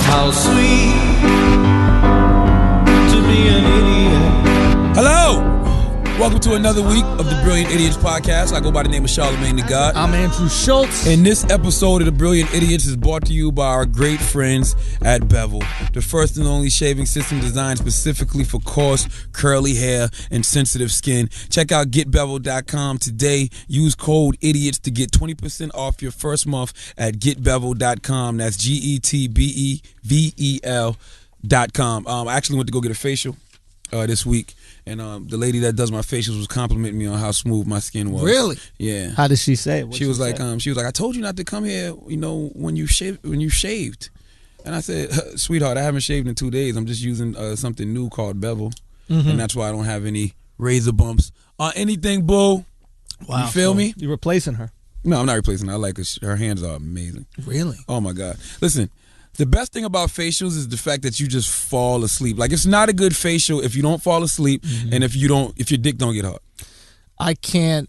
How sweet to be an idiot. Hello! Welcome to another week of the Brilliant Idiots podcast. I go by the name of Charlamagne the God. I'm Andrew Schultz. And this episode of the Brilliant Idiots is brought to you by our great friends at Bevel, the first and only shaving system designed specifically for coarse, curly hair and sensitive skin. Check out getbevel.com today. Use code IDIOTS to get 20% off your first month at getbevel.com. That's GETBEVEL.com. I actually went to go get a facial this week. And the lady that does my facials was complimenting me on how smooth my skin was. Really? Yeah. How did she say it? She was like, I told you not to come here, when you shaved. And I said, sweetheart, I haven't shaved in 2 days. I'm just using something new called Bevel. Mm-hmm. And that's why I don't have any razor bumps or anything, boo. Wow. You feel me? You're replacing her. No, I'm not replacing her. I like her. Her hands are amazing. Really? Oh, my God. Listen. The best thing about facials is the fact that you just fall asleep. Like, it's not a good facial if you don't fall asleep and if your dick don't get hard. I can't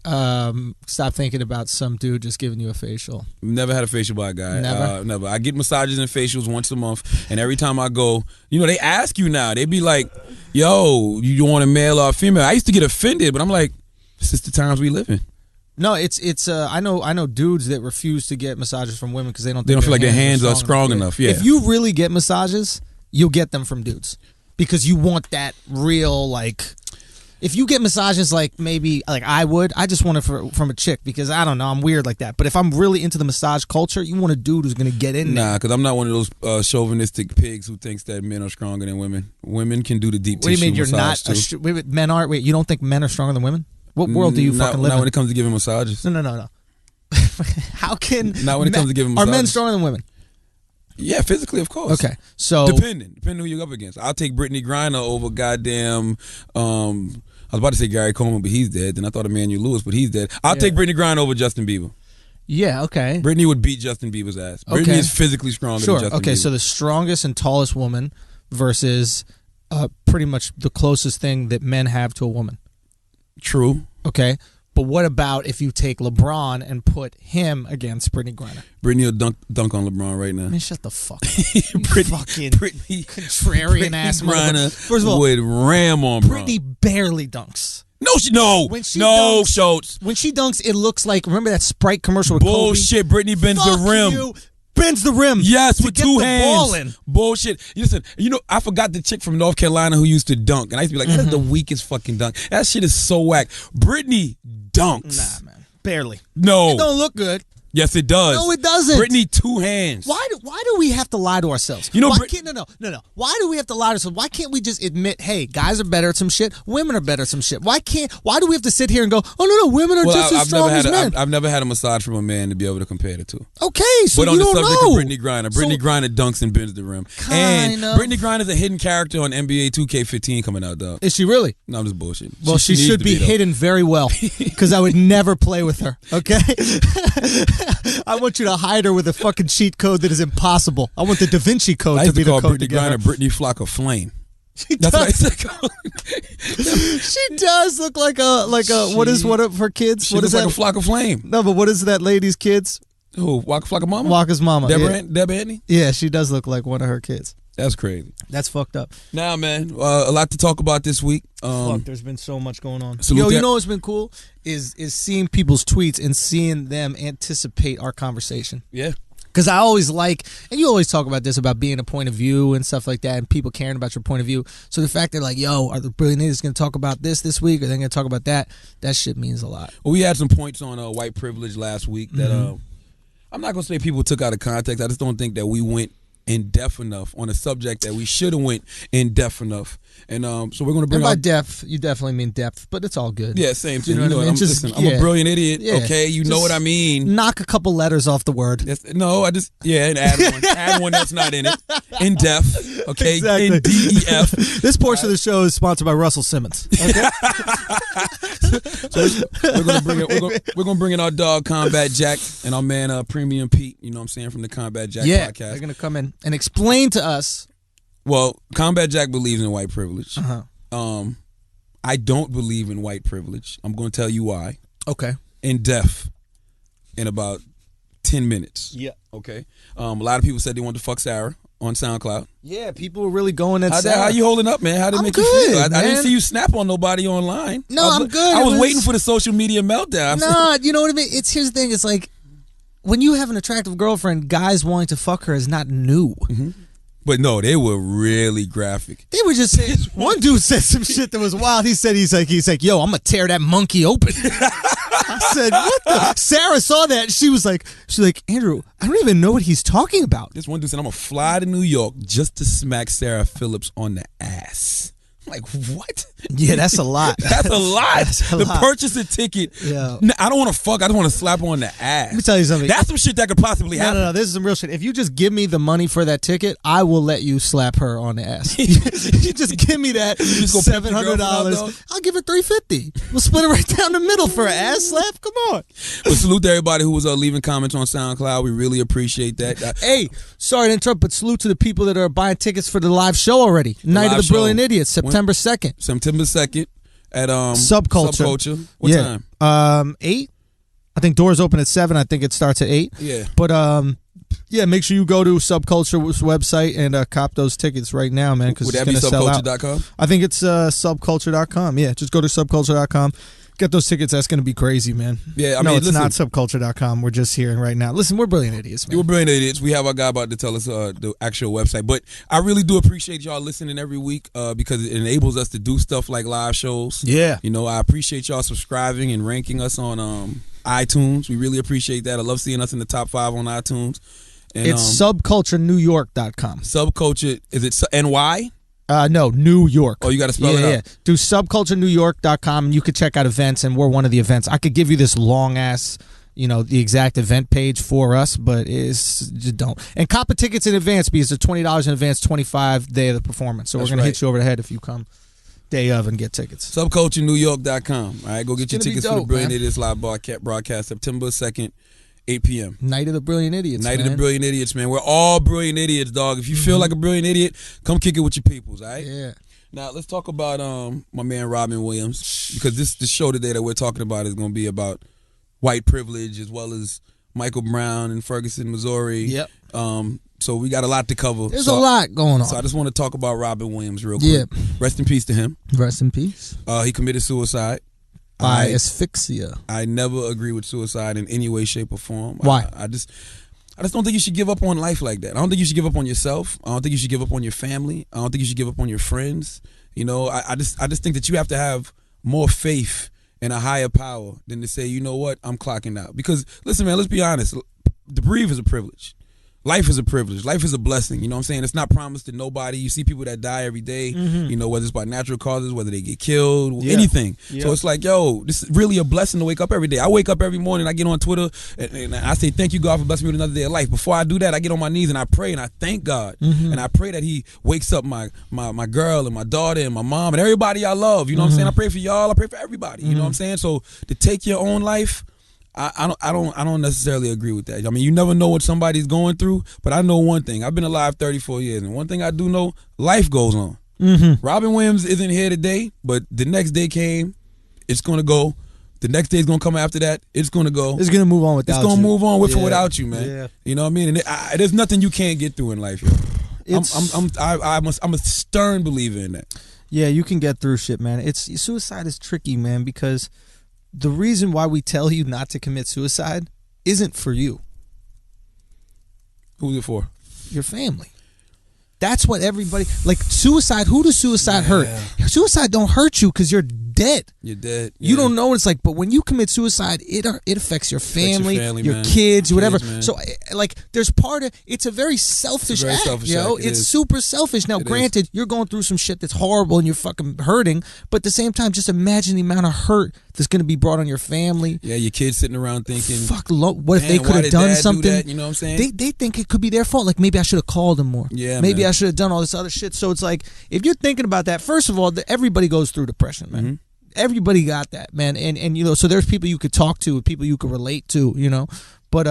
stop thinking about some dude just giving you a facial. Never had a facial by a guy. Never? Never. I get massages and facials once a month, and every time I go, they ask you now. They be like, yo, you want a male or a female? I used to get offended, but I'm like, this is the times we live in. No, it's I know dudes that refuse to get massages from women because they don't feel like their hands are strong enough. Yeah. If you really get massages, you'll get them from dudes because you want that real, like, if you get massages like maybe like I just want it from a chick because I don't know, I'm weird like that. But if I'm really into the massage culture, you want a dude who's gonna get in there. Nah, because I'm not one of those chauvinistic pigs who thinks that men are stronger than women. Women can do the deep tissue. What do you mean you're massage not? too. Men aren't. Wait, you don't think men are stronger than women? What world do you fucking live in? Not when it comes to giving massages. No. How can... Not when it comes to giving massages. Are men stronger than women? Yeah, physically, of course. Okay, so... Depending who you're up against. I'll take Brittany Griner over goddamn... I was about to say Gary Coleman, but he's dead. Then I thought Emmanuel Lewis, but he's dead. I'll take Brittany Griner over Justin Bieber. Yeah, okay. Brittany would beat Justin Bieber's ass. Brittany is physically stronger than Justin Bieber. Okay, so the strongest and tallest woman versus pretty much the closest thing that men have to a woman. True. Okay. But what about if you take LeBron and put him against Brittany Griner? Brittany will dunk on LeBron right now. Man, shut the fuck up. Brittany contrarian ass Griner. First of all, would ram on Brittany barely dunks. When she dunks, When she dunks, it looks like, remember that Sprite commercial with bullshit. Kobe? Brittany bends the rim. You. Bends the rim. Yes, with two hands. Ball in. Bullshit. Listen, I forgot the chick from North Carolina who used to dunk, and I used to be like, that is the weakest fucking dunk. That shit is so whack. Brittany dunks. Nah, man. Barely. No. It don't look good. Yes, it does. No, it doesn't. Brittany, two hands. Why do we have to lie to ourselves? No. Why do we have to lie to ourselves? Why can't we just admit, hey, guys are better at some shit, women are better at some shit? Why do we have to sit here and go, oh no, women are just as strong as men? I've never had a massage from a man to be able to compare the two. Okay, so but you don't know. But on the subject of Brittany Griner dunks and bends the rim. And Brittany Griner's a hidden character on NBA 2K15 coming out, dog. Is she really? No, I'm just bullshit. Well, she should be hidden very well because I would never play with her, okay? I want you to hide her with a fucking cheat code that is impossible. I want the Da Vinci Code to be the code to get her. Brittany Flock of Flame. That's what I said. She does look like a what of her kids? She what looks is like that? A flock of flame. No, but what is that lady's kids? Who? Waka Flocka Mama? Waka's mama. Deborah Anthony? Yeah, she does look like one of her kids. That's crazy. That's fucked up. Now, man, a lot to talk about this week. Fuck, there's been so much going on. You know what's been cool is seeing people's tweets and seeing them anticipate our conversation. Yeah. Because I always like, and you always talk about this, about being a point of view and stuff like that, and people caring about your point of view. So the fact they're like, yo, are the Brilliant Idiots going to talk about this week? Or they're going to talk about that? That shit means a lot. Well, we had some points on white privilege last week that I'm not going to say people took out of context. I just don't think that we went in depth enough on a subject that we should have went in depth enough. And so we're going to bring by depth, you definitely mean depth, but it's all good. Yeah, same thing. You know what I mean? I'm a brilliant idiot, okay? You know what I mean. Knock a couple letters off the word. And add one. Add one that's not in it. In depth, okay? Exactly. In DEF. This portion of the show is sponsored by Russell Simmons. Okay? So we're gonna bring in our dog Combat Jack and our man Premium Pete, you know what I'm saying, from the Combat Jack podcast. They're gonna come in and explain to us. Well, Combat Jack believes in white privilege. Uh-huh. I don't believe in white privilege. I'm going to tell you why. Okay. In depth, in about 10 minutes. Yeah. Okay. A lot of people said they wanted to fuck Sarah. on SoundCloud. Yeah, people were really going at How Sarah. you holding up, man? How did it I'm make you good, feel? I didn't man. see you snap on nobody online. No, I'm good. I It was was- waiting for the social media meltdown. Nah, you know what I mean? Here's the thing. It's like, when you have an attractive girlfriend, guys wanting to fuck her is not new. But no, they were really graphic. They were just saying. One dude said some shit that was wild. He's like, yo, I'm gonna tear that monkey open. I said, what the? Sarah saw that. She's like, Andrew, I don't even know what he's talking about. This one dude said, I'm going to fly to New York just to smack Sarah Phillips on the ass. I'm like, what? Yeah, that's a lot. That's a lot. That's a To lot. purchase a ticket. Yeah. I don't want to fuck. I just want to slap her on the ass. Let me tell you something. That's some shit that could possibly happen. No, this is some real shit. If you just give me the money for that ticket, I will let you slap her on the ass. you just give me that just gonna pimp your girlfriend out, $700. dog? I'll give her $350. We'll split it right down the middle for an ass slap. Come on. But salute to everybody who was leaving comments on SoundCloud. We really appreciate that. Hey, sorry to interrupt, but salute to the people that are buying tickets for the live show already. Night of live the Brilliant show. Idiots, September 2nd. September 2nd at Subculture. What Yeah. time? 8. I think doors open at 7. I think it starts at 8. Yeah. But yeah, make sure you go to Subculture's website and cop those tickets right now, man, because Would it's that be going to sell out. subculture.com? I think it's subculture.com. Yeah, just go to subculture.com. Get those tickets. That's going to be crazy, man. Yeah, I no, mean, it's listen, not subculture.com. We're just here right now. Listen, we're brilliant idiots, man. We're brilliant idiots. We have our guy about to tell us the actual website. But I really do appreciate y'all listening every week because it enables us to do stuff like live shows. Yeah. You know, I appreciate y'all subscribing and ranking us on iTunes. We really appreciate that. I love seeing us in the top 5 on iTunes. And, It's subculturenewyork.com. Subculture, is it NY? No, New York. Oh, you got to spell it out. Yeah. Do subculturenewyork.com and you could check out events, and we're one of the events. I could give you this long ass, the exact event page for us, but just don't. And cop the tickets in advance because they're $20 in advance, $25 day of the performance. So That's we're gonna right. hit you over the head if you come day of and get tickets. Subculturenewyork.com. All right, go get your gonna be tickets for the dope, Brilliant man. Idiots live broadcast September 2nd, 8 p.m. Night of the Brilliant Idiots. Night man. of the Brilliant Idiots, man. We're all brilliant idiots, dog. If you feel like a brilliant idiot, come kick it with your peoples, all right? Yeah. Now, let's talk about my man Robin Williams, because this show today that we're talking about is going to be about white privilege as well as Michael Brown in Ferguson, Missouri. Yep. So we got a lot to cover. There's a lot going on. So I just want to talk about Robin Williams real quick. Yeah. Rest in peace to him. Rest in peace. He committed suicide. By asphyxia. I never agree with suicide in any way, shape, or form. Why? I just don't think you should give up on life like that. I don't think you should give up on yourself. I don't think you should give up on your family. I don't think you should give up on your friends. I just think that you have to have more faith in a higher power than to say, you know what, I'm clocking out. Because listen, man, let's be honest. To breathe is a privilege. Life is a privilege. Life is a blessing. You know what I'm saying? It's not promised to nobody. You see people that die every day, whether it's by natural causes, whether they get killed, anything. Yeah. So it's like, yo, this is really a blessing to wake up every day. I wake up every morning, I get on Twitter, and I say, thank you, God, for blessing me with another day of life. Before I do that, I get on my knees and I pray and I thank God. And I pray that he wakes up my girl and my daughter and my mom and everybody I love. You know what I'm saying? I pray for y'all. I pray for everybody. You know what I'm saying? So to take your own life, I don't necessarily agree with that. I mean, you never know what somebody's going through, but I know one thing. I've been alive 34 years, and one thing I do know, life goes on. Robin Williams isn't here today, but the next day came, it's going to go. The next day's going to come after that, it's going to go. It's going to move on without you. It's going to move on with or Yeah. without you, man. Yeah. You know what I mean? And there's nothing you can't get through in life, yo. I'm a stern believer in that. Yeah, you can get through shit, man. Suicide is tricky, man, because the reason why we tell you not to commit suicide isn't for you. Who's it for? Your family. That's what everybody like. Suicide. Who does suicide hurt? Suicide don't hurt you because you're dead. You're dead. You don't know what it's like, but when you commit suicide, it affects your family, your man. kids, whatever. Man. So, like, there's part of it's a very selfish very act, selfish yo. act. It It's is. super selfish. Now, It granted, you're going through some shit that's horrible and you're fucking hurting, but at the same time, just imagine the amount of hurt that's going to be brought on your family. Yeah, your kids sitting around thinking, What if they "Damn, could why have did done Dad do something? that?" You know what I'm saying? They think it could be their fault. Like, maybe I should have called them more. Yeah, maybe man. I should have done all this other shit. So it's like, if you're thinking about that, first of all, everybody goes through depression, man. Everybody got that, man. And so there's people you could talk to, people you could relate to, But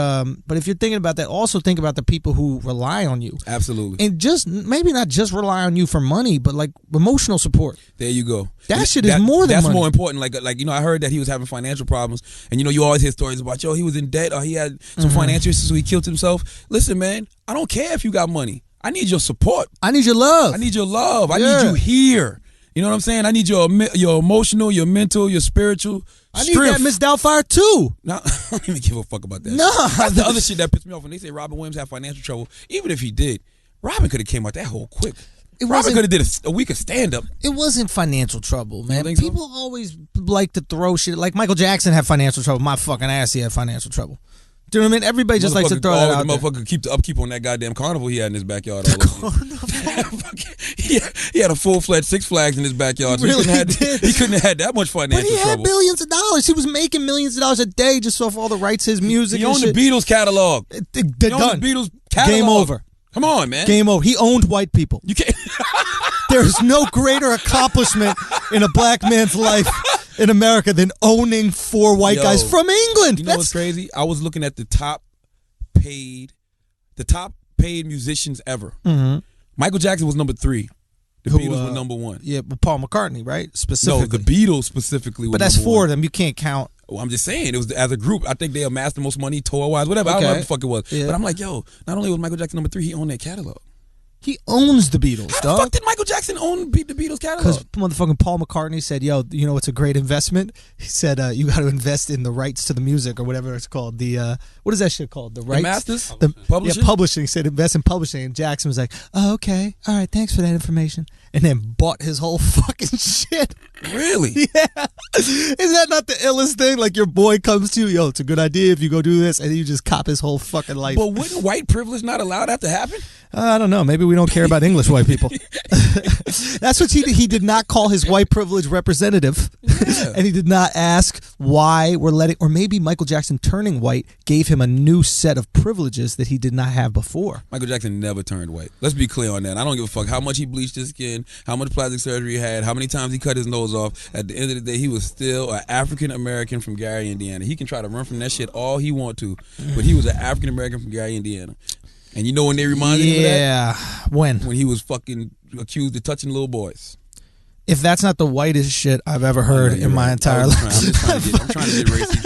if you're thinking about that, also think about the people who rely on you. Absolutely. And just maybe not just rely on you for money, but like emotional support. There you go. That shit is more than that's money. more important. Like I heard that he was having financial problems, and you always hear stories about he was in debt or he had some financial issues, so he killed himself. Listen, man, I don't care if you got money. I need your support. I need your love. I need your love. I Yeah. need you here. You know what I'm saying? I need your emotional, your mental, your spiritual I need strength. that Miss Doubtfire too. Now, I don't even give a fuck about that. No. shit. That's the other shit that pissed me off when they say Robin Williams had financial trouble. Even if he did, Robin could have came out that hole quick. Robin could have did a week of stand up. It wasn't financial trouble, man. think so? People always like to throw shit. Like Michael Jackson had financial trouble. My fucking ass, he had financial trouble. Do you know what I mean? Everybody just likes to throw that out the there. motherfucker keep the upkeep on that goddamn carnival he had in his backyard. All he had a full-fledged Six Flags in his backyard. So Really he couldn't have had that much financial But he had trouble. billions of dollars. He was making millions of dollars a day just off all the rights to his music. He and owned shit. the Beatles catalog. He He owned done. the Beatles catalog. Game over. Come on, man. Game over. He owned white people. You can't. There's no greater accomplishment in a black man's life in America than owning 4 white Yo, guys from England. You know what's crazy? I was looking at the top paid musicians ever. Mhm. Michael Jackson was number 3. The Beatles were number 1. Yeah, but Paul McCartney, right? No, Specifically. the Beatles specifically were But that's number 4 1. of them. You can't count. Well, I'm just saying, it was as a group. I think they amassed the most money tour-wise, whatever. I don't know Okay. what the fuck it was. Yeah. But I'm like, yo, not only was Michael Jackson number 3, he owned that catalog. He owns the Beatles, How the dog. fuck did Michael Jackson own the Beatles Because catalog? motherfucking Paul McCartney said, yo, you know what's a great investment? He said, you got to invest in the rights to the music or whatever it's called. The what is that shit called? The rights? masters? The Publishing? Yeah, publishing. He said invest in publishing. And Jackson was like, oh, okay. All right, thanks for that information. And then bought his whole fucking shit. Really? Yeah. Is that not the illest thing? Like your boy comes to you, yo, it's a good idea if you go do this, and then you just cop his whole fucking life. But wouldn't white privilege not allow that to happen? I don't know. Maybe we don't care about English white people. That's what he did. He did not call his white privilege representative. Yeah. And he did not ask why we're letting, or maybe Michael Jackson turning white gave him a new set of privileges that he did not have before. Michael Jackson never turned white. Let's be clear on that. I don't give a fuck how much he bleached his skin, how much plastic surgery he had, how many times he cut his nose off. At the end of the day, he was still an African American from Gary, Indiana. He can try to run from that shit all he want to, but he was an African American from Gary, Indiana. And you know when they reminded him of that? Yeah. When When he was fucking accused of touching little boys. if that's not the whitest shit I've ever heard in my entire life. I'm trying to get racist.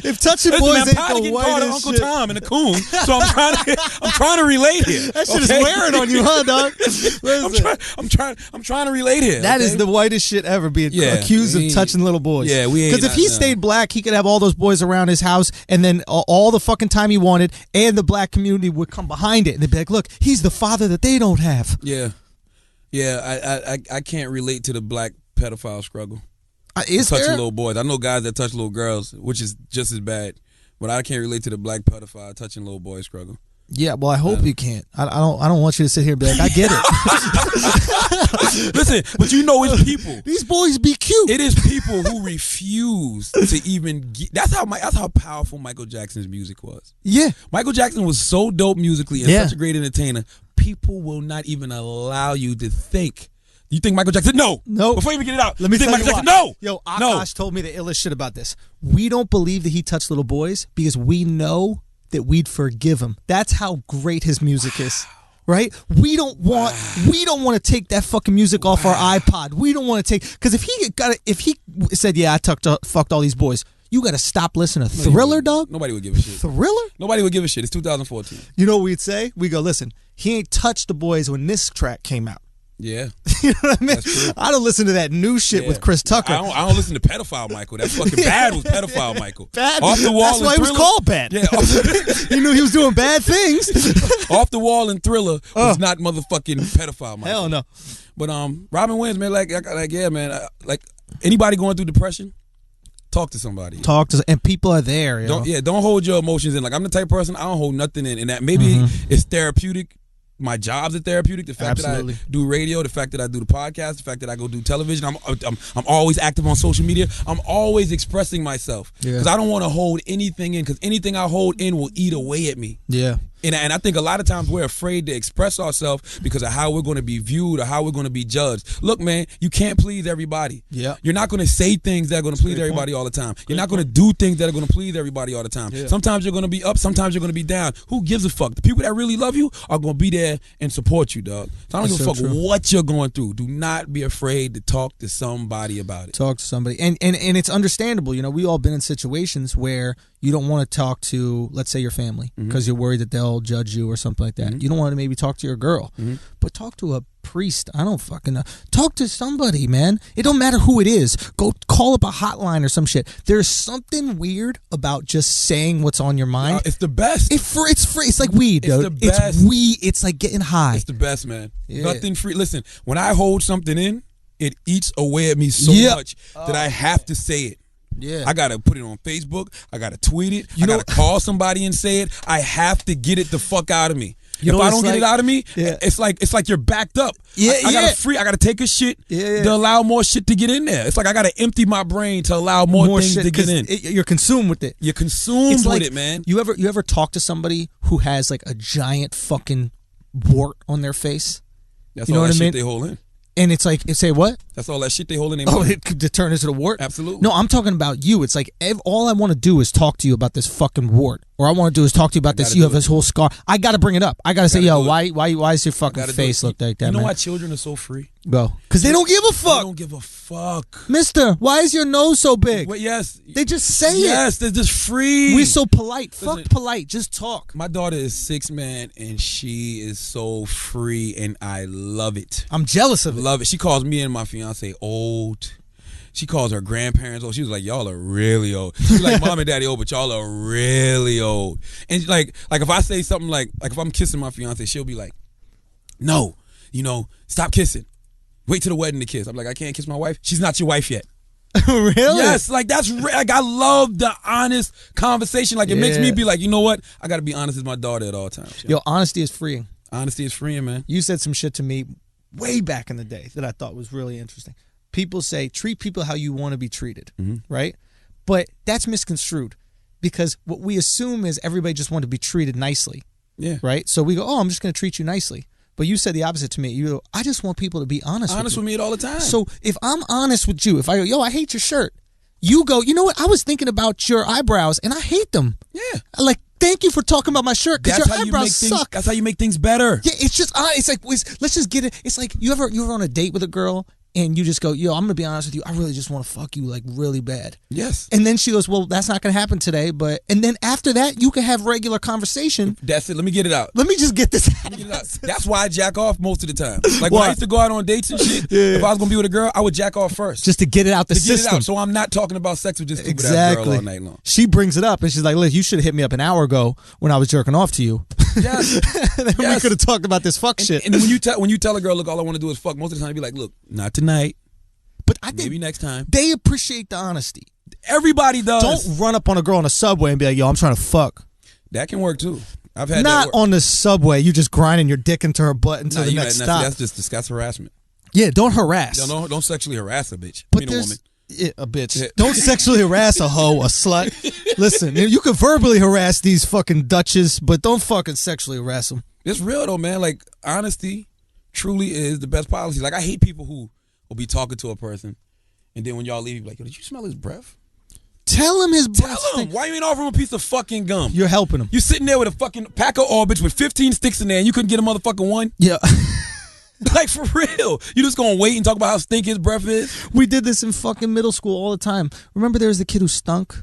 If touching Listen, boys man, I'm ain't tired of the getting called whitest Uncle shit. Tom and a coon, so I'm trying to relate here. That shit okay? is wearing on you, huh, dog? Listen. I'm trying to relate here. That okay? is the whitest shit ever, being Yeah, accused we of touching little boys. Yeah, we ain't. Because if he stayed black, he could have all those boys around his house, and then all the fucking time he wanted, and the black community would come behind it, and they'd be like, "Look, he's the father that they don't have." Yeah. I can't relate to the black pedophile struggle. Is touching there? little boys. I know guys that touch little girls, which is just as bad. But I can't relate to the black pedophile touching little boy struggle. Yeah, well, I hope you can't. I don't want you to sit here and be like, I get it. Listen, but you know it's people. These boys be cute. It is people who refuse to even get. That's how powerful Michael Jackson's music was. Yeah. Michael Jackson was so dope musically and Yeah. such a great entertainer. People will not even allow you to think. You think Michael Jackson? No. No. Before you even get it out, Let me you think tell you Michael why. Jackson? No. Yo, No. Akash told me the illest shit about this. We don't believe that he touched little boys because we know that we'd forgive him. That's how great his music is. Right? We don't want to take that fucking music off our iPod. We don't want to take, because if he said, yeah, I fucked all these boys, you got to stop listening to Thriller, dog. Nobody would give a shit. Thriller? Nobody would give a shit. It's 2014. You know what we'd say? We go, listen, he ain't touched the boys when this track came out. Yeah. You know what I mean? That's true. I don't listen to that new shit with Chris Tucker. I don't listen to Pedophile Michael. That fucking bad was Pedophile Michael. Bad. Off the wall. That's why and it was Thriller- called bad. Yeah. He knew he was doing bad things. Off the Wall and Thriller was not motherfucking Pedophile Michael. Hell no. But Robin Williams, man, like yeah, man, like anybody going through depression, talk to somebody. And people are there. Yo. Don't hold your emotions in. Like I'm the type of person I don't hold nothing in, and that maybe it's therapeutic. My job's are therapeutic. The fact Absolutely. that I do radio, the fact that I do the podcast, the fact that I go do television. I'm always active on social media. I'm always expressing myself because I don't want to hold anything in. Because anything I hold in will eat away at me. Yeah. And I think a lot of times we're afraid to express ourselves because of how we're going to be viewed or how we're going to be judged. Look, man, you can't please everybody. Yeah. You're not going to say things that are going to please everybody all the time. You're not going to do things that are going to please everybody all the time. Yeah. Sometimes you're going to be up, sometimes you're going to be down. Who gives a fuck? The people that really love you are going to be there and support you, dog. So I don't give a fuck what you're going through. Do not be afraid to talk to somebody about it. Talk to somebody. And it's understandable. You know, we all been in situations where you don't want to talk to, let's say, your family because you're worried that they'll judge you or something like that. You don't want to maybe talk to your girl, but talk to a priest. I don't fucking know. Talk to somebody, man. It don't matter who it is. Go call up a hotline or some shit. There's something weird about just saying what's on your mind. It's the best. It's free. It's like weed, dude. The best. It's weed. It's like getting high. It's the best, man. Yeah. Nothing free. Listen, when I hold something in, it eats away at me so much that I have to say it. Yeah. I gotta put it on Facebook. I gotta tweet it. I gotta call somebody and say it. I have to get it the fuck out of me. If I don't get it out of me, it's like you're backed up. I gotta take a shit to allow more shit to get in there. It's like I gotta empty my brain to allow more things shit to get in. You're consumed with it. You're consumed with it, man. You ever talk to somebody who has like a giant fucking wart on their face? That's you know all what that I mean? shit they hold in. And it's like, say what? That's all that shit they hold in. Oh, it could turn into a wart? Absolutely. No, I'm talking about you. It's like all I want to do is talk to you about this fucking wart. Or I want to do is talk to you about this. You have this whole scar. I got to bring it up. I got to say, yo, why does your fucking face look like that, You know man? why children are so free? Go. Because they don't give a fuck. They don't give a fuck. Mister, why is your nose so big? Well, yes. They just say it. Yes, they're just free. We're so polite. Listen, Fuck polite. Just talk. My daughter is 6, man, and she is so free, and I love it. I'm jealous of it. Love it. She calls me and my fiance old. She calls her grandparents old. She was like, y'all are really old. She's like, mom and daddy old, but y'all are really old. And like if I say something like if I'm kissing my fiance, she'll be like, no, stop kissing. Wait till the wedding to kiss. I'm like, I can't kiss my wife. She's not your wife yet. Really? Yes, like that's like I love the honest conversation. Like it makes me be like, you know what? I got to be honest with my daughter at all times. Yo, honesty is freeing. Honesty is freeing, man. You said some shit to me way back in the day that I thought was really interesting. People say treat people how you want to be treated, right? But that's misconstrued because what we assume is everybody just want to be treated nicely, right? So we go, oh, I'm just going to treat you nicely. But you said the opposite to me. You go, I just want people to be honest with me all the time. So if I'm honest with you, if I go, yo, I hate your shirt, you go, you know what? I was thinking about your eyebrows and I hate them. Yeah. Like, thank you for talking about my shirt because your eyebrows suck. That's how you make things better. Yeah, it's just, it's like, let's just get it. It's like you ever on a date with a girl and you just go, yo, I'm going to be honest with you. I really just want to fuck you like really bad. Yes. And then she goes, well, that's not going to happen today. And then after that, you can have regular conversation. That's it. Let me get it out. Let me just get this out. That's why I jack off most of the time. Like when I used to go out on dates and shit, if I was going to be with a girl, I would jack off first. Just to get it out the system. Get it out, so I'm not talking about sex with this stupid ass girl all night long. She brings it up and she's like, look, you should have hit me up an hour ago when I was jerking off to you. Yes. We could have talked about this fuck shit. And when you tell a girl, look, all I want to do is fuck, most of the time you'd be like, look, not tonight. But I think maybe next time. They appreciate the honesty. Everybody does. Don't run up on a girl on a subway and be like, yo, I'm trying to fuck. That can work too. I've had not that work. On the subway. You just grinding your dick into her butt until the next stop. That's harassment. Yeah, don't harass. Don't sexually harass a bitch. But I mean, a woman. Yeah, a bitch. Don't sexually harass a hoe, a slut. Listen, you can verbally harass these fucking Dutches, but don't fucking sexually harass them. It's real though, man. Like honesty truly is the best policy. Like I hate people who will be talking to a person, and then when y'all leave, you be like, yo, did you smell his breath? Tell him his breath. Tell him. Why you ain't offering him a piece of fucking gum? You're helping him. You sitting there with a fucking pack of Orbits with 15 sticks in there, and you couldn't get a motherfucking one? Yeah. Like, for real. You just gonna wait and talk about how stink his breath is? We did this in fucking middle school all the time. Remember there was the kid who stunk?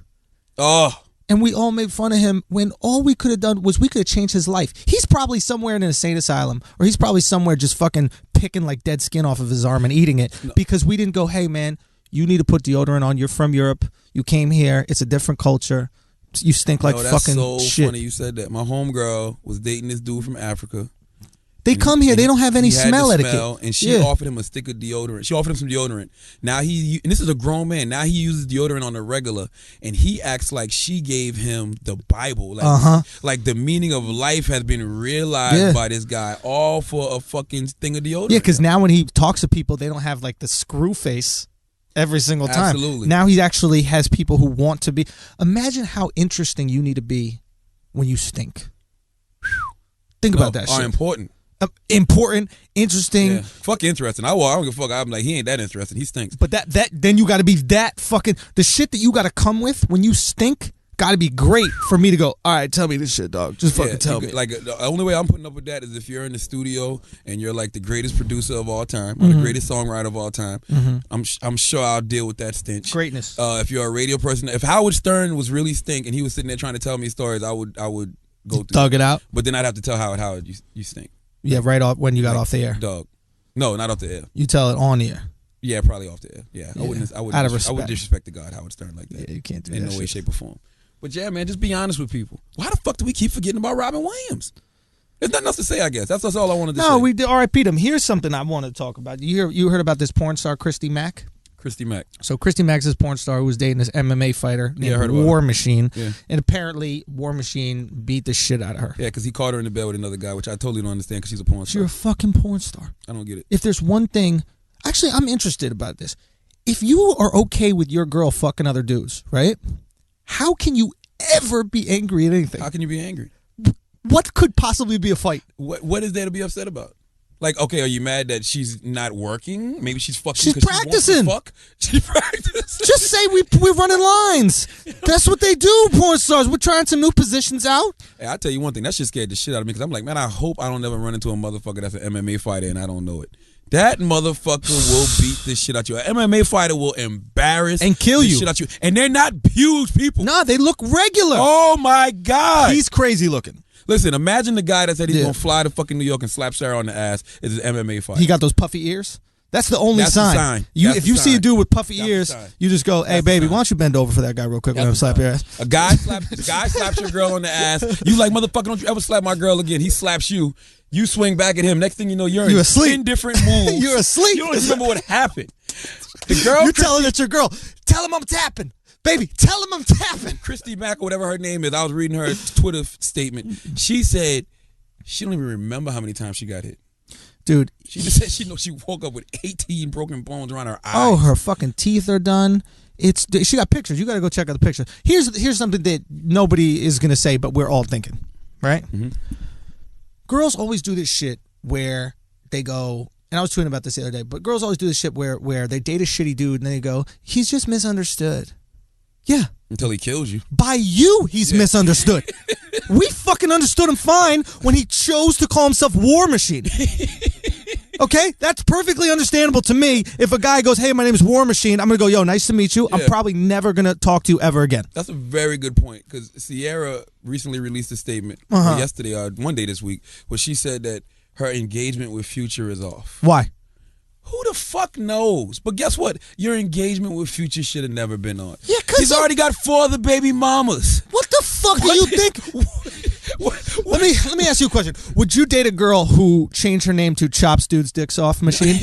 Oh. And we all made fun of him when all we could have done was we could have changed his life. He's probably somewhere in an insane asylum, or he's probably somewhere just fucking picking like dead skin off of his arm and eating it because we didn't go, hey man, you need to put deodorant on. You're from Europe. You came here. It's a different culture. You stink like fucking so shit. That's so funny you said that. My homegirl was dating this dude from Africa. They come here. They don't have any smell etiquette. And she offered him a stick of deodorant. She offered him some deodorant. Now and this is a grown man. Now he uses deodorant on the regular, and he acts like she gave him the Bible. Like the meaning of life has been realized by this guy, all for a fucking thing of deodorant. Yeah, because now when he talks to people, they don't have like the screw face every single time. Absolutely. Now he actually has people who want to be. Imagine how interesting you need to be when you stink. Think about that shit. Important. Important, interesting. Yeah. Fuck interesting. I don't give a fuck. I'm like, he ain't that interesting. He stinks. But then you got to be that fucking the shit that you got to come with when you stink. got to be great for me to go, all right, tell me this shit, dog. Just fucking tell me. Like, the only way I'm putting up with that is if you're in the studio and you're like the greatest producer of all time or the greatest songwriter of all time. I'm sure I'll deal with that stench. Greatness. If you're a radio person, if Howard Stern was really stink and he was sitting there trying to tell me stories, I would go through Thug it out. But then I'd have to tell Howard, you stink. Yeah, right off when you got off the air. Dog. No, not off the air. You tell it on the air. Yeah, probably off the air. Yeah. I wouldn't disrespect the God Howard Stern like that. Yeah, you can't do in that no way, shit. shape, or form. But yeah, man, just be honest with people. Why the fuck do we keep forgetting about Robin Williams? There's nothing else to say, I guess. That's all I wanted to say. No, we did RIP'd him. Here's something I want to talk about. You heard about this porn star, Christy Mack? Christy Mack. So Christy Mack's this porn star who was dating this MMA fighter named I heard about War it. Machine. Yeah. And apparently War Machine beat the shit out of her. Yeah, because he caught her in the bed with another guy, which I totally don't understand because she's a porn star. You're a fucking porn star. I don't get it. If there's one thing, actually, I'm interested about this. If you are okay with your girl fucking other dudes, right? How can you ever be angry at anything? How can you be angry? What could possibly be a fight? What is there to be upset about? Like, okay, are you mad that she's not working? Maybe she's fucking. She's 'cause practicing. She wants to fuck. She practicing. Just say we're running lines. That's what they do, porn stars. We're trying some new positions out. Hey, I tell you one thing, that shit scared the shit out of me because I'm like, man, I hope I don't ever run into a motherfucker that's an MMA fighter and I don't know it. That motherfucker will beat the shit out you. An MMA fighter will embarrass and kill the you. Shit out you. And they're not huge people. Nah, they look regular. Oh my God. He's crazy looking. Listen, imagine the guy that said he's gonna fly to fucking New York and slap Sarah on the ass is an MMA fighter. He got those puffy ears. That's the only sign. If you see a dude with puffy ears, you just go, "Hey, baby, why don't you bend over for that guy real quick when I slap your ass?" A guy slaps your girl on the ass. You like, motherfucker, don't you ever slap my girl again? He slaps you. You swing back at him. Next thing you know, you're in asleep. 10 different moves. You're asleep. You don't even remember what happened. The girl, you're telling that your girl. Tell him I'm tapping. Baby, tell him I'm tapping. Christy Mack or whatever her name is. I was reading her Twitter statement. She said she don't even remember how many times she got hit. Dude. She just said she woke up with 18 broken bones around her eyes. Oh, her fucking teeth are done. She got pictures. You got to go check out the pictures. Here's something that nobody is going to say, but we're all thinking, right? Mm-hmm. Girls always do this shit where they go, and I was tweeting about this the other day, but girls always do this shit where they date a shitty dude and they go, he's just misunderstood. Yeah. Until he kills you. By you, he's misunderstood. We fucking understood him fine when he chose to call himself War Machine. Okay? That's perfectly understandable to me. If a guy goes, hey, my name is War Machine, I'm going to go, yo, nice to meet you. Yeah. I'm probably never going to talk to you ever again. That's a very good point because Sierra recently released a statement yesterday or one day this week where she said that her engagement with Future is off. Why? Who the fuck knows? But guess what? Your engagement with Future should have never been on. Yeah, he's already got 4 other baby mamas. What the fuck do you think? Let me ask you a question. Would you date a girl who changed her name to Chops Dude's Dicks Off Machine?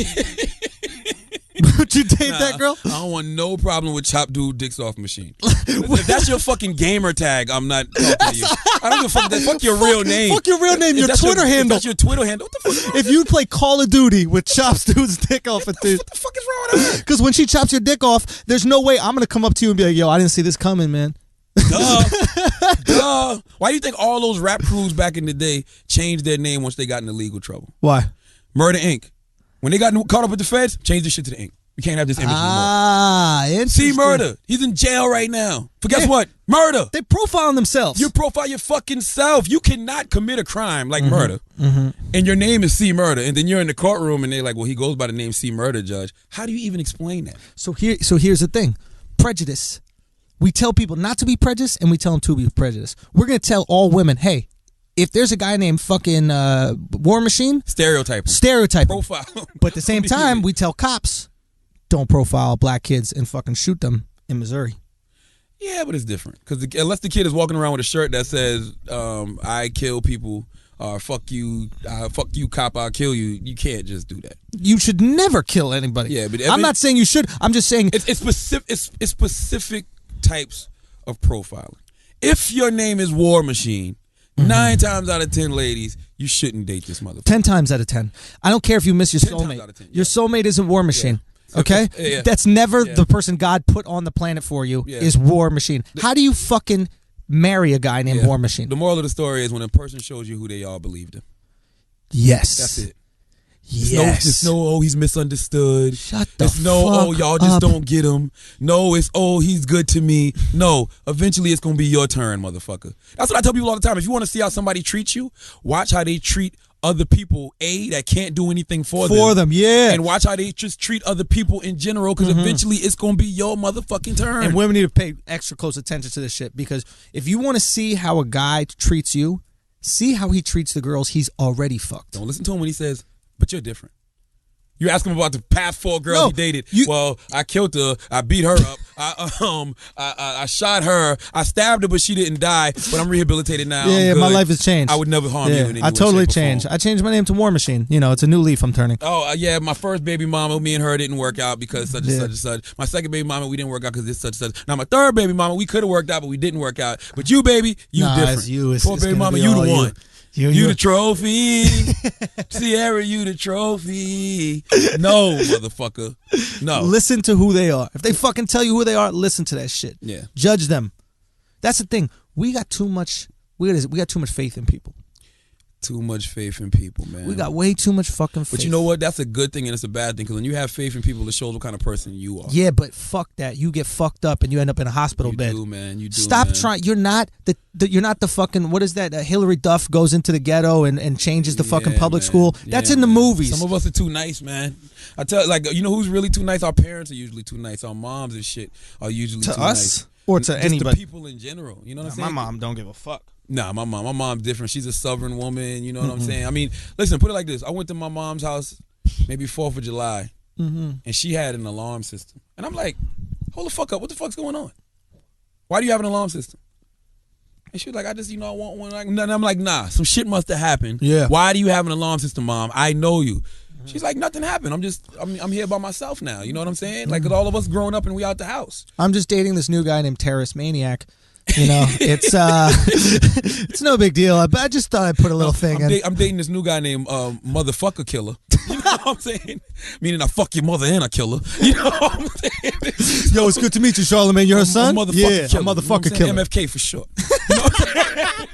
Would you date that girl? I don't want no problem with Chop Dude Dicks Off Machine. If that's your fucking gamer tag, I'm not talking to you. I don't give a fuck. Fuck your real name. Fuck your real name. Your Twitter handle. That's your Twitter handle. What the fuck? If you play Call of Duty with Chops Dude's dick off, what the fuck is wrong with her? Because when she chops your dick off, there's no way I'm gonna come up to you and be like, "Yo, I didn't see this coming, man." Duh. Why do you think all those rap crews back in the day changed their name once they got into legal trouble? Why? Murder Inc. When they got caught up with the feds, changed the shit to the Inc. We can't have this image anymore. See Murder. He's in jail right now. But guess what? Murder. They profiling themselves. You profile your fucking self. You cannot commit a crime like murder. And your name is C Murder. And then you're in the courtroom and they're like, well, he goes by the name C Murder, Judge. How do you even explain that? So here's the thing. Prejudice. We tell people not to be prejudiced and we tell them to be prejudiced. We're going to tell all women, hey, if there's a guy named fucking War Machine. Stereotype. Profile. But at the same time, we tell cops, don't profile black kids and fucking shoot them in Missouri. Yeah, but it's different. Because unless the kid is walking around with a shirt that says, I kill people, or fuck you, cop, I'll kill you, you can't just do that. You should never kill anybody. Yeah, but I'm not saying you should. I'm just saying it's specific types of profiling. If your name is War Machine, 9 times out of 10 ladies, you shouldn't date this motherfucker. 10 times out of 10. I don't care if you miss your soulmate. 10, your soulmate isn't War Machine. Yeah. Okay? That's never the person God put on the planet for you is War Machine. How do you fucking marry a guy named War Machine? The moral of the story is when a person shows you who they are, believe them. Yes. That's it. Yes. It's no, oh, he's misunderstood. Shut the It's no, fuck oh, y'all just up. don't get him. No, it's, oh, he's good to me. No, eventually it's going to be your turn, motherfucker. That's what I tell people all the time. If you want to see how somebody treats you, watch how they treat other people, that can't do anything for them. Yeah. And watch how they just treat other people in general, because eventually it's going to be your motherfucking turn. And women need to pay extra close attention to this shit, because if you want to see how a guy treats you, see how he treats the girls he's already fucked. Don't listen to him when he says, but you're different. You ask him about the past 4 girls No, he dated. you- Well, I killed her. I beat her up. I shot her. I stabbed her, but she didn't die. But I'm rehabilitated now. Yeah, I'm my good. life has changed. I would never harm you in any way, I totally shape, or changed. form. I changed my name to War Machine. You know, it's a new leaf I'm turning. Oh, yeah, my first baby mama, me and her didn't work out because such and Yeah. such and such. My second baby mama, we didn't work out because this such and such. Now, my third baby mama, we could have worked out, but we didn't work out. But you, baby, you Nah, different. it's you. It's- Poor it's baby gonna mama, be you all the you. one. You the trophy. Sierra, you the trophy. No, motherfucker. No. Listen to who they are. If they fucking tell you who they are, listen to that shit. Yeah. Judge them. That's the thing. We got too much. We got too much faith in people. Too much faith in people, man. We got way too much fucking faith. But you know what? That's a good thing and it's a bad thing, because when you have faith in people, it shows what kind of person you are. Yeah, but fuck that. You get fucked up and you end up in a hospital You bed. do, man. You do. Stop man. trying. You're not you're not the fucking. What is that? Hillary Duff goes into the ghetto and changes the fucking Yeah, public man. school. That's Yeah, in the man. movies. Some of us are too nice, man. I tell, like, you know who's really too nice? Our parents are usually too nice. Our moms and shit are usually To too us? nice. Or to Just anybody? the people in general. You know what I'm My saying? mom don't give a fuck. Nah, my mom's different. She's a Southern woman. You know what I'm saying? I mean, listen, put it like this. I went to my mom's house maybe 4th of July, and she had an alarm system. And I'm like, hold the fuck up. What the fuck's going on? Why do you have an alarm system? And she was like, I just, I want one. And I'm like, nah, some shit must have happened. Yeah. Why do you have an alarm system, Mom? I know you. She's like, nothing happened. I'm here by myself now. You know what I'm saying? Like, 'cause all of us grown up and we out the house. I'm just dating this new guy named Terrorist Maniac. You know, it's it's no big deal. But I just thought I'd put a little thing in. I'm dating this new guy named Motherfucker Killer. You know what I'm saying? Meaning I fuck your mother and I kill her. You know what I'm saying? Yo, it's good to meet you, Charlamagne. You're her son? A motherfucker Yeah, killer. a motherfucker You know killer. MFK for sure. You know what I'm saying?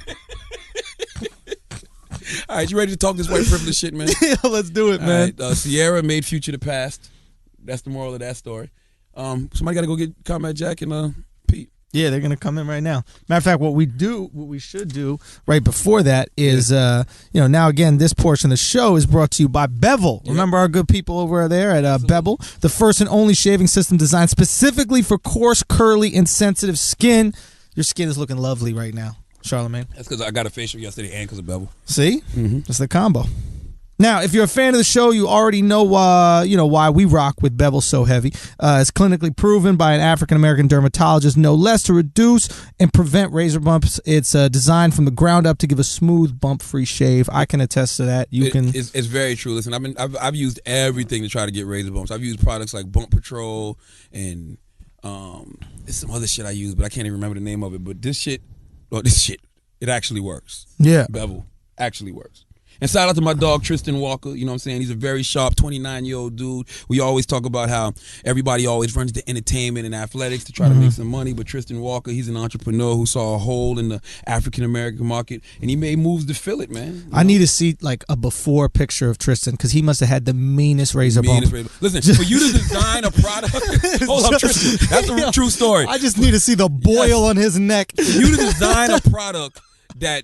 All right, you ready to talk this white privilege shit, man? Yeah, let's do it, All man. right, Sierra made Future the past. That's the moral of that story. Somebody got to go get Combat Jack and Pete. Yeah, they're gonna come in right now. Matter of fact, what we should do right before that is, now again, this portion of the show is brought to you by Bevel. Yep. Remember our good people over there at Bevel, the first and only shaving system designed specifically for coarse, curly, and sensitive skin. Your skin is looking lovely right now, Charlamagne. That's because I got a facial yesterday and because of Bevel. See, That's the combo. Now, if you're a fan of the show, you already know why we rock with Bevel so heavy. It's clinically proven by an African-American dermatologist, no less, to reduce and prevent razor bumps. It's designed from the ground up to give a smooth, bump-free shave. I can attest to that. It's very true. Listen, I've used everything to try to get razor bumps. I've used products like Bump Patrol and there's some other shit I use, but I can't even remember the name of it. But this shit, it actually works. Yeah. Bevel actually works. And shout out to my dog, Tristan Walker. You know what I'm saying? He's a very sharp 29-year-old dude. We always talk about how everybody always runs to entertainment and athletics to try to make some money. But Tristan Walker, he's an entrepreneur who saw a hole in the African-American market, and he made moves to fill it, man. I need to see like a before picture of Tristan because he must have had the meanest razor bump. Listen, for you to design a product, hold up, Tristan. That's a true story. I just need to see the boil on his neck. For you to design a product that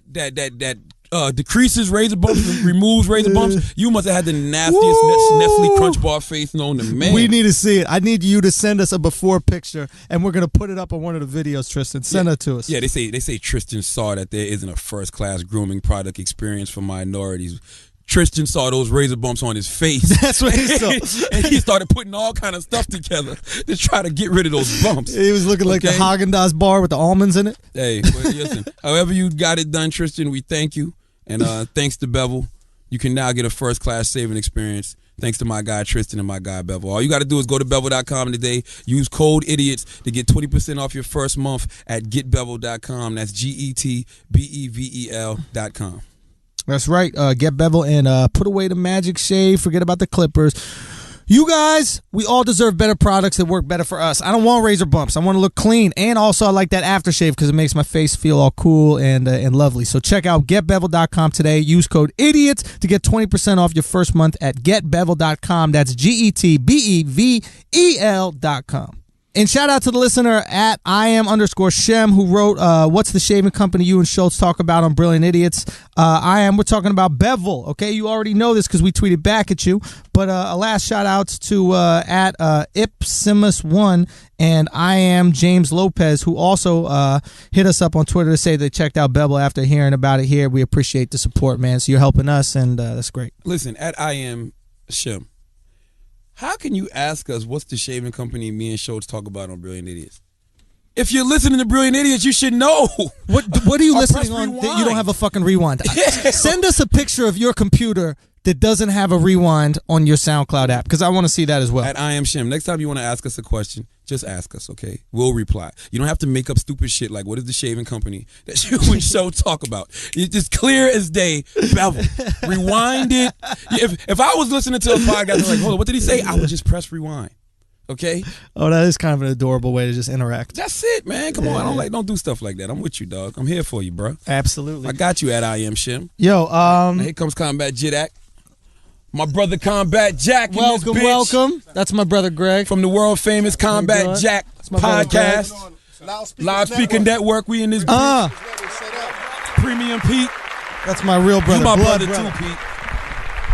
decreases razor bumps, removes razor bumps, you must have had the nastiest Nestle Crunch Bar face known to man. We need to see it. I need you to send us a before picture, and we're gonna put it up on one of the videos. Tristan, send it to us. Yeah, they say Tristan saw that there isn't a first-class grooming product experience for minorities. Tristan saw those razor bumps on his face. That's what he saw. And he started putting all kind of stuff together to try to get rid of those bumps. He was looking like the Okay? Haagen-Dazs bar with the almonds in it. Hey, well, listen, however you got it done, Tristan, we thank you. And thanks to Bevel, you can now get a first-class saving experience thanks to my guy Tristan and my guy Bevel. All you got to do is go to Bevel.com today. Use code IDIOTS to get 20% off your first month at GetBevel.com. That's GetBevel.com. That's right. Get Bevel and put away the magic shave. Forget about the clippers. You guys, we all deserve better products that work better for us. I don't want razor bumps. I want to look clean. And also, I like that aftershave because it makes my face feel all cool and lovely. So check out getbevel.com today. Use code IDIOTS to get 20% off your first month at getbevel.com. That's GETBEVEL.com. And shout out to the listener at IAM_Shem who wrote, what's the shaving company you and Schultz talk about on Brilliant Idiots? We're talking about Bevel, okay? You already know this because we tweeted back at you. But a last shout out to at Ipsimus1 and I am James Lopez, who also hit us up on Twitter to say they checked out Bevel after hearing about it here. We appreciate the support, man. So you're helping us, and that's great. Listen, at I am Shem, how can you ask us what's the shaving company me and Schultz talk about on Brilliant Idiots? If you're listening to Brilliant Idiots, you should know. What are you listening press on rewind. that you don't have a fucking rewind? Yeah. Send us a picture of your computer that doesn't have a rewind on your SoundCloud app, because I want to see that as well. At I am Shem. Next time you want to ask us a question, just ask us, okay? We'll reply. You don't have to make up stupid shit like what is the shaving company that you and Show talk about. It's just clear as day. Bevel. Rewind it. If I was listening to a podcast and like, hold on, what did he say? I would just press rewind. Okay? Oh, that is kind of an adorable way to just interact. That's it, man. Come on. Don't do stuff like that. I'm with you, dog. I'm here for you, bro. Absolutely. I got you at I am Shem. Yo, Now, here comes Combat Jidak. My brother Combat Jack. welcome. That's my brother Greg. From the world famous Combat Jack my brother podcast. Loudspeaker Network. We in this bitch. Premium Pete. That's my real brother. You my Blood brother too, Pete.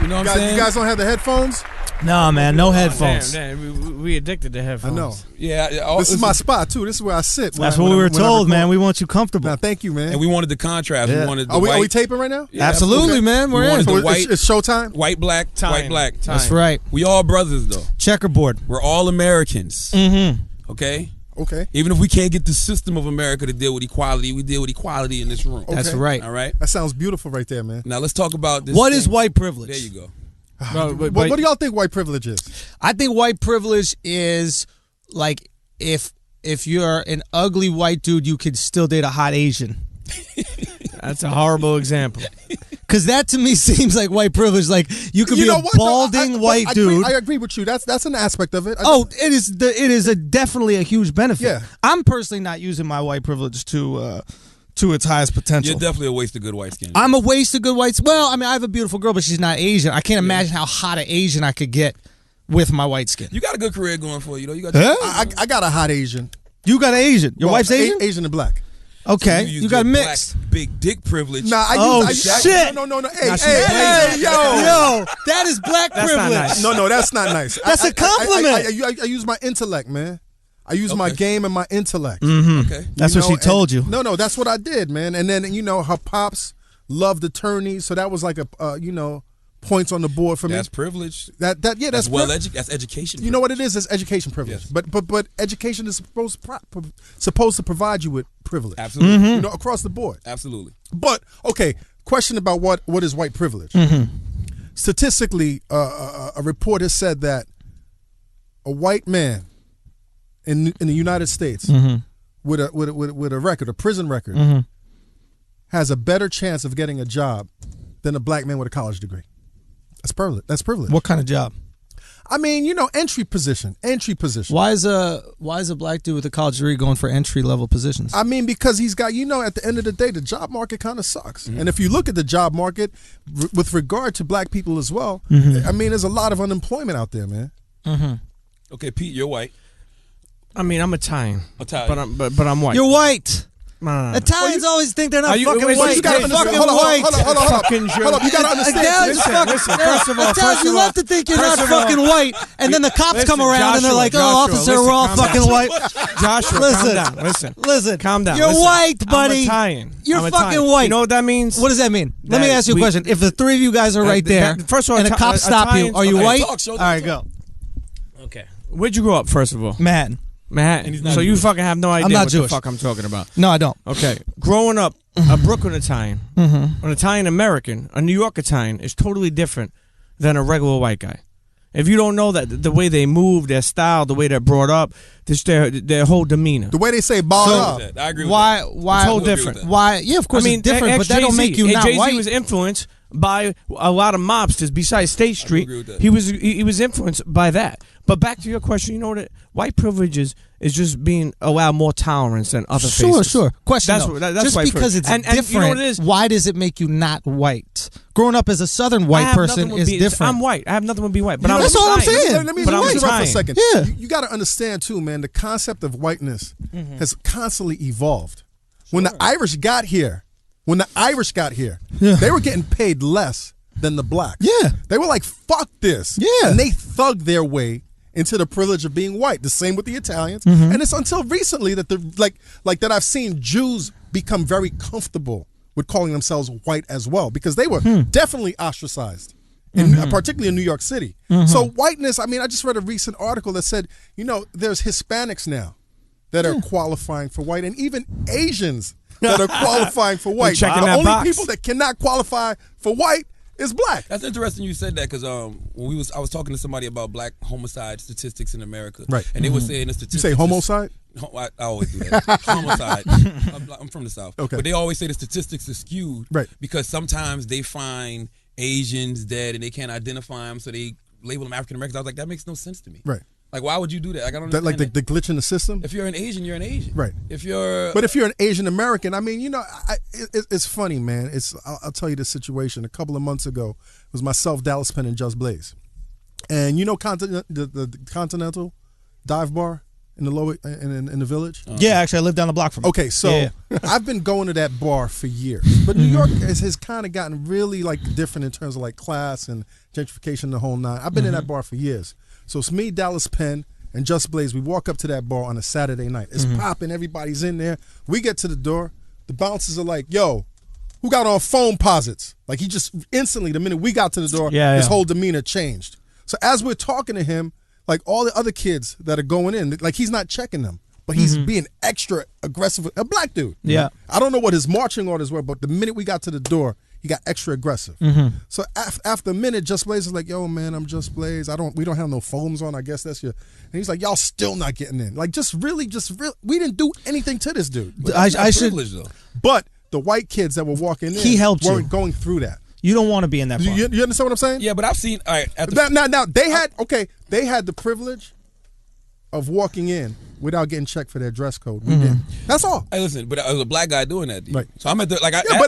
You know what I'm saying? You guys don't have the headphones? Nah, man, no headphones. Damn, we addicted to headphones. I know. Yeah. This is my spot, too. This is where I sit. That's what we were told, man. We want you comfortable. Now, thank you, man. And we wanted the contrast. Yeah. We wanted the Are we white. taping right now? Yeah, Absolutely, okay. man. We're We in. wanted So the white, it's showtime? white, black, Time. white, black. Time. That's right. We all brothers, though. Checkerboard. We're all Americans. Mm-hmm. Okay? Okay. Even if we can't get the system of America to deal with equality, we deal with equality in this room. Okay. That's right. All right? That sounds beautiful right there, man. Now, let's talk about this. What is thing. white privilege? There you go. What do y'all think white privilege is? I think white privilege is like if you're an ugly white dude, you could still date a hot Asian. That's a horrible example. Because that to me seems like white privilege. Like you could be a balding white dude. I agree with you. That's an aspect of it. It is definitely a huge benefit. Yeah. I'm personally not using my white privilege to its highest potential. You're definitely a waste of good white skin. I'm a waste of good whites. Well, I mean, I have a beautiful girl, but she's not Asian. I can't imagine how hot an Asian I could get with my white skin. You got a good career going for you, though. You got. I got a hot Asian. You got an Asian. Your wife's Asian? Asian and black. Okay, use you got your mixed. black big dick privilege. Nah, shit. No. Now Hey, she's yo. Yo, that is black That's privilege. not nice. No, that's not nice. That's a compliment. I use my intellect, man. I use my game and my intellect. Okay. That's what she told you. No, that's what I did, man. And then her pops loved attorneys, so that was like a points on the board for me. That's privilege. That's That's education. You know what it is? It's education privilege. Yes. But education is supposed to provide you with privilege. Absolutely. Across the board. Absolutely. But okay, question about what is white privilege? Statistically, a report has said that a white man in the United States with a record, a prison record, has a better chance of getting a job than a black man with a college degree. That's privilege. What kind of job? I mean, entry position. Why is a black dude with a college degree going for entry level positions? I mean, because he's got, at the end of the day, the job market kind of sucks. And if you look at the job market with regard to black people as well, I mean, there's a lot of unemployment out there, man. Okay, Pete, you're white. I mean, I'm Italian. Italian. But I'm white. You're white. No. Italians always think they're not fucking wait, white. You gotta They're fucking understand. white. Hold up. You gotta understand. Listen, first of all, you love to think you're not fucking white, and then the cops come around and they're like, Joshua, officer, we're all calm fucking down. white. Joshua, Listen. calm down. Listen. Calm down. You're Listen. white, buddy. I'm Italian. You're I'm fucking Italian. white. You know what that means? What does that mean? Let me That ask you a we- question. If the three of you guys are right there, first of all, and a cop stop you, Italians- are you Okay, white? talk, show All them, right, talk. go. Okay. Where'd you grow up, first of all? Manhattan. Manhattan. not So you Jewish. fucking have no idea not what Jewish. the fuck I'm talking about. No, I don't. Okay. Growing up, a Brooklyn Italian, an Italian American, a New York Italian is totally different than a regular white guy. If you don't know that, the way they move, their style, the way they're brought up, just their whole demeanor. The way they say ball up. I agree with Why? that. Why? It's all agree with different. that. Why? Yeah, of course I mean, it's different, but that don't make you not Jay-Z white. was influenced by a lot of mobsters besides State Street. agree with that. He was influenced by that. But back to your question, you know what? White privilege is just being allowed more tolerance than other faces. Sure. Question That's though, what- that's just white because privilege. it's And different, you know what it is? why does it make you not white? Growing up as a Southern I white have person nothing with is being- different. I'm white. I have nothing with being white. But You know, that's all I'm Italian. saying. Let me But I'm interrupt for a Italian. second. Yeah. You got to understand too, man. The concept of whiteness has constantly evolved. When the Irish got here, they were getting paid less than the blacks. Yeah. They were like, fuck this. Yeah. And they thugged their way into the privilege of being white. The same with the Italians. Mm-hmm. And it's until recently that that I've seen Jews become very comfortable with calling themselves white as well, because they were definitely ostracized. Particularly in New York City. So whiteness, I mean, I just read a recent article that said, there's Hispanics now that are qualifying for white, and even Asians that are qualifying for white. checking The that only box. people that cannot qualify for white is black. That's interesting you said that, because when I was talking to somebody about black homicide statistics in America, Right. And they were saying the You statistics. say homicide? I always do that. Homicide. I'm from the South. Okay. But they always say the statistics are skewed, Right. because sometimes they find Asians dead and they can't identify them, so they label them African Americans. I was like, that makes no sense to me. Right. Like, why would you do that? Like, I don't That, understand like the glitch in the system? If you're an Asian, you're an Asian. Right. If you're But if you're an Asian American, I mean, it's funny, man. I'll tell you this situation. A couple of months ago, it was myself, Dallas Penn, and Just Blaze. And the Continental dive bar in the lower in the village? Yeah, actually, I live down the block from it. Okay, so Yeah. I've been going to that bar for years, but New York has kind of gotten really like different in terms of like class and gentrification, the whole nine. I've been in that bar for years. So it's me, Dallas Penn, and Just Blaze. We walk up to that bar on a Saturday night. It's popping. Everybody's in there. We get to the door. The bouncers are like, "Yo, who got on phone posits?" Like, he just instantly, the minute we got to the door, his whole demeanor changed. So as we're talking to him, like all the other kids that are going in, like he's not checking them, but he's being extra aggressive. A black dude. Yeah. I don't know what his marching orders were, but the minute we got to the door, he got extra aggressive. So after a minute, Just Blaze is like, "Yo, man, I'm Just Blaze. We don't have no foams on. I guess that's your." And he's like, "Y'all still not getting in. Like, just really, we didn't do anything to this dude." I should. privilege, though. But the white kids that were walking in, He helped you. weren't going through that. You don't want to be in that bar. You understand what I'm saying? Yeah, but I've seen. All right, at the, Now they had the privilege of walking in without getting checked for their dress code. We didn't. That's all. hey, listen, but I was a black guy doing that. Dude. Right. So I'm at the like. Yeah,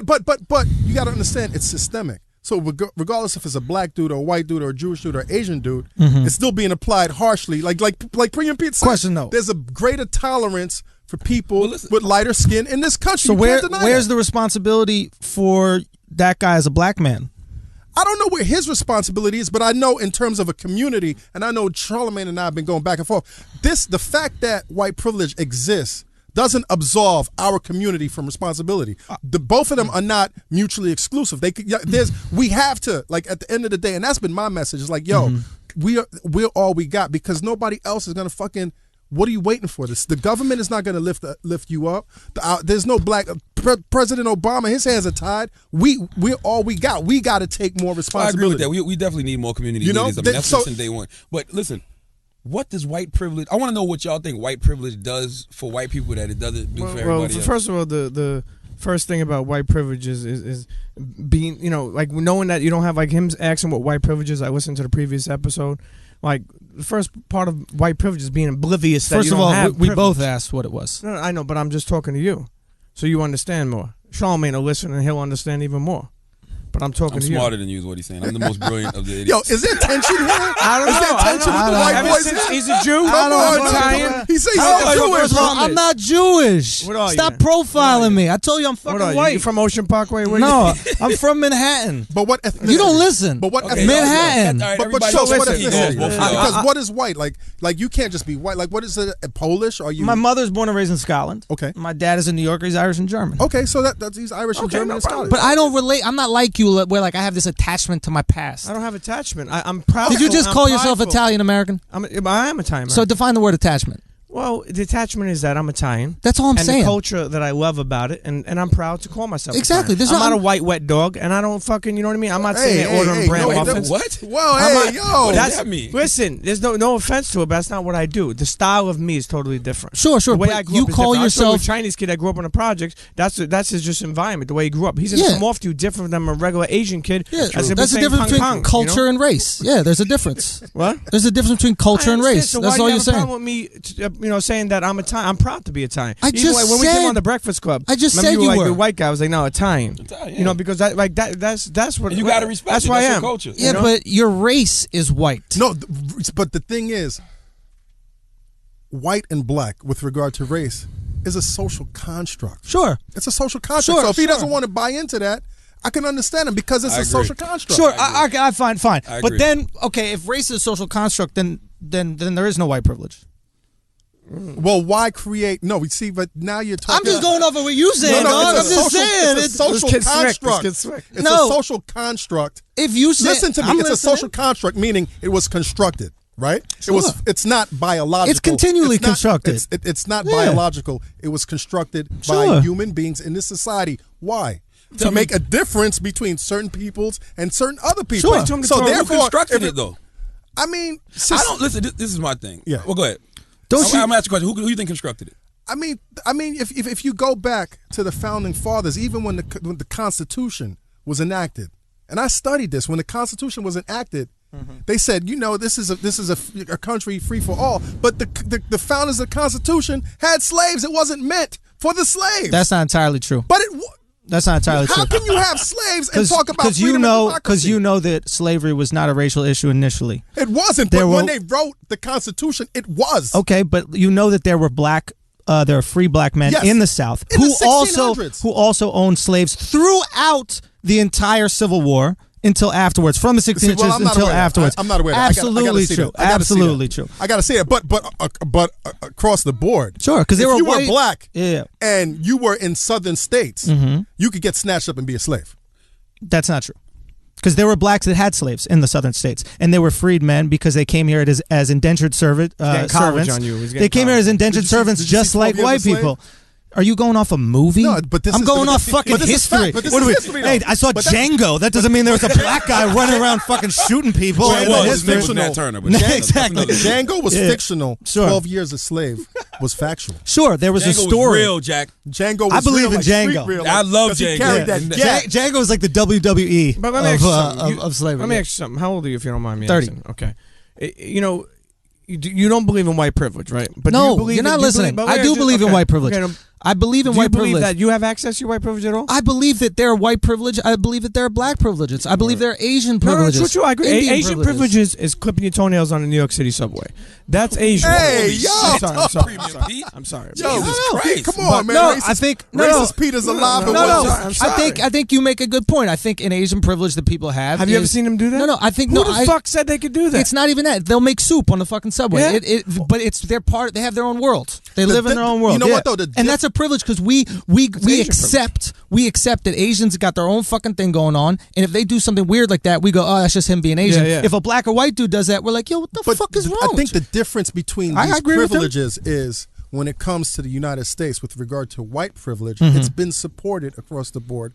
but you got to understand, it's systemic. So regardless if it's a black dude or a white dude or a Jewish dude or Asian dude, it's still being applied harshly. Like Premium Pete said, Question, though. there's a greater tolerance for people Well, listen. with lighter skin in this country. So You can't deny where's that. the responsibility for that guy as a black man? I don't know where his responsibility is, but I know in terms of a community, and I know Charlamagne and I have been going back and forth. The fact that white privilege exists doesn't absolve our community from responsibility. Both of them are not mutually exclusive. We have to, like, at the end of the day, and that's been my message. It's like, yo, we're all we got, because nobody else is gonna fucking. What are you waiting for? The government is not going to lift you up. There's no black President Obama. His hands are tied. We're all we got. We got to take more I agree responsibility. with that. We definitely need more community You know, leaders. I mean, that's so- since day one. But listen, what does white privilege? I want to know what y'all think white privilege does for white people that it doesn't do for everybody else. First of all, the first thing about white privilege is being, like knowing that you don't have, like, him asking what white privilege is. I listened to the previous episode. Like, the first part of white privilege is being oblivious that First you of don't all, have we privilege. both asked what it was. No, I know, but I'm just talking to you, so you understand more. Charlamagne will listen and he'll understand even more. But I'm talking I'm to smarter than you is what he's saying. I'm the most brilliant of the idiots. Yo, is there tension here? I don't Is there know. tension with the white Ever boys? since he's a Jew, Come on, I'm Italian. He says How he's are you? Jewish. First of all, I'm not Jewish. What are you, Stop man? What are profiling you? me. I told you I'm What fucking are you? white. You from Ocean Parkway? Where No, you? I'm from Manhattan. But what ethnicity? You don't listen. But what Okay, Manhattan. all right, But everybody show knows what what he ethnicity? knows, both of y'all. Because what is white? Like you can't just be white. Like, what is it? Polish? Are you? My mother's born and raised in Scotland. Okay. My dad is a New Yorker. He's Irish and German. Okay, so that's he's Irish and Okay, German no and problem. Scottish. But I don't relate. I'm not like you, where like I have this attachment to my past. I don't have attachment. I'm proud. Did you just I'm call yourself prideful. Italian American? I am Italian. So define the word attachment. Well, the attachment is that I'm Italian. That's all I'm and saying. the culture that I love about it, and I'm proud to call myself Exactly. Italian. I'm not a white wet dog, and I don't fucking, you know what I mean? I'm not saying they ordering brand muffins. What? Well, I'm hey, not- yo. What That's, does that mean? Listen, there's no offense to it, but that's not what I do. The style of me is totally different. Sure, The way but I grew you up is call different. I told you, yourself- a Chinese kid that grew up in the projects. That's his just environment, the way he grew up. He's gonna Yeah. come off to you different than a regular Asian kid. Yeah, As if that's the we're saying difference between Hong Kong, culture you know? and race. Yeah, there's a difference. What? There's a difference between culture I and understand. race. So That's why all do you're you have a saying. problem with me, saying that I'm Italian? I'm proud to be Italian. I Even just when we came said- on the Breakfast Club, I just remember said you were you like were. the white guy. I was like, no, Italian. Italian, You know, yeah. because that's what And you gotta respect That's it. who I That's your am. culture. Yeah, You know? but your race is white. No, but the thing is, white and black with regard to race is a social construct. Sure. It's a social construct. Sure, so if he sure. doesn't want to buy into that, I can understand him because it's I a agree. social construct. Sure, I I fine. I But agree. then, okay, if race is a social construct, then there is no white privilege. Well, why create? No, we see, but now you're talking. I'm just going off of what you saying, dog. I'm it's a just social, saying. It's a social Let's get slick. construct. Let's get slick. It's No. a social construct. If you say, Listen to me. I'm It's a listening. social construct, meaning it was constructed, right? Sure. It's not biological. It's continually not- constructed. It's not Yeah. biological. It was constructed Sure. by human beings in this society. Why? Tell To me- make a difference between certain peoples and certain other people. Sure. So Who therefore, constructed if it though? I mean, I don't listen. This is my thing. Yeah. Well, go ahead. Don't I'm you? gonna ask you a question. Who you think constructed it? I mean, if you go back to the founding fathers, even when the Constitution was enacted, and I studied this when the Constitution was enacted, they said, this is a country free for all. But the founders of the Constitution had slaves. It wasn't meant for the slaves. That's not entirely true. but That's not entirely how true. can you have slaves and talk about freedom and because democracy? you know that slavery was not a racial issue initially. It wasn't. There But when were- they wrote the Constitution, it was. Okay, but you know that there were there are free black men Yes. in the South In the who 1600s. also owned slaves throughout the entire Civil War until afterwards, from the 1600s See, well, I'm not until aware of that. afterwards. I'm not aware of that. I gotta Absolutely see true. that. I gotta see that. Absolutely true. I got to say it, but across the board, Sure, because they if were you white. were black, Yeah, and you were in southern states, you could get snatched up and be a slave. that's not true. Because there were blacks that had slaves in the southern states, and they were freed men because they came here as indentured getting college servants. on you. He's getting They came here college. as indentured Did you see- servants, did you see just like 12 Years white a Slave? people. Are you going off a movie? No, but this I'm is- going but off this- fucking but this is history. fact, but this What is do we- history, though. Hey, I saw But that- Django. That doesn't mean there was a black guy running around fucking shooting people. Well, in well, the his name was history. Nat Turner. But No, that's exactly. another- Django was Yeah. fictional. Sure. 12 Years a slave was factual. Sure, there was a Django story. was real, Jack. Django was I believe real, in like street Django. real, I love 'cause he Django. carried Yeah. that Ja- gat. Django is like the WWE But let me ask you something. of slavery. Let me yeah. ask you something. How old are you, if you don't mind me 30. asking? Okay. You don't believe in white privilege, right? But do No, you believe you're not do you listening. believe- I do believe in okay. white privilege. Okay, no, I believe in do you white believe privilege. that you have access to your white privilege at all? I believe that there are white privilege. I believe that there are black privileges. I believe there are Asian privileges. No, true. I agree. Indian Asian privileges is clipping your toenails on the New York City subway. That's Asian. Hey, Holy yo! shit. I'm sorry. I'm sorry. Premium Pete. I'm sorry. Yo, Jesus no, Christ. Come on, man. No, racist, I think racist Peter's alive. and No, well. I'm sorry. I think you make a good point. I think an Asian privilege that people have. Have you ever is- seen them do that? No, I think Who the fuck said they could do that? It's not even that. They'll make soup on the fucking subway. Yeah. But it's their part. They have their own world. They live in their own world. You know what, though? And that's a privilege because we accept that Asians got their own fucking thing going on. And if they do something weird like that, we go, oh, that's just him being Asian. Yeah. If a black or white dude does that, we're like, yo, what the But fuck is wrong? I with think you? the difference between I these agree with him. privileges is when it comes to the United States with regard to white privilege, Mm-hmm. it's been supported across the board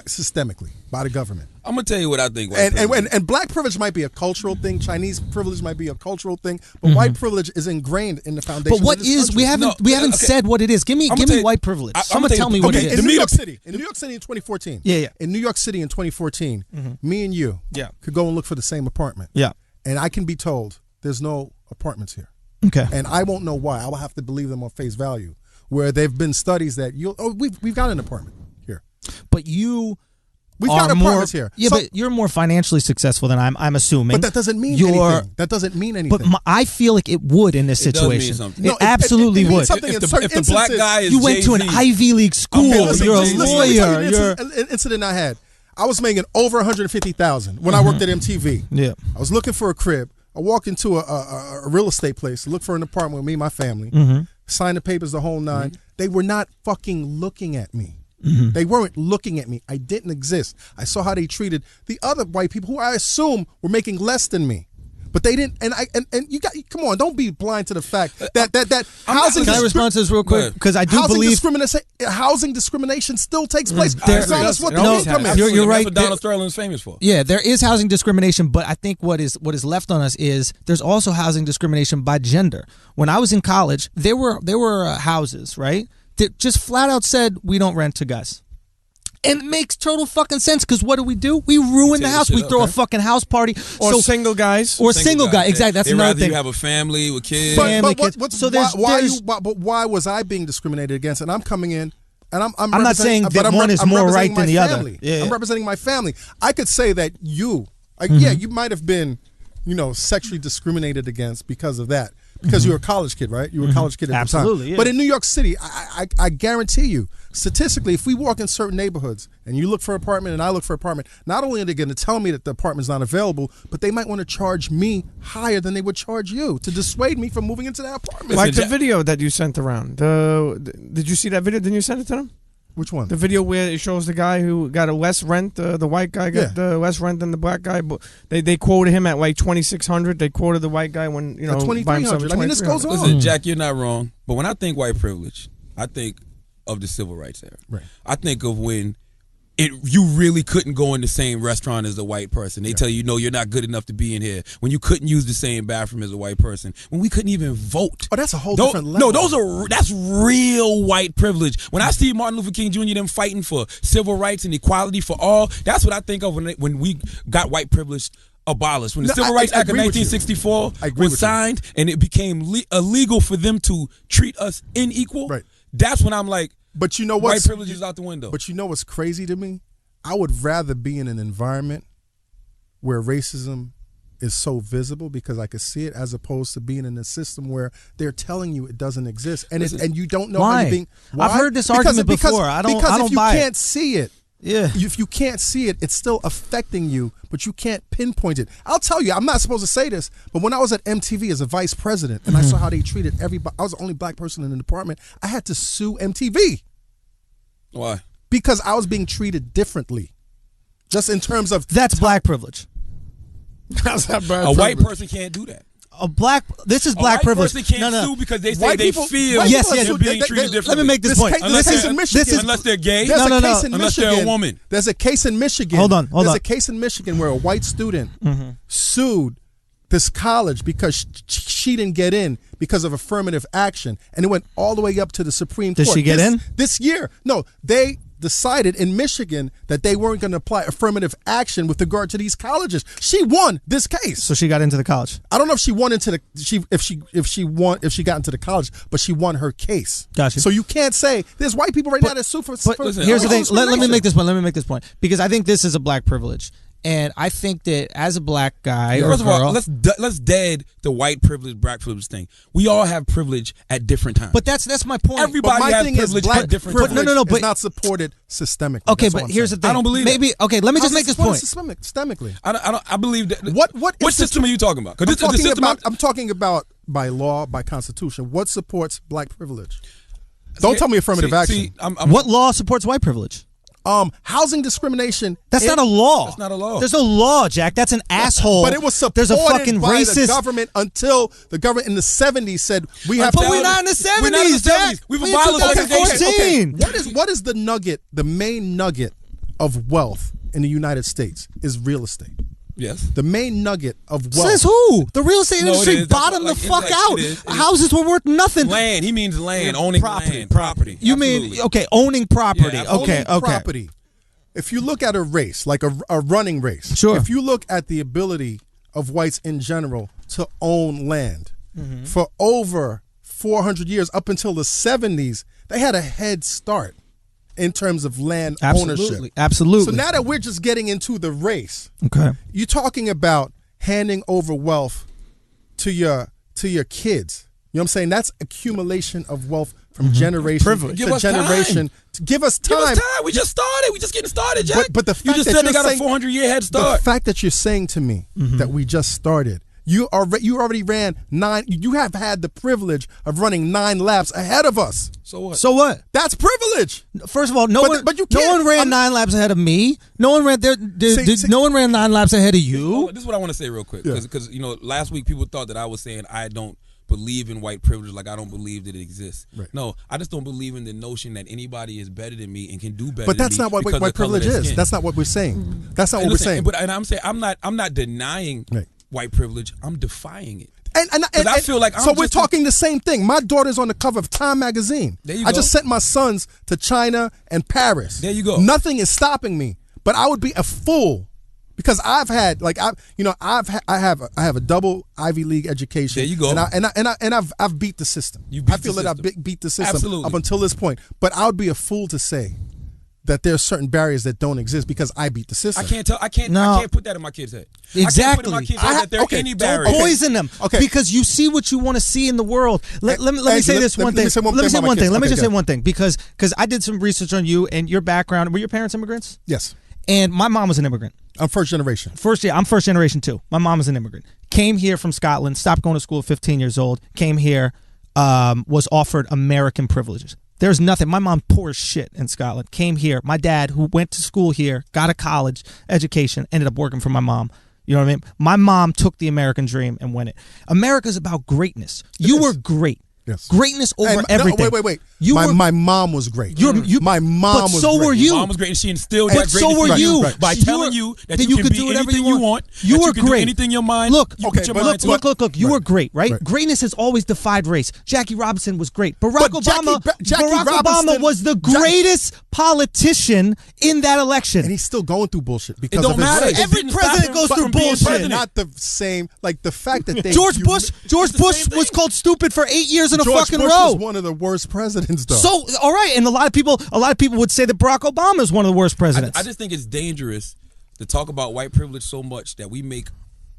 systemically by the government. I'm gonna tell you what I think. white privilege is. And black privilege might be a cultural thing. Chinese privilege might be a cultural thing. But white privilege is ingrained in the foundation. Mm-hmm. But what of this is country. we haven't okay. said what it is. Give me I'ma tell you- white privilege. I'ma Someone tell you- tell me what okay, it In is. New York City. In New York City in 2014. Yeah. In New York City in 2014, me and you Yeah. could go and look for the same apartment. Yeah. And I can be told there's no apartments here. Okay. And I won't know why. I will have to believe them on face value. Where they've been studies that we've got an apartment here. But you We've are got more, apartments here. Yeah, So- but you're more financially successful than I'm assuming. But that doesn't mean You're- anything. That doesn't mean anything. But I feel like it would in this It does mean situation. something. It No, absolutely it means would. something. If in the, certain if the black instances- guy is You went to an Jay-Z, Ivy League school. Okay, listen, You're a listen, let me tell lawyer. you You're an incident I had. I was making over $150,000 when I worked at MTV. yeah. I was looking for a crib. I walked into a real estate place, looked for an apartment with me and my family, signed the papers, the whole nine. They were not fucking looking at me. They weren't looking at me. I didn't exist. I saw how they treated the other white people who I assume were making less than me. But they didn't, and you got, come on, don't be blind to the fact that housing. Can I respond to this real quick? Because I do believe housing discrimination still takes place. Regardless what no, you're right. That's what Donald Sterling's famous for. Yeah, there is housing discrimination, but I think what is left on us is there's also housing discrimination by gender. When I was in college, there were houses, right, that just flat out said we don't rent to guys. And it makes total fucking sense because what do? We ruin the house. We throw a fucking house party. Or single guys. Or single guy. Exactly. That's another thing. You have a family with kids. But why was I being discriminated against? And I'm coming in, and I'm not saying that one is more right than the other. Yeah. I'm representing my family. I could say that you might have been, sexually discriminated against because of that. Because you're a college kid, right? You were a college kid at the time. Absolutely, yeah. But in New York City, I guarantee you, statistically, if we walk in certain neighborhoods and you look for an apartment and I look for an apartment, not only are they going to tell me that the apartment's not available, but they might want to charge me higher than they would charge you to dissuade me from moving into that apartment. Like the video that you sent around. Did you see that video? Didn't you send it to them? Which one? The video where it shows the guy who got a less rent, the white guy got less rent than the black guy. But they quoted him at like $2,600. They quoted the white guy when $2,300. I mean, this goes on. Listen, Jack, you're not wrong. But when I think white privilege, I think of the civil rights era. Right. I think of when you really couldn't go in the same restaurant as a white person. They tell you, no, you're not good enough to be in here. When you couldn't use the same bathroom as a white person. When we couldn't even vote. Oh, that's a whole different level. No, that's real white privilege. When I see Martin Luther King Jr. them fighting for civil rights and equality for all, that's what I think of when we got white privilege abolished. When the Civil Rights Act of 1964 was signed and it became illegal for them to treat us unequal, that's when I'm like, but you know what? White privilege is out the window. But you know what's crazy to me? I would rather be in an environment where racism is so visible because I could see it, as opposed to being in a system where they're telling you it doesn't exist and and you don't know how you're being. Why? I've heard this argument before. I don't buy it. Because if you can't see it, yeah. If you can't see it, it's still affecting you, but you can't pinpoint it. I'll tell you, I'm not supposed to say this, but when I was at MTV as a vice president and I saw how they treated everybody, I was the only black person in the department, I had to sue MTV. Why? Because I was being treated differently. Just in terms of... That's black privilege. That's not bad. A white person can't do that. This is black privilege. A white person can't sue because they say they feel they're being treated differently. Let me make this point. Unless they're gay. Unless they're a woman. There's a case in Michigan. Hold on. There's a case in Michigan where a white student sued this college because she didn't get in because of affirmative action, and it went all the way up to the Supreme Court. Did she get in? This year? No, they decided in Michigan that they weren't going to apply affirmative action with regard to these colleges. She won this case, so she got into the college. I don't know if she won into the if she got into the college, but she won her case. Gotcha. So you can't say there's white people right now that sue for. Listen, here's the thing. Let me make this point. Because I think this is a black privilege. And I think that as a black guy or first of all, girl, let's dead the white privilege, black privilege thing. We all have privilege at different times. But that's my point. Everybody my has thing privilege is black at different privilege times. but is not supported systemically. Okay, That's but all I'm here's saying. the thing. I don't believe maybe. that. Okay, let me just How's make it this supported point. systemically. I believe that. What system are you talking about? Because the system I'm talking about by law, by constitution. What supports black privilege? Don't tell me affirmative action. What law supports white privilege? Housing discrimination. That's not a law. That's not a law. There's no law, Jack. That's an asshole. But it was supported There's a fucking by racist the government until the government in the 70s said we have. But we're not in the 70s, We're not in the Jack. 70s. We've We're in abolished 2014. What is the nugget? The main nugget of wealth in the United States is real estate. Yes. The main nugget of wealth. Says who? The real estate No, industry it is. bottomed That's the what- fuck like, out. it is. Houses were worth nothing. Land. He means land. Owning land. Property. You Absolutely. mean owning property? Yeah, okay, Owning okay. property. If you look at a race, like a running race, Sure. if you look at the ability of whites in general to own land, for over 400 years, up until the 70s, they had a head start in terms of land ownership. Absolutely. So now that we're just getting into the race, Okay. you're talking about handing over wealth to your kids. You know what I'm saying? That's accumulation of wealth from generation to Give us generation. Give us time. Give us time. We just started. We just getting started, Jack. But the you fact just that said they you're got a saying- 400-year head The start. fact that you're saying to me that we just started You already ran 9. You have had the privilege of running 9 laps ahead of us. So what? So what? That's privilege. First of all, But you no can't- one ran 9 laps ahead of me. No one ran no one ran 9 laps ahead of you. This is what I want to say real quick, Yeah. because last week people thought that I was saying I don't believe in white privilege, like I don't believe that it exists. Right. No, I just don't believe in the notion that anybody is better than me and can do better. But that's than me not what because of white the color of privilege their is. skin. That's not what we're saying. That's not And what listen, we're saying. But I'm saying I'm not denying Right. white privilege. I'm defying it. And I feel like I'm so we're just talking the same thing. My daughter's on the cover of Time magazine. There you I go. just sent my sons to China and Paris. There you go. Nothing is stopping me. But I would be a fool because I've had I have a double Ivy League education. There you go. And I've beat the system. You beat I feel the that system. I've beat the system Absolutely. up until this point. But I would be a fool to say that there's certain barriers that don't exist because I beat the system. I can't put that in my kid's head. I can't Exactly. put in my kid's head that there are any barriers. Don't poison them. Okay. Because you see what you want to see in the world. Let me say this one thing. Let me say one Let me thing say about one my thing. kids. Let me Okay, just say go. one thing because I did some research on you and your background. Were your parents immigrants? Yes. And my mom was an immigrant. I'm first generation. I'm first generation too. My mom was an immigrant. Came here from Scotland, stopped going to school at 15 years old, came here, was offered American privileges. There's nothing. My mom poor as shit in Scotland. Came here. My dad, who went to school here, got a college education, ended up working for my mom. You know what I mean? My mom took the American dream and went it. America's about greatness. You were great. Yes. Greatness over And- everything. No, wait. You were, My mom was great. My mom but was so great. were you. Your mom was great, and she instilled But that so greatness were in you. by You telling were- you that that you you can could be do whatever anything you you want. want. You that were you can great. do anything your mind. Look, you put your mind to. look. You were great, right? Right. Greatness has always defied race. Jackie Robinson was great. Barack But Jackie Obama Robinson- was the greatest politician in that election. And he's still going through bullshit because don't of his matter. race. It Every didn't stop president him goes from through being bullshit. president. Not the same. Like the fact that they George Bush the same was thing. called stupid for 8 years in a George fucking Bush row. was one of the worst presidents, though. So, all right, and a lot of people would say that Barack Obama is one of the worst presidents. I just think it's dangerous to talk about white privilege so much that we make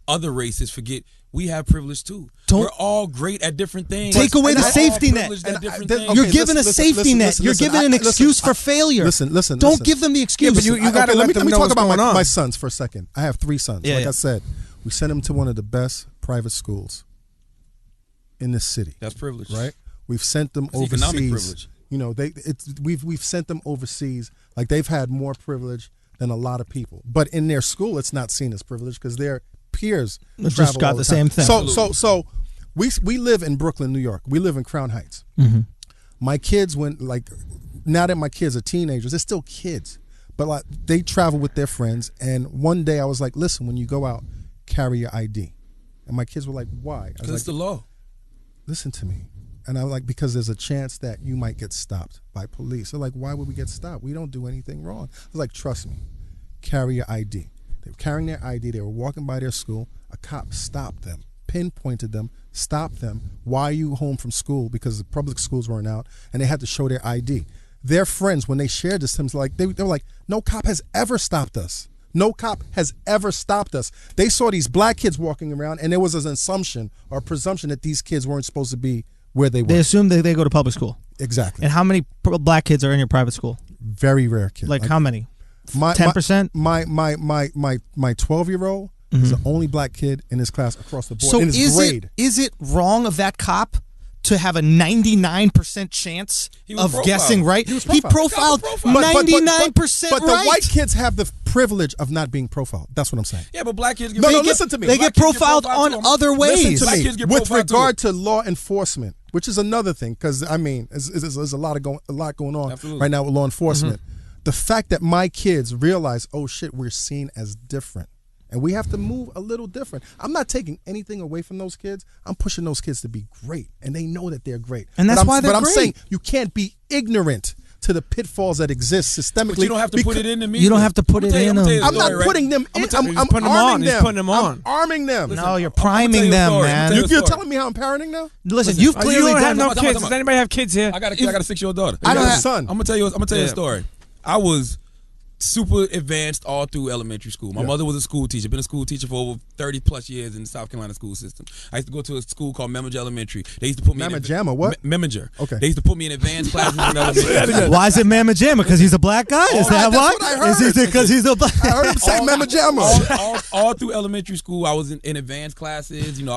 other races forget we have privilege too. We're all great at different things. Take away the We're all safety net. privileged at different then- things. okay, You're given listen, a safety net. listen, You're listen, given an listen, excuse for failure. Listen. Don't give them the excuse. but you gotta let them me know talk what's about going on. my sons for a second. I have 3 sons. Yeah, like yeah. I said, we sent them to one of the best private schools in this city. That's privilege, Right? We've sent them That's economic overseas. privilege. You know, we've sent them overseas. Like they've had more privilege than a lot of people. But in their school, it's not seen as privilege because their peers Just travel got all the time. same thing. So we live in Brooklyn, New York. We live in Crown Heights. Mm-hmm. My kids now that my kids are teenagers, they're still kids. But like they travel with their friends. And one day I was like, listen, when you go out, carry your ID. And my kids were like, why? I was Because like, it's the law. listen to me. And I'm like, because there's a chance that you might get stopped by police. They're like, why would we get stopped? We don't do anything wrong. I was like, trust me, carry your ID. They were carrying their ID. They were walking by their school. A cop stopped them, pinpointed them, stopped them. Why are you home from school? Because the public schools weren't out, and they had to show their ID. Their friends, when they shared this, they were like, no cop has ever stopped us. No cop has ever stopped us. They saw these black kids walking around, and there was an assumption or presumption that these kids weren't supposed to be where they were. They assume that they go to public school. Exactly. And how many black kids are in your private school? Very rare kids. Like how many? My 10%? My 12-year-old is the only black kid in his class across the board So in his grade. is it wrong of that cop to have a 99% chance was of profiled. guessing right? He was He profiled. profiled 99% but right. the white kids have the privilege of not being profiled. That's what I'm saying. Yeah, but black kids get No, listen to me. They Black get kids get profiled profiled on too. other ways. Listen to Black me. kids get With profiled regard to law enforcement, which is another thing, because I mean, there's a lot going on Absolutely. right now with law enforcement. The fact that my kids realize, oh shit, we're seen as different, and we have to move a little different. I'm not taking anything away from those kids. I'm pushing those kids to be great, and they know that they're great. And that's but why they're But I'm great. saying you can't be ignorant to the pitfalls that exist systemically. But you don't have to put it into me. You don't have to put it in them. I'm not putting them in. He's I'm putting them arming on. He's them. putting them on. I'm arming them. No, you're I'm gonna priming tell you a them, story. I'm man. gonna tell you You're a story. telling me how I'm parenting now? Listen, you've You clearly don't done have no time, kids. time. Does anybody have kids here? I got a 6-year-old daughter. I don't got have- a son. I'm gonna tell you a story. I was super advanced all through elementary school. My mother was a school teacher, been a school teacher for over 30 plus years in the South Carolina school system. I used to go to a school called Memager Elementary. They used to put me Mamma what? Memager. Okay. They used to put me in advanced classes in elementary. Why is it Mamma Jamma? Because he's a black guy? Is that that's why? what I heard. Is it because he's a black I heard him say Mamma Jamma. all through elementary school, I was in advanced classes. You know,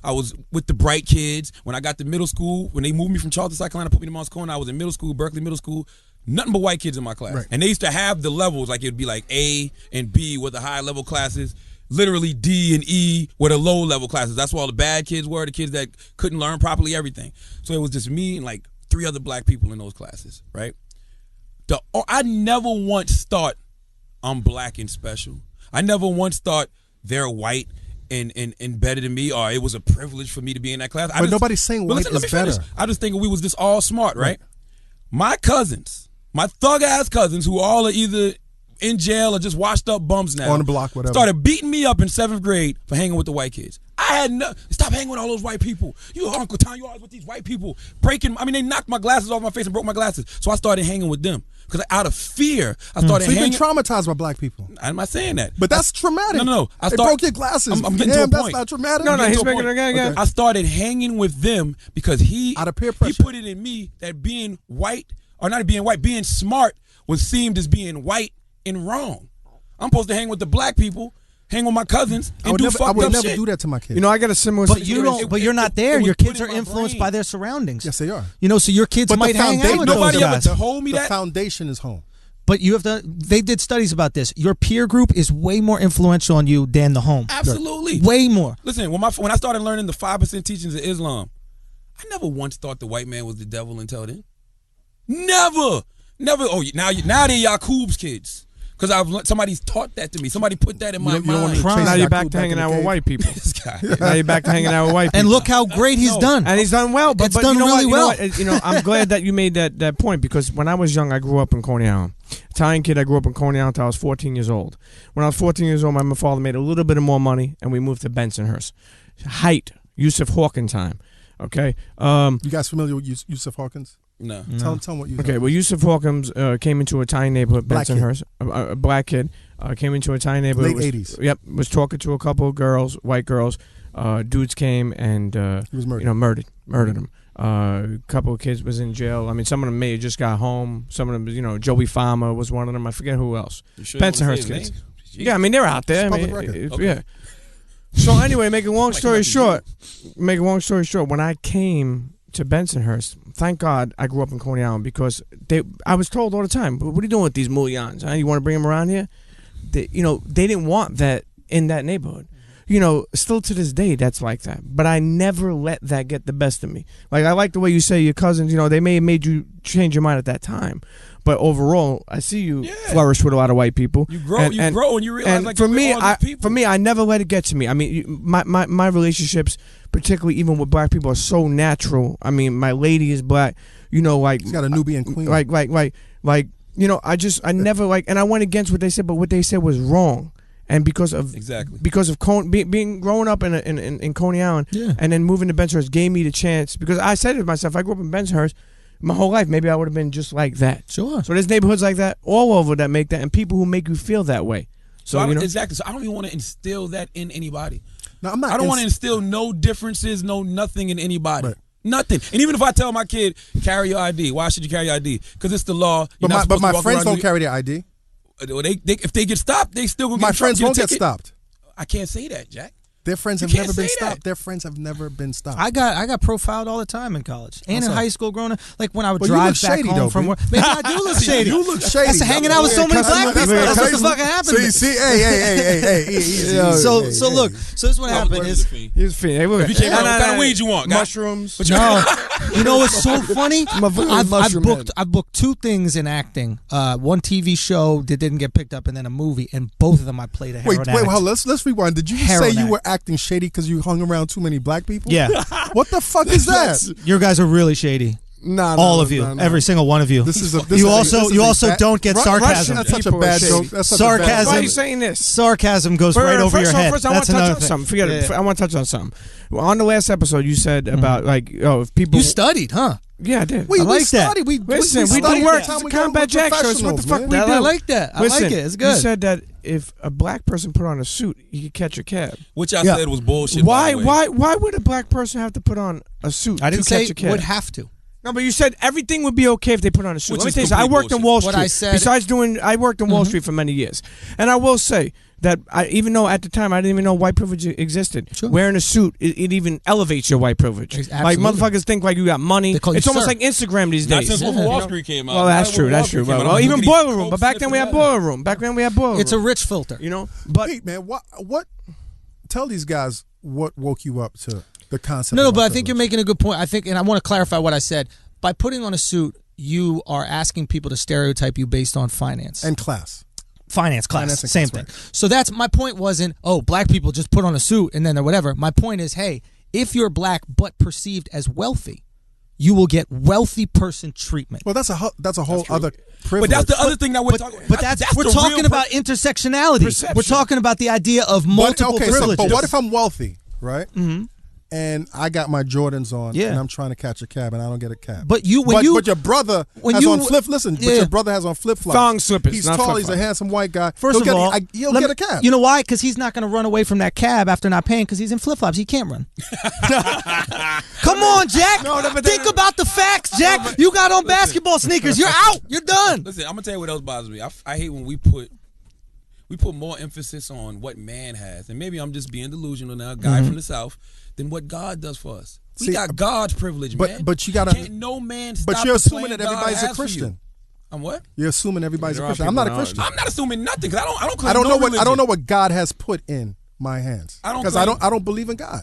I was with the bright kids. When I got to middle school, when they moved me from Charleston, South Carolina, put me to Moss Corner, I was in middle school, Berkeley Middle School. Nothing but white kids in my class. Right. And they used to have the levels, like it would be like A and B were the high level classes. Literally D and E were the low level classes. That's where all the bad kids were, the kids that couldn't learn properly, everything. So it was just me and like 3 other black people in those classes, right? I never once thought I'm black and special. I never once thought they're white and better than me, or it was a privilege for me to be in that class. But nobody's saying white let me is better. finish. I just think we was just all smart, right? My cousins, my thug-ass cousins, who all are either in jail or just washed up bums now. On the block, whatever. Started beating me up in 7th grade for hanging with the white kids. I had stop hanging with all those white people. You Uncle Tom, you always with these white people. They knocked my glasses off my face and broke my glasses. So I started hanging with them. Because out of fear, I started So you've hanging. been traumatized by black people. I'm not saying that. But that's traumatic. No. They broke your glasses. I'm getting to a Damn, that's point. not traumatic. No, Getting he's to a making point. it again. I started hanging with them because Out of peer he pressure. put it in me that being white, or not being white, being smart was seemed as being white and wrong. I'm supposed to hang with the black people, hang with my cousins, and do fucked I would up never shit. do that to my kids. You know, I got a similar. But you situation. don't. But you're not there. it was Your put kids in are my influenced brain. by their surroundings. Yes, they are. You know, so your kids But might the hang out foundation, with those Nobody ever guys. told me the that. foundation is home. But you have to. They did studies about this. Your peer group is way more influential on you than the home. Absolutely. Way more. Listen, when I started learning the 5% teachings of Islam, I never once thought the white man was the devil until then. Never. Oh, now they're Yakub's kids. Because somebody's taught that to me. Somebody put that in my You don't mind. want to Now Tracy you're back Yakub to hanging in the out with cave. white people. This guy. Now you're back to hanging out with white people. And look how great he's done. And he's done well. But, It's but done you know really what? well. You know, I'm glad that you made that point, because when I was young, I grew up in Coney Island. Italian kid, I grew up in Coney Island until I was 14 years old. When I was 14 years old, my father made a little bit of more money, and we moved to Bensonhurst. Height, Yusuf Hawkins time. Okay. You guys familiar with Yusuf Hawkins? No. Tell him what you Okay, well, Yusuf Hawkins came into a Italian neighborhood, Black kid. Bensonhurst. A black kid came into a Italian neighborhood. Late 80s. Yep, was talking to a couple of girls, white girls. Dudes came and He was murdered. murdered him. A couple of kids was in jail. I mean, some of them may have just got home. Some of them, Joey Farmer was one of them. I forget who else. You sure you wanna say Bensonhurst his kids. name? Yeah, I mean, they're out there. It's I mean, public record. Okay. yeah. So anyway, make a long story short, when I came to Bensonhurst, thank God I grew up in Coney Island, because I was told all the time, what are you doing with these mullions? Huh? You want to bring them around here? They didn't want that in that neighborhood. Still to this day, that's like that. But I never let that get the best of me. Like, I like the way you say your cousins, they may have made you change your mind at that time. But overall, I see you flourish with a lot of white people. You grow and you realize, and like, for you're me, with all these people. I never let it get to me. I mean, my relationships, particularly even with black people, are so natural. I mean, my lady is black. Like He's got a Nubian queen. I never and I went against what they said, but what they said was wrong. And because of being growing up in Coney Island, and then moving to Bensonhurst gave me the chance, because I said to myself, I grew up in Bensonhurst my whole life, maybe I would have been just like that. Sure. So there's neighborhoods like that all over that make that, and people who make you feel that way. Exactly. So I don't even want to instill that in anybody. No, I'm not. I don't want to instill no differences, no nothing in anybody. Right. Nothing. And even if I tell my kid, carry your ID, why should you carry your ID? Because it's the law. But my friends don't carry their ID. If they get stopped, they still gonna My get friends won't get stopped. I can't say that, Jack. Their friends You have can't never been say that. stopped. Their friends have never been stopped. I got profiled all the time in college and in so? high school growing up. Like when I would Well, you drive look back shady, home though, from B. work. Maybe I do look shady. You look shady. That's hanging out with so many black people. That's what the fuck happened. to me. See, hey, easy. So look. So this is what happened is. He's fiend. Hey, look, If you came out, what kind of weed you want, guy? mushrooms. No, you know what's so funny? I've mushroom booked 2 things in acting. One TV show that didn't get picked up, and then a movie. And both of them I played a heroin addict. Well, let's rewind. Did you just Heroin say you were addict. acting shady because you hung around too many black people? Yeah, What the fuck is that? your guys are really shady. No, All of you, every single one of you. This is a. You also don't get sarcasm. That's such a People are bad shady. joke. That's such a bad Sarcasm. Why are joke. you saying this? Sarcasm goes right over your head. First, I want That's to touch another on thing. something. Forget it. Yeah. I want to touch on something. Well, on the last episode, you said about if people You studied, huh? Yeah, I did. I like that. studied. We Listen, we studied do work. the time It's we combat got jack shows. What the fuck professionals, we man. do? I like that. I Listen, like it. It's good. You said that if a black person put on a suit, you could catch a cab. Which I Yeah. said was bullshit. by the way. Why would a black person have to put on a suit I didn't to say catch a cab? would have to. No, but you said everything would be okay if they put on a suit. Which Let me is tell you something. I complete worked in bullshit. Wall What Street. I said- Besides I worked in Wall Street for many years, and I will say that even though at the time I didn't even know white privilege existed, Sure. wearing a suit it even elevates your white privilege. Like Absolutely. motherfuckers think like you got money. They call you It's almost sir. like Instagram these Not days. since Yeah. Wolf of Wall You Street came out. Well, that's Not true. when That's Wall true. Street came out. Well, I'm even looking at Boiler these Room. But quotes back then we had snipping Boiler Room. Back then we had Boiler Room. It's a rich filter. You know, but Wait, man, what? Tell these guys what woke you up to the concept. No, of but I white think you're privilege. making a good point. I think, and I want to clarify what I said. By putting on a suit, you are asking people to stereotype you based on finance. and class. Finance class, Finance and same class, thing. So that's my point. Wasn't black people just put on a suit and then they're whatever. My point is, hey, if you're black but perceived as wealthy, you will get wealthy person treatment. Well, that's a whole other But privilege. that's the other thing that we're talking about. But that's we're the talking real about intersectionality. perception. We're talking about the idea of multiple okay, privileges. but what if I'm wealthy, right? Mm-hmm. And I got my Jordans on, Yeah. and I'm trying to catch a cab, and I don't get a cab. But you, but your brother when has you- on flip. Listen, but Yeah. your brother has on flip flops. Thong slippers, He's not tall. He's a flip-flops. handsome white guy. First he'll of all, he'll let get me- a cab. You know why? Because he's not going to run away from that cab after not paying because he's in flip flops. He can't run. Come on, Jack. Think about the facts, Jack. You got on basketball sneakers. You're out. You're done. Listen, I'm gonna tell you what else bothers me. I hate when we put more emphasis on what man has, and maybe I'm just being delusional now, guy from the South, than what God does for us. We See, got God's privilege, man. but you gotta- Can't no man stop but you're the assuming plan that God everybody's a has for you. Christian. I'm what? You're assuming everybody's a There are Christian. I'm not a people that Christian. I'm not assuming nothing because I don't claim I don't no know what religion. God has put in my hands. I don't because claim- I don't believe in God.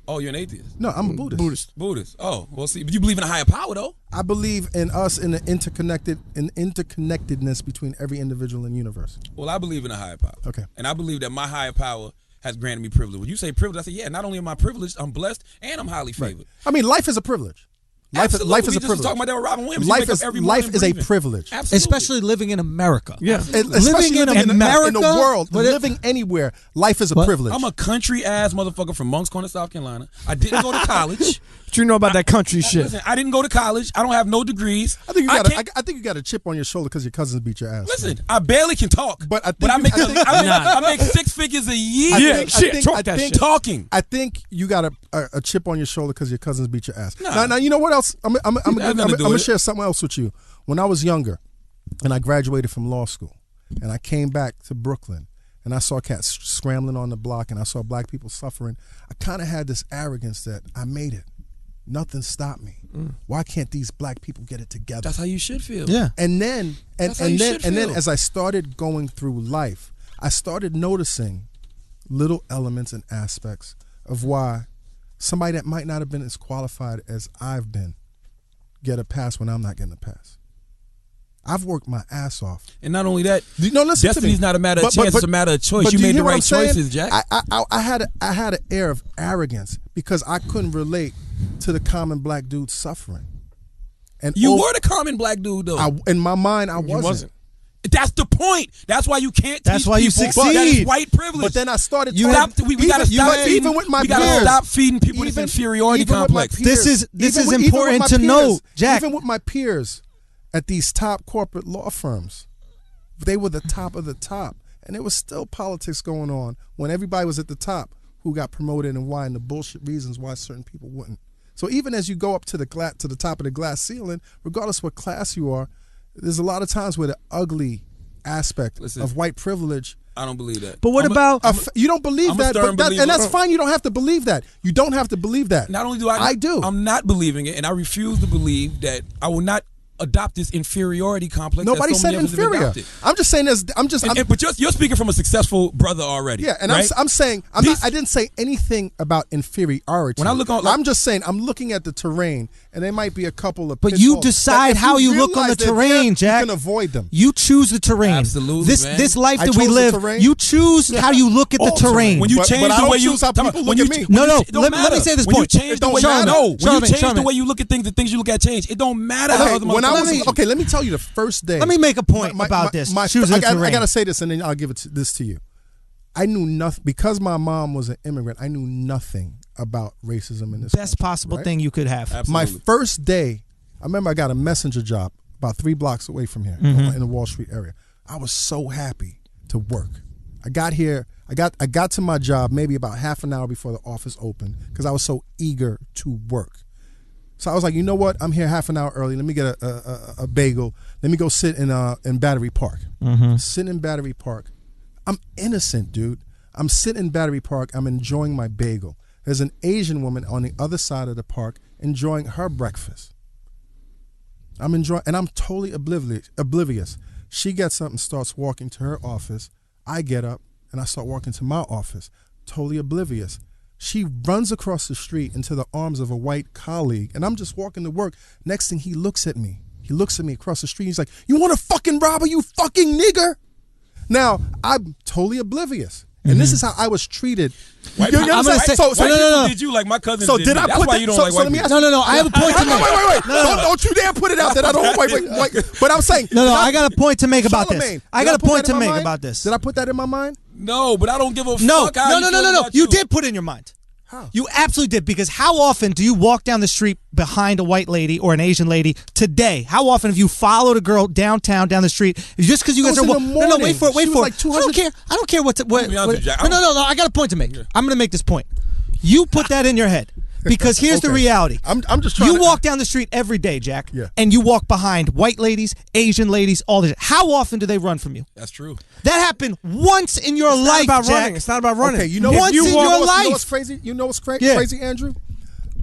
Oh, you're an atheist. No, I'm a Buddhist. Buddhist. Oh, well, see, but you believe in a higher power though. I believe in us in the interconnectedness between every individual in the universe. Well, I believe in a higher power. Okay. And I believe that my higher power has granted me privilege. When you say privilege, I say, yeah, not only am I privileged, I'm blessed and I'm highly favored. I mean, life is a privilege. Life is Absolutely. a We just was privilege. talking about that with Robin Williams. He Life wake up is every life morning is a breathing. privilege. Absolutely. Especially living in America. yeah. Especially in in the America, world, but it- living anywhere, life is a What? privilege. I'm a country ass motherfucker from Moncks Corner, South Carolina. I didn't go to college. What you know about that country shit? Listen, I didn't go to college. I don't have no degrees. I think can't- I think you got a chip on your shoulder because your cousins beat your ass. Listen, I barely can talk. But I think I you- make I think- I make 6 figures a year. Yeah, shit, talk that shit. Talking. I think you got a chip on your shoulder because your cousins beat your ass. Nah. Now, you know what else? I'm That has nothing to do gonna with share something else with you. When I was younger, and I graduated from law school, and I came back to Brooklyn, and I saw cats scrambling on the block, and I saw black people suffering, I kind of had this arrogance that I made it. Nothing stopped me. Why can't these black people get it together? That's how you should feel. Yeah. And then That's how you should and then feel. as I started going through life, I started noticing little elements and aspects of why somebody that might not have been as qualified as I've been get a pass when I'm not getting a pass. I've worked my ass off. And not only that, No, listen to destiny's me. not a matter of But- chance, but- it's a matter of choice. but You do made the hear what right I'm saying? choices, Jack. I had an air of arrogance because I couldn't relate to the common black dude suffering. And You over- were the common black dude, though. in my mind, I wasn't. That's the point. That's why you can't That's teach why you people succeed. that it's white privilege. But then I started. You Stop, we gotta stop feeding, even with my we gotta peers. stop feeding people this inferiority even with my complex. peers, This is even with important my to peers, know, Jack. Even with my peers at these top corporate law firms, they were the top of the top, and there was still politics going on when everybody was at the top who got promoted and why, and the bullshit reasons why certain people wouldn't. So even as you go up to the top of the glass ceiling, regardless what class you are, there's a lot of times where the ugly aspect Listen. of white privilege. I don't believe that. But what about You don't believe I'm a that, stern believer. and that's fine. You don't have to believe that. You don't have to believe that. Not only do I I do. I'm not believing it, and I refuse to believe that I will not adopt this inferiority complex. Nobody that so said many of us have inferior. adopted. I'm just saying this. But you're speaking from a successful brother already. Yeah, and right? I'm saying I didn't say anything about inferiority. When I look on- I'm just saying I'm looking at the terrain, and there might be a couple of. But pitfalls you that decide if how you look on realize the they're terrain, there, Jack. You can avoid them. You choose the terrain. Absolutely, This man. this life I that we chose the live, terrain. you choose how you look at the All terrain. When you But- change but I the don't way you choose how time people out, when look you- at me. when No, you- no, it don't let me matter. say this when point. You change It the don't way matter. when Charlamagne, you change the Charlamagne. way you look at things, the things you look at change. It don't matter how Okay, other when I motherfuckers was look. okay, let me tell you the first day. Let me make a point about this. Choose the I terrain. gotta say this, and then I'll give this to you. I knew nothing because my mom was an immigrant. I knew nothing about racism in this Best country, possible right? thing you could have. My Absolutely. first day I remember I got a messenger job about 3 blocks away from here in the Wall Street area. I was so happy to work. I got here. I got to my job maybe about half an hour before the office opened because I was so eager to work. So I was like, you know what? I'm here half an hour early. Let me get a bagel. Let me go sit in Battery Park. Sit in Battery Park. I'm innocent, dude. I'm sitting in Battery Park. I'm enjoying my bagel. There's an Asian woman on the other side of the park enjoying her breakfast. I'm enjoying, and I'm totally oblivious. She gets up and starts walking to her office. I get up and I start walking to my office, totally oblivious. She runs across the street into the arms of a white colleague, and I'm just walking to work. Next thing, he looks at me. He looks at me across the street. He's like, "You want to fucking rob her, you fucking nigger?" Now, I'm totally oblivious. And this is how I was treated. White You know people- what I'm white saying? people no. did you like my cousin So did did me. I That's put why that? you don't So, like so white let me people. ask No. I have a point to make. Wait. Don't you dare put it out that I don't white. But I'm saying. No. I got a point to make about this. Charlamagne, I did got a put point that to in my make mind? about this. Did I put that in my mind? No, but I don't give a No. fuck how you feel about You did put it in your mind. How? You absolutely did, because how often do you walk down the street behind a white lady or an Asian lady today? How often have you followed a girl downtown down the street just because you guys It are was in the No, wait for it. morning. She was like I 200 don't care. I don't care what. be honest with you, Jack. No. I got a point to make. I'm going to make this point. You put that in your head. Because here's the Okay. reality. I'm just trying You to walk down the street every day, Jack, Yeah. and you walk behind white ladies, Asian ladies, all this. How often do they run from you? That's true. That happened once in your It's life, not about Jack. running. It's not about running. Okay, you know Once you in know your what's- You life. know what's crazy? You know what's Yeah. crazy, Andrew?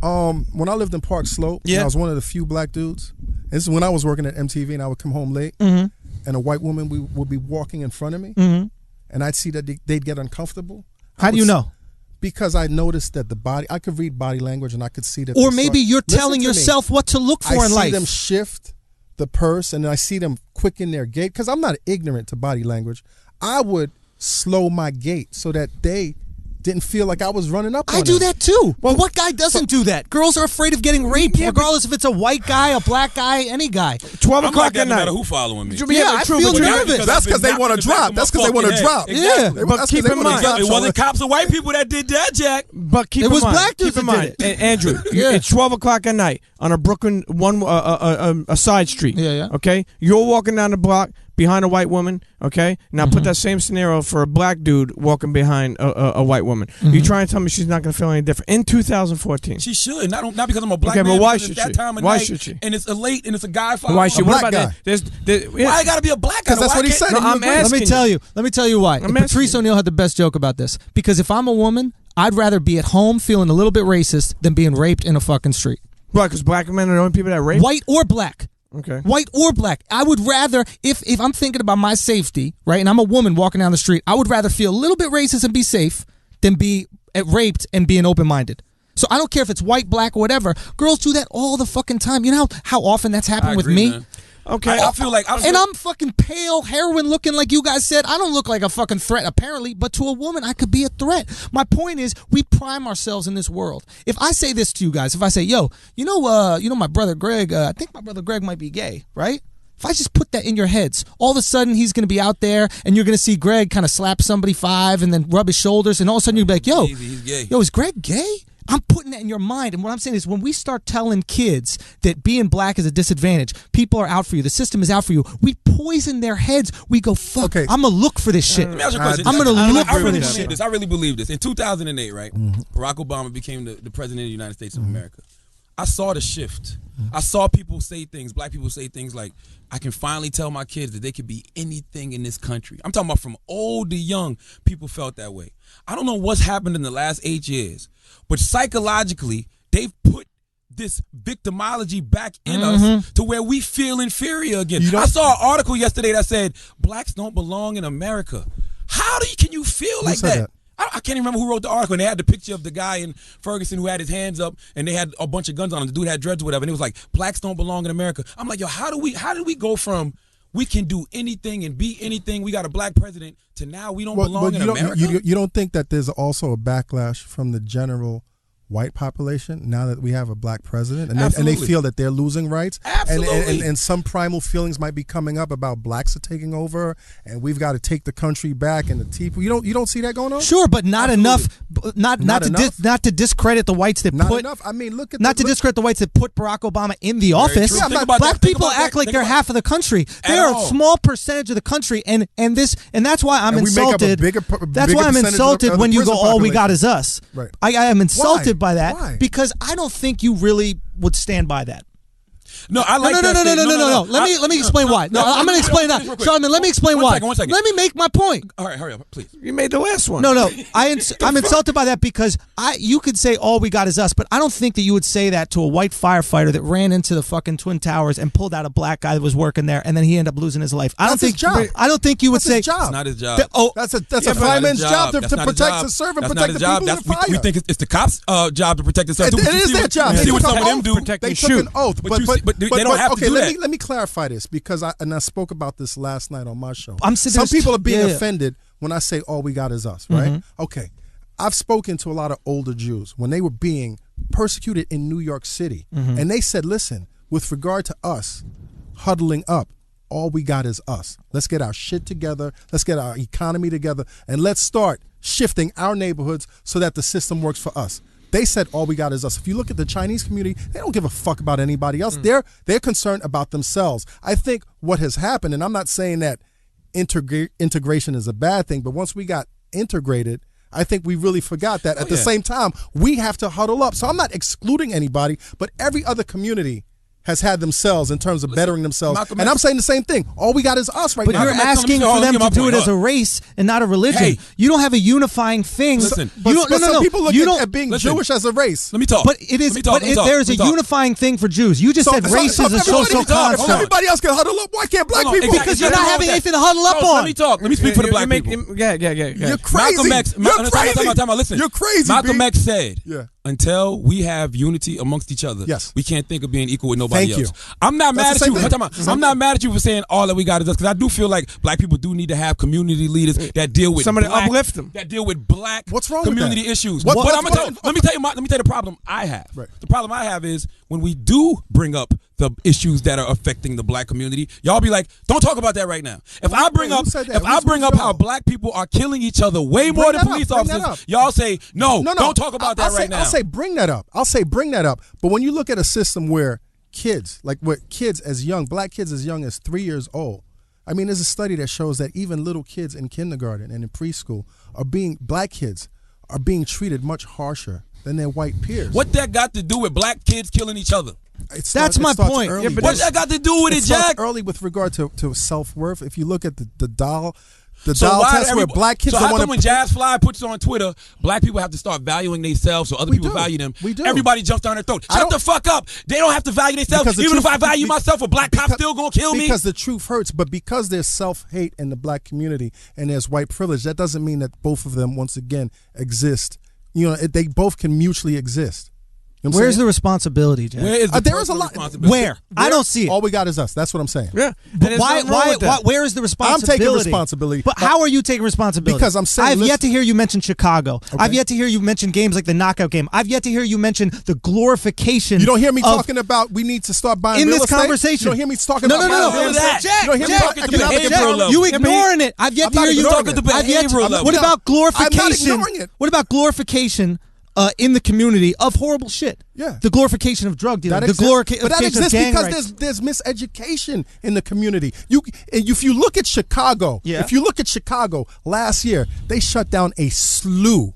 When I lived in Park Slope, Yeah. I was one of the few black dudes. This is when I was working at MTV, and I would come home late, Mm-hmm. and a white woman would be walking in front of me, and I'd see that they'd get uncomfortable. How do you know? Because I noticed that I could read body language, and I could see that. Or they maybe start- you're Listen telling to me. yourself what to look for I in see life. them shift the purse, and I see them quicken their gait. Because I'm not ignorant to body language. I would slow my gait so that they didn't feel like I was running up on I do them. that too. Well, what guy doesn't do that? Girls are afraid of getting raped, regardless if it's a white guy, a black guy, any guy. 12 I'm o'clock like that at no night. matter who following me. Yeah, I feel nervous. That's because they want to drop. That's because they want to drop. Yeah. That's But 'cause keep they in wanna mind, drop. It wasn't cops or white people that did that, Jack. But keep It in was mind, black dudes keep in that mind, did Andrew, Yeah. it's 12 o'clock at night on a Brooklyn a side street. Yeah. Okay, you're walking down the block behind a white woman. Okay, now put that same scenario for a black dude walking behind a white woman. You trying to tell me she's not going to feel any different in 2014? She should not because I'm a black Okay, man. but why because it's should that she? time of Why night, should she? And it's a late and it's a guy following. Why should? black What about guy. that? Why I gotta be a black guy? Because that's Why what he can't- said. No, and you I'm agree. asking. Let me tell you why. I'm Patrice asking. O'Neal had the best joke about this. Because if I'm a woman, I'd rather be at home feeling a little bit racist than being raped in a fucking street. Why? Because black men are the only people that rape. White or black. Okay. White or black. I would rather, if I'm thinking about my safety, right, and I'm a woman walking down the street, I would rather feel a little bit racist and be safe than be raped and being open-minded. So I don't care if it's white, black, or whatever. Girls do that all the fucking time. You know how often that's happened I with agree, me? man. Okay. I feel like And I'm fucking pale, heroin looking like you guys said. I don't look like a fucking threat, apparently, but to a woman, I could be a threat. My point is, we prime ourselves in this world. If I say this to you guys, if I say, yo, you know my brother Greg, I think my brother Greg might be gay, right? If I just put that in your heads, all of a sudden he's going to be out there and you're going to see Greg kind of slap somebody 5 and then rub his shoulders, and all of a sudden you'll be like, he's gay. yo, is Greg gay? I'm putting that in your mind. And what I'm saying is, when we start telling kids that being black is a disadvantage, people are out for you, the system is out for you, we poison their heads. We go, fuck, Okay. I'm going to look for this shit. Let me ask you a question. I'm going to look I for really this believe shit. this. I really believe this. In 2008, right, Barack Obama became the president of the United States of America. I saw the shift. I saw people say things, black people say things like, I can finally tell my kids that they could be anything in this country. I'm talking about from old to young, people felt that way. I don't know what's happened in the last 8 years, but psychologically, they've put this victimology back in us to where we feel inferior again. I saw an article yesterday that said, blacks don't belong in America. How can you feel like said that? that? I can't remember who wrote the article, and they had the picture of the guy in Ferguson who had his hands up, and they had a bunch of guns on him. The dude had dreads or whatever, and it was like, blacks don't belong in America. I'm like, yo, how did we go from we can do anything and be anything, we got a black president, to now we don't belong in America? You don't think that there's also a backlash from the general white population now that we have a black president, and they Absolutely. feel that they're losing rights. Absolutely. And some primal feelings might be coming up about blacks are taking over, and we've got to take the country back. And the people, you don't see that going on. Sure, but not Absolutely. enough. Not enough? not to discredit the whites that Not put. enough. I mean, look at Not to discredit the whites that put Barack Obama in the office. true. Think about Black that. Think people about act that. like Think they're about- half of the country. At They're all. a small percentage of the country, and that's why I'm And we make up a insulted. bigger That's bigger why I'm percentage of insulted the when you go, prison "All we got population." is us." Right. I am insulted by that Why? because I don't think you really would stand by that. No, I like no. that statement. No. Let me explain why. No, I'm going to explain that. Charlamagne, let me explain why. One second. Let me make my point. All right, hurry up, please. You made the last one. No. I'm insulted by that because you could say all we got is us, but I don't think that you would say that to a white firefighter that ran into the fucking Twin Towers and pulled out a black guy that was working there, and then he ended up losing his life. That's his job. I don't think you would That's say his job. It's not his job. That's a Yeah, but fireman's not his job to That's not his protect job. to serve and That's protect not the his people job. in the fire. We think it's the cops' job to protect themselves. It is their job. You They see what took some an of them oath. do. Protect They and took shoot. an oath, But they don't have to do that. Let me clarify this because I spoke about this last night on my show. Some there's- people are being yeah. offended when I say all we got is us, right? Okay. I've spoken to a lot of older Jews when they were being persecuted in New York City, and they said, listen, with regard to us huddling up, all we got is us. Let's get our shit together. Let's get our economy together, and let's start shifting our neighborhoods so that the system works for us. They said all we got is us. If you look at the Chinese community, they don't give a fuck about anybody else. They're concerned about themselves. I think what has happened, and I'm not saying that integration is a bad thing, but once we got integrated, I think we really forgot that at the same time, we have to huddle up. So I'm not excluding anybody, but every other community has had themselves in terms of bettering themselves. Malcolm And X- I'm saying the same thing. All we got is us right But now. you're Malcolm X, asking let me for them get my to do point. it as a race and not a religion. Hey. You don't have a unifying thing. Listen, But, you don't, but no, some no, people look you at, don't- at being listen. Jewish as a race. Let me talk. But it is. Let me talk, But let me talk, there is a let me talk. unifying thing for Jews. You just said race is a everybody social can- construct. Everybody else can huddle up. Why can't black Hold on, people? exactly. Because you're not Nothing wrong having with anything that. to huddle up No, on. Let me talk. Let me speak for the black people. Yeah. You're crazy. Malcolm X. You're crazy. Time out. Listen. You're crazy. Malcolm B. X said, Yeah. until we have unity amongst each other, Yes. we can't think of being equal with nobody Thank else. you. I'm not mad That's at the you. same thing. I'm not mad at you for saying all that we got is us, because I do feel like black people do need to have community leaders that deal with Somebody black, uplift them. that deal with black What's wrong with community that? issues. What- But what- I'm gonna what- let me tell you the problem I have. Right. The problem I have is when we do bring up the issues that are affecting the black community, y'all be like, don't talk about that right now. If I bring who up said that? if I Who's- bring who's up how y'all? black people are killing each other way more Bring than that up, police bring that officers, up. y'all say no, No, don't talk about that I'll right say, now. I'll say bring that up. But when you look at a system where kids, like what kids as young, black kids as young as 3 years old, I mean, there's a study that shows that even little kids in kindergarten and in preschool black kids are being treated much harsher than their white peers. What that got to do with black kids killing each other? That's my point. Early, Yeah, but What's that got to do with it, starts Jack? early with regard to self-worth. If you look at the doll So doll why test where everybody- black kids so don't how want come when Jazz Fly puts on Twitter, black people have to start valuing themselves so other We people do. value them? We do. Everybody jumps down their throat. I Shut don't- the fuck up. They don't have to value themselves. Because the Even if truth- I value be- myself, a black cop still gonna kill me. Because the truth hurts, but because there's self-hate in the black community and there's white privilege, that doesn't mean that both of them, once again, exist. You know, they both can mutually exist. You know what I'm Where's the saying? responsibility, Jack? Where is the There is a personal lot. responsibility? Where? I don't see it. All we got is us. That's what I'm saying. Yeah. But why? Where is the responsibility? I'm taking responsibility. But how are you taking responsibility? Because I'm saying, I've yet listen- to hear you mention Chicago. Okay. I've yet to hear you mention games like the knockout game. I've yet to hear you mention the glorification. You don't hear me of- talking about we need to start buying in real this estate? conversation. You don't hear me talking No, about no, no, buying real no. estate? Jack, You don't hear me Jack, talking Jack, economic Jack, empowerment? level. You Yeah, ignoring it. I've yet I'm to not hear you ignoring talk it. I've yet behavioral level. What No, about glorification? I'm not ignoring it. What about glorification in the community of horrible shit? Yeah. The glorification of drug dealing. That The glorification but that of exists gang because rights. there's miseducation in the community. If you look at Chicago, Yeah. if you look at Chicago last year, they shut down a slew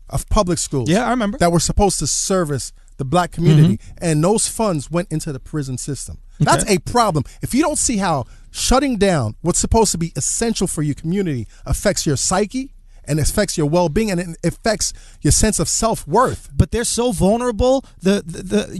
of public schools. Yeah, I remember. That were supposed to service the black community, and those funds went into the prison system. That's a problem. If you don't see how shutting down what's supposed to be essential for your community affects your psyche and affects your well-being and it affects your sense of self-worth. But they're so vulnerable. You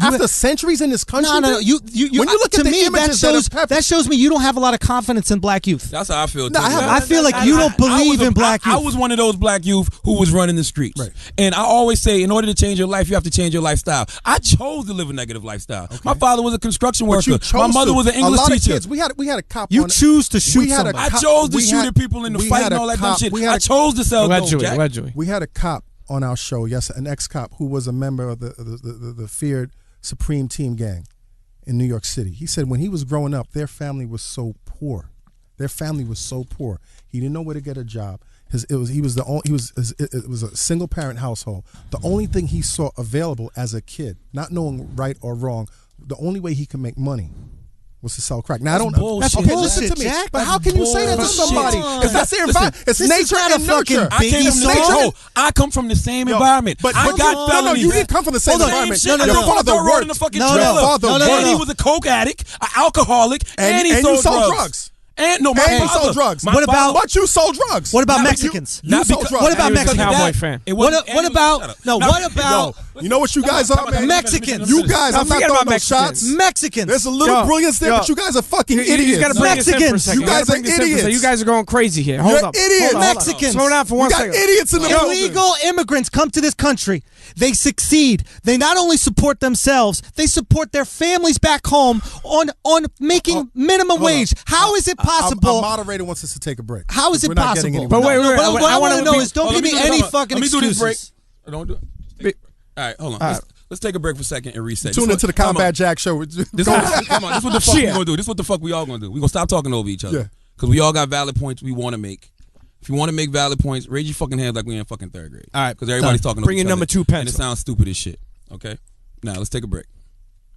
After centuries in this country, no. dude, You, when you look to at the me, that images shows that shows me you don't have a lot of confidence in black youth. That's how I feel. No, too. I feel like you don't believe in black I youth. was one of those black youth who was running the streets. Right. And I always say, in order to change your life, you have to change your lifestyle. I chose to live a negative lifestyle. My father was a construction But you worker. chose My mother to. was an English a lot teacher. Of kids, we had a cop. You on, choose to shoot we had a somebody. I cop- chose to we shoot had- at people in the we fight had and a all that dumb cop- shit. we had I a- chose to sell dope, Allegedly. Jack. Allegedly. We had a cop on our show, yes, an ex-cop who was a member of the feared Supreme Team gang in New York City. He said when he was growing up, their family was so poor. Their family was so poor. He didn't know where to get a job. It was a single parent household. The only thing he saw available as a kid, not knowing right or wrong, the only way he could make money was to sell crack. Now I don't know. That's Okay, bullshit, listen to me. Jack. But how can you say that to Bullshit. somebody? If that's their environment, it's this is nature not a and fucking nurture. I came Biggie from nature. song? I come from the same environment. But I got no, felonies. you didn't come from the same Hold on. environment. Same shit. Your I come father from the road in worked. the fucking No, trailer. no, father no, no, And no. he was a coke addict, an alcoholic, and he you sold sold drugs. drugs. And no, my And you father sold drugs. my What about- father- But you sold drugs. What about Not Mexicans? You Not sold because- drugs. What about He was a Mexicans? cowboy fan. It What wasn't- about- Shut up. no, Now, what about- You know what you guys are, man? Mexicans. You guys, Now, I'm not forget throwing about no shots. Mexicans. Mexicans. There's a little Yo, brilliance there, yo. but you guys are fucking You idiots. got to bring this in for a Mexicans. second. You guys gotta bring are this in for a second. idiots. You guys are going crazy here. Hold You're up. idiots. Hold on. Mexicans. Slow down for You one got second. idiots in the building. Illegal immigrants come to this country. They succeed. They not only support themselves, they support their families back home on making minimum Hold wage. on. How is it Our possible? moderator wants us to take a break. How is it We're not getting possible? anywhere. But wait, wait, wait. What I want to know is don't Hold on, give me let any do- fucking let me do this break. excuses. Don't do it. All right, hold on. Let's take a break for a second and reset. Tune This into the what- come Combat on. Jack show. This come on. This what the fuck we gonna do. This what the fuck we all gonna do. We gonna stop talking over each other. Yeah. Because we all got valid points we want to make. If you want to make valid points, raise your fucking hands like we in fucking third grade. All right, Because everybody's talking over Bring each your other, number 2 and pencil. it sounds stupid as shit. Okay. Now let's take a break.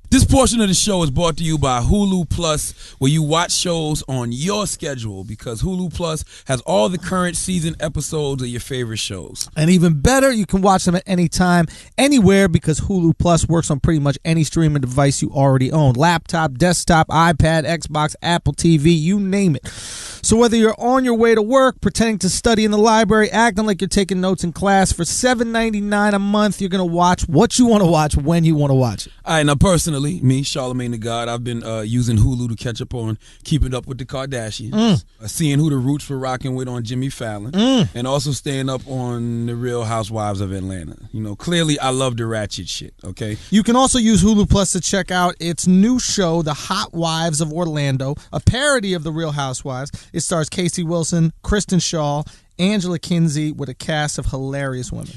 This portion of the show is brought to you by Hulu Plus, where you watch shows on your schedule because Hulu Plus has all the current season episodes of your favorite shows. And even better, you can watch them at any time, anywhere, because Hulu Plus works on pretty much any streaming device you already own. Laptop, desktop, iPad, Xbox, Apple TV, you name it. So whether you're on your way to work, pretending to study in the library, acting like you're taking notes in class, for $7.99 a month, you're going to watch what you want to watch when you want to watch it. All right, now personally, me, Charlamagne the God, I've been using Hulu to catch up on Keeping Up with the Kardashians, seeing who the Roots were rocking with on Jimmy Fallon, and also staying up on the Real Housewives of Atlanta. You know, clearly I love the ratchet shit, okay? You can also use Hulu Plus to check out its new show, The Hot Wives of Orlando, a parody of The Real Housewives. It stars Casey Wilson, Kristen Shaw, Angela Kinsey, with a cast of hilarious women.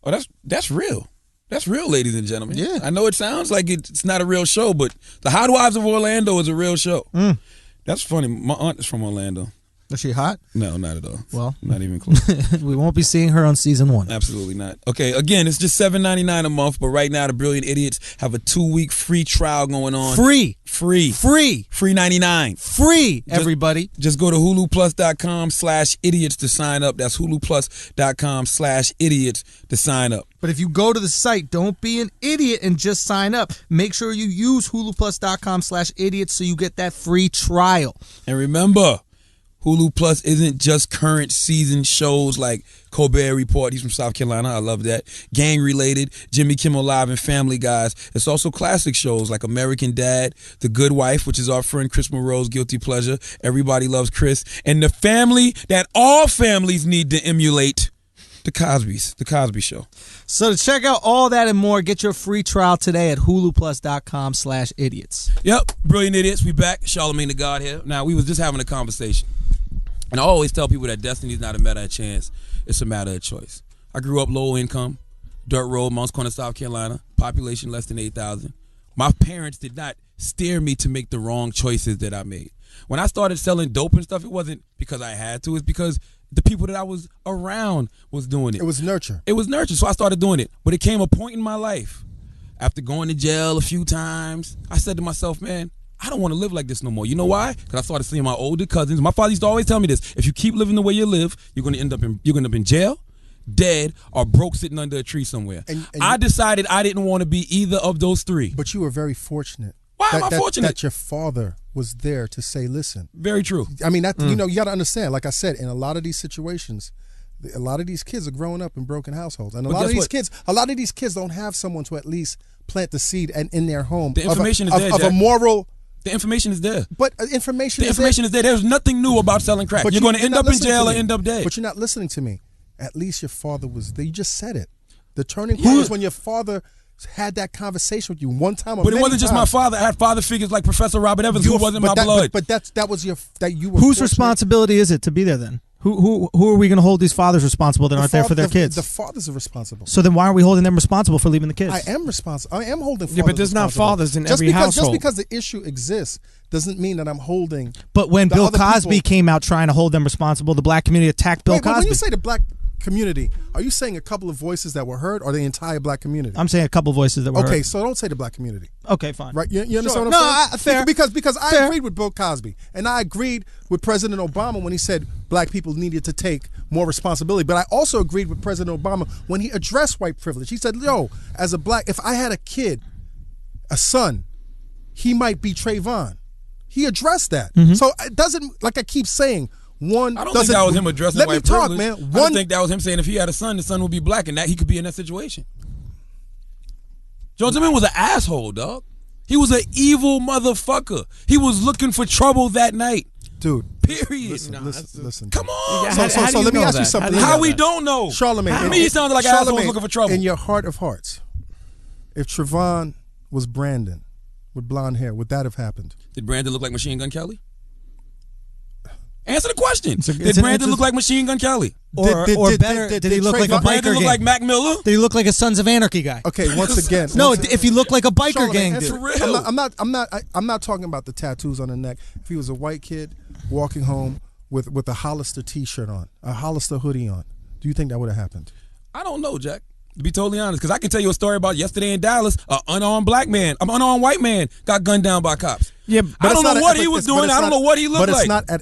Oh, that's real. That's real, ladies and gentlemen. Yeah. I know it sounds like it's not a real show, but The Hot Wives of Orlando is a real show. That's funny. My aunt is from Orlando. Is she hot? No, not at all. Well. Not even close. We won't be seeing her on season 1. Absolutely not. Okay, again, it's just $7.99 a month, but right now the Brilliant Idiots have a 2-week free trial going on. Free. Free. Free. Free 99. Free, everybody. Just go to huluplus.com/idiots to sign up. That's huluplus.com/idiots to sign up. But if you go to the site, don't be an idiot and just sign up. Make sure you use huluplus.com/idiots so you get that free trial. And remember, Hulu Plus isn't just current season shows like Colbert Report. He's from South Carolina. I love that. Gang related, Jimmy Kimmel Live and Family Guys. It's also classic shows like American Dad, The Good Wife, which is our friend Chris Monroe's guilty pleasure. Everybody loves Chris. And the family that all families need to emulate, The Cosby Show. So to check out all that and more, get your free trial today at huluplus.com/idiots. Yep, Brilliant Idiots. We back. Charlamagne the God here. Now, we was just having a conversation. And I always tell people that destiny is not a matter of chance. It's a matter of choice. I grew up low income, dirt road, Mounts Corner, South Carolina, population less than 8,000. My parents did not steer me to make the wrong choices that I made. When I started selling dope and stuff, it wasn't because I had to. It's because the people that I was around was doing it. It was nurture. It was nurture, so I started doing it. But it came a point in my life, after going to jail a few times, I said to myself, man, I don't want to live like this no more. You know why? Because I started seeing my older cousins. My father used to always tell me this: if you keep living the way you live, you're going to end up in jail, dead, or broke sitting under a tree somewhere. And I decided I didn't want to be either of those three. But you were very fortunate. Why am I fortunate? That your father was there to say, listen. Very true. I mean, that you know, you got to understand, like I said, in a lot of these situations, a lot of these kids are growing up in broken households. And a lot of these kids don't have someone to at least plant the seed and in their home. The information is there, of a Jack. moral. The information is there. But information The information is there. There's nothing new about selling crack. But You're going to end not up in listening jail to or me. end up dead. But you're not listening to me. At least your father was there. You just said it. The turning point is when your father had that conversation with you one time or But it many wasn't just my times. father. I had father figures like Professor Robert Evans, who wasn't my blood. But that was you were Whose fortunate. responsibility is it to be there then? Who are we going to hold these fathers responsible that aren't there for their kids? The fathers are responsible. So then why are we holding them responsible for leaving the kids? I am responsible. I am holding fathers Yeah, but there's not responsible. fathers in Just every because, household. Just because the issue exists doesn't mean that I'm holding. But when the Bill other Cosby people- came out trying to hold them responsible, the black community attacked Bill Wait, but Cosby. when you say the black community, are you saying a couple of voices that were heard, or the entire black community? I'm saying a couple voices that were Okay, heard. so don't say the black community. Okay, fine. Right? You understand Sure. what No, I'm saying? fair. Because I Fair. agreed with Bill Cosby, and I agreed with President Obama when he said black people needed to take more responsibility. But I also agreed with President Obama when he addressed white privilege. He said, "Yo, as a black, if I had a kid, a son, he might be Trayvon." He addressed that. So it doesn't, like I keep saying, one I don't doesn't. think that was him addressing Let white me talk, privilege. man. I One just think that was him saying if he had a son, the son would be black, and that he could be in that situation. Joe Zimmerman was an asshole, dog. He was an evil motherfucker. He was looking for trouble that night. dude. Period. Listen. Come on. Yeah, So how do you let me know ask you that? something. How do you How know we that? don't know. Charlemagne. To me, he sounded like an asshole looking for trouble. In your heart of hearts, if Trayvon was Brandon with blonde hair, would that have happened? Did Brandon look like Machine Gun Kelly? Answer the question. It's Did Brandon look like Machine Gun Kelly? Or better, did he look like a Trayvon- biker Brandon look gang? like Mac Miller? Did he look like a Sons of Anarchy guy? Okay, once again. No, once- if he looked like a biker Charlemagne, gang dude. For real. I'm not talking about the tattoos on the neck. If he was a white kid walking home with a Hollister T-shirt on, a Hollister hoodie on, do you think that would have happened? I don't know, Jack. To be totally honest, because I can tell you a story about yesterday in Dallas. An unarmed unarmed white man got gunned down by cops. Yeah, I it's don't know not what a- he was it's- but doing. it's I don't not- know what he looked But like. it's not at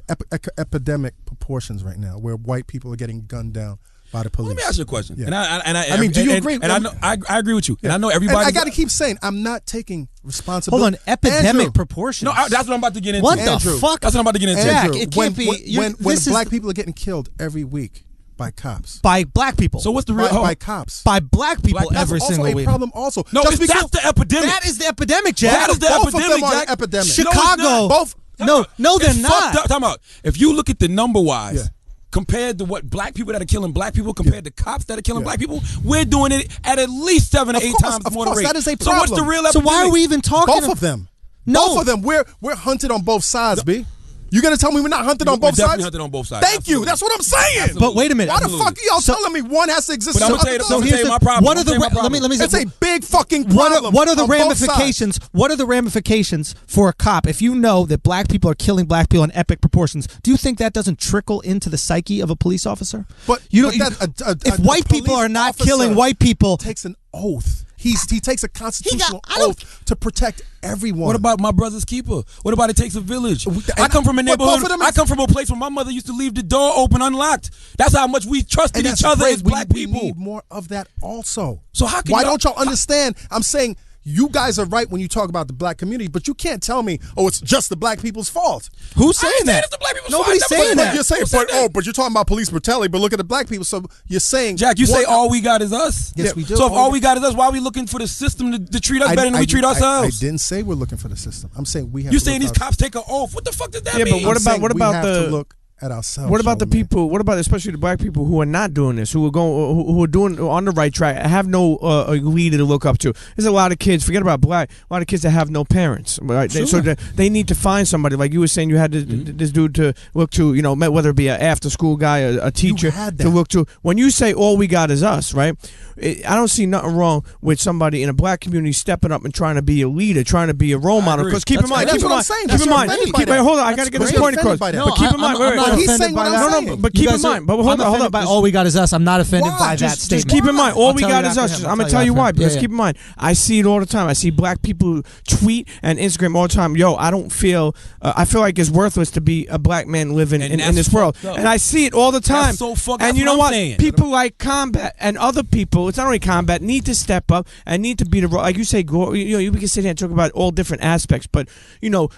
epidemic proportions right now, where white people are getting gunned down by the police. Let me ask you a question. Yeah. I mean, do you agree? And I know I agree with you. And I know And everybody. I got to keep saying, I'm not taking responsibility. Hold on, epidemic Andrew, proportions. No, that's what I'm about to get into. What Andrew. the fuck? That's what I'm about to get into. Jack, Andrew, it when, can't be. when This is black people are getting killed every week by cops. by black people. So what's the real? By cops. by black people Black- That's every also single a week. problem also. No, Just that's because- the epidemic. That is the epidemic, Jack. That is the both of them epidemic, are Jack. epidemic. Chicago. No, it's not. Both. No, they're It's not. fucked up. Time out. If you look at the number wise, Yeah. compared to what black people that are killing black people, compared to cops that are killing black people, we're doing it at least 7 or 8 course, times of more than course, rate. that is a So what's the problem. real So epidemic? why are we even talking? Both of them. No. Both of them. We're hunted on both sides, B. You gonna tell me we're not hunted on We're both definitely sides? hunted on both sides. Thank you. Absolutely. That's what I'm saying. Absolutely. But wait a minute. Why the Absolutely. fuck are y'all So- telling me one has to exist? But I'm and gonna tell you, the I'm other gonna tell you doesn't? my problem. What are I'm gonna tell you my the? Let me problem. say. It's a big fucking What problem. are the on both sides. ramifications? What are the ramifications for a cop if you know that black people are killing black people in epic proportions? Do you think that doesn't trickle into the psyche of a police officer? But you know, but that- if a white people police are not officer killing white people, takes an oath. He takes a constitutional I don't- oath to protect everyone. What about my brother's keeper? What about it takes a village? I And- come from a but both neighborhood. of them I is- come from a place where my mother used to leave the door open unlocked. That's how much we trusted and each that's other great. as black we people. need more of that also. So how can why y'all- don't y'all understand? I'm saying you guys are right when you talk about the black community, but you can't tell me, oh, it's just the black people's fault. who's I saying ain't saying that? it's the black people's Nobody's fault. I never saying said that. You're saying, Who said that? but you're talking about police brutality, but look at the black people. So you're saying, Jack, you say one- all we got is us. Yes, we do. So if all we got is us, why are we looking for the system to treat us better than we treat ourselves? I didn't say we're looking for the system. I'm saying we have. You to saying look these out- cops take an oath? What the fuck does that Yeah, mean? but what I'm saying about we have the to look at ourselves? What about the Charlamagne. people? What about especially the black people who are not doing this, who are going, who are doing on the right track, have no leader to look up to? There's a lot of kids. Forget about black. A lot of kids that have no parents. Right? So they need to find somebody. Like you were saying, you had this dude to look to. You know, whether it be an after school guy, a teacher had to that. look to. When you say all we got is us, right? I don't see nothing wrong with somebody in a black community stepping up and trying to be a leader, trying to be a role model. agree. Because keep in mind, That's keep in what I'm mind, saying. keep That's in what mind. I'm offended by Wait, that. hold on, I That's gotta get this great. point across. Offended by that. But keep in mind, I'm wait, not wait, He's offended saying by what that. I'm no, saying. but keep You in guys are- mind. But hold I'm on, offended by Just- all we got is us. I'm not offended Why? by that Just statement. keep in mind, all I'll we tell got you is after us. him. I'm I'll gonna tell tell you you why. after him. Because Yeah, keep in mind, I see it all the time. I see black people tweet and Instagram all the time. Yo, I don't feel. I feel like it's worthless to be a black man living And in that's this world. fucked up. And I see it all the time. so fucked- And that's you know what I'm what? saying. People like Combat and other people. It's not only Combat. Need to step up and need to be the like you say. We can sit here and talk about all different aspects, but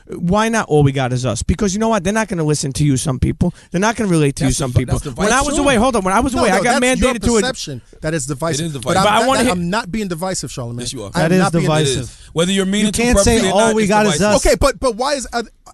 why not? All we got is us. Because you know what? They're not going to listen to you. Some people. They're not going to relate to you. That's Some the- people. that's the When I was vice. away, hold on. When I was away, I got that's your mandated to it. perception that is divisive. It is divisive. But But I wanna hit- I'm not being divisive, Charlamagne. Yes, you are. That I'm is not being divisive. It is. Whether you're meaning You to can't say purposely or all not, we it's got is divisive. us. Okay, but why is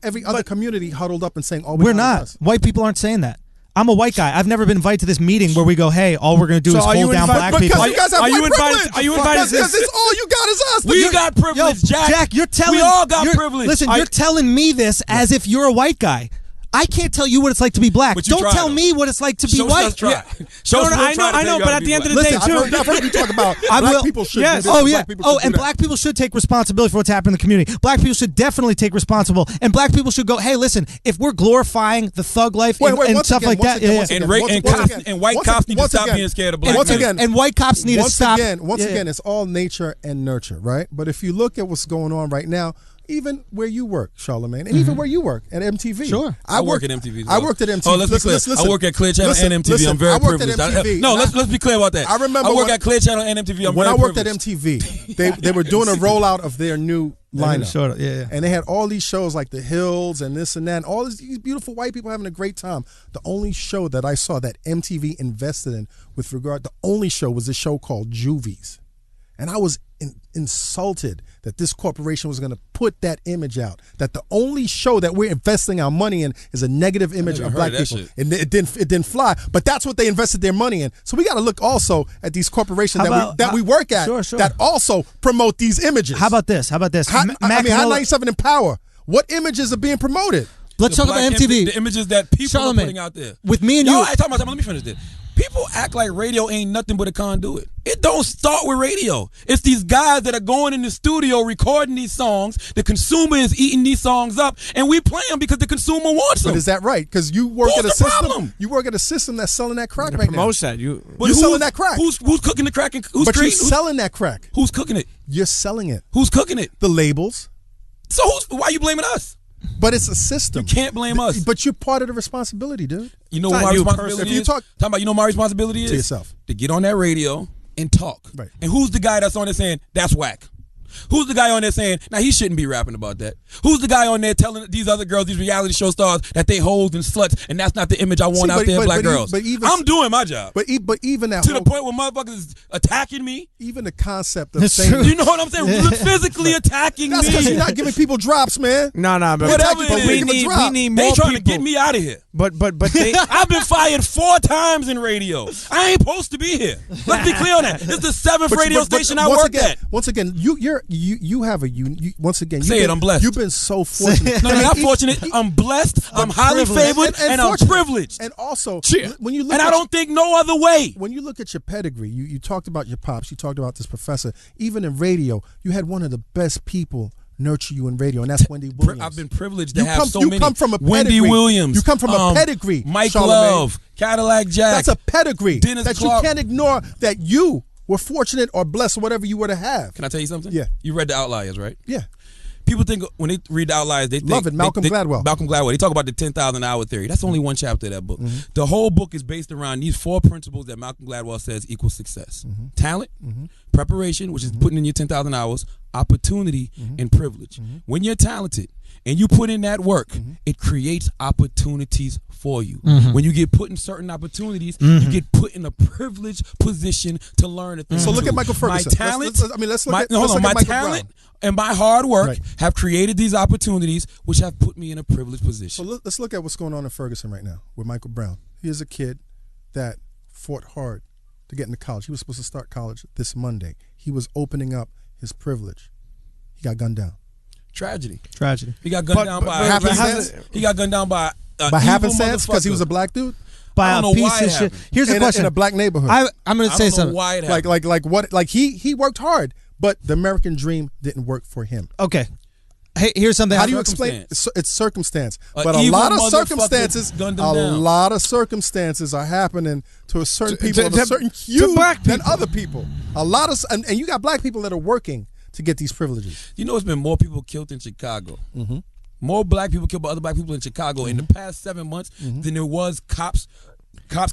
every other community huddled up and saying all we We're got not. is us? White people aren't saying that. I'm a white guy. I've never been invited to this meeting where we go, hey, all we're going to do So is are you hold down invited- black people. Because you guys have Are you white invited- privilege. are you invited to Because this- it's all you got is us. We got privilege, Jack. Jack, you're telling We all got you're- privilege. Listen, you're telling me this as if you're a white guy. I can't tell you what it's like to be black. But you Don't try, tell though. me what it's like to be Shows white. us try. No, Shows no, us try to I tell know, you but how at to the be end of the black. day, Listen, too. I've heard you talk about I black will- people should Yes. do this. Oh yeah. Black people Oh, should and do that. black people should take responsibility for what's happening in the community. Black people should definitely take responsible, and black people should go. Hey, listen, if we're glorifying the thug life Wait, and once stuff again, like once that, again, yeah, once yeah. And, again, white cops need to once stop again, being scared of black once men. again, and white cops need to stop. Once Yeah. again, it's all nature and nurture, right? But if you look at what's going on right now, even where you work, Charlamagne, and even where you work at MTV. Sure. I work at MTV. I worked at MTV. Oh, let's be clear. I work at Clear Channel and MTV. I'm very I worked privileged. At MTV, Let's be clear about that. I remember I work when- at Clear Channel and MTV. I'm when very I worked at privileged. MTV, they were doing a rollout of their new lineup. Sure, yeah, yeah. And they had all these shows like The Hills and this and that, and all these beautiful white people having a great time. The only show that I saw that MTV invested in with regard, the only show was a show called Juvies. And I was insulted that this corporation was going to put that image out. That the only show that we're investing our money in is a negative image of black people. And it didn't fly. But that's what they invested their money in. So we got to look also at these corporations that we work at that also promote these images. How about this? How about this? Hot 97 in Power. What images are being promoted? Let's talk about MTV. The images that people are putting out there. With me and you. I talking about. Let me finish this. People act like radio ain't nothing but a conduit. It don't start with radio. It's these guys that are going in the studio recording these songs. The consumer is eating these songs up, and we play them because the consumer wants them. But is that right? Because you work Who's at a the system. problem? You work at a system that's selling that crack It right now. promotes that. You're selling that crack. Who's cooking the crack? And who's But you're creating? selling that crack. Who's cooking it? You're selling it. Who's cooking it? The labels. So why are you blaming us? But it's a system. You can't blame us. But you're part of the responsibility, dude. You know It's what not my you responsibility personally. is? If you talking about, you know what my responsibility is? To yourself. To get on that radio and talk. Right. And who's the guy that's on there saying, that's whack? Who's the guy on there saying, now he shouldn't be rapping about that? Who's the guy on there telling these other girls, these reality show stars, that they hoes and sluts, and that's not the image I want out there in black girls? I'm doing my job. But even that to the point where motherfuckers is attacking me. Even the concept of That's saying, true. You know what I'm saying? Physically attacking that's because you're me. not giving people drops, man. No, but Whatever but it we is. need Drop. we need They more trying people. to get me out of here. But they. I've been fired 4 times in radio. I ain't supposed to be here. Let's be clear on that. This is the 7th radio station I worked at. Once again, you have a once again. Say it, I'm blessed. You've been so fortunate. No, not fortunate. I'm blessed. I'm highly favored, and I'm fortunate. privileged. And also, Cheer. when you look And at I don't think no other way. when you look at your pedigree, you talked about your pops, you talked about this professor. Even in radio, you had one of the best people nurture you in radio, and that's Wendy Williams. I've been privileged to You have come- so you many. come from a Wendy pedigree. Williams. You come from a pedigree, Mike Charlamagne. Love, Cadillac Jack. That's a pedigree Dennis that Clark. you can't ignore. That you were fortunate or blessed or whatever you were to have. Can I tell you something? Yeah. You read The Outliers, right? Yeah. People think when they read The Outliers, they think Love it. Malcolm Gladwell. Malcolm Gladwell. They talk about the 10,000 hour theory. That's only one chapter of that book. The whole book is based around these 4 principles that Malcolm Gladwell says equals success: talent, preparation, which is putting in your 10,000 hours, opportunity, and privilege. When you're talented and you put in that work, it creates opportunities for you. When you get put in certain opportunities, you get put in a privileged position to learn a thing. So look too. at Michael Ferguson. My talent, let's look at my Michael talent Brown. and my hard work Right. have created these opportunities, which have put me in a privileged So position. let's look at what's going on in Ferguson right now with Michael Brown. Here's a kid that fought hard to get into college. He was supposed to start college this Monday. He was opening up his privilege. He got gunned down. Tragedy. Tragedy. He got gunned down by. happenstance? He got gunned down by. By happenstance, because he was a black dude By I don't a know piece why it of shit. happened. Here's the question. in a black neighborhood. I'm going to I say don't know something. why it happened. like what? Like he worked hard, but the American dream didn't work for him. Okay. Hey, here's something. How do you explain? Circumstance. It's circumstance, A but a evil lot of motherfucker circumstances, gunned him down. are happening to a certain people of a certain to hue black than people. other people. And you got black people that are working to get these privileges. You know, it's been more people killed in Chicago. More black people killed by other black people in Chicago in the past 7 months than there was cops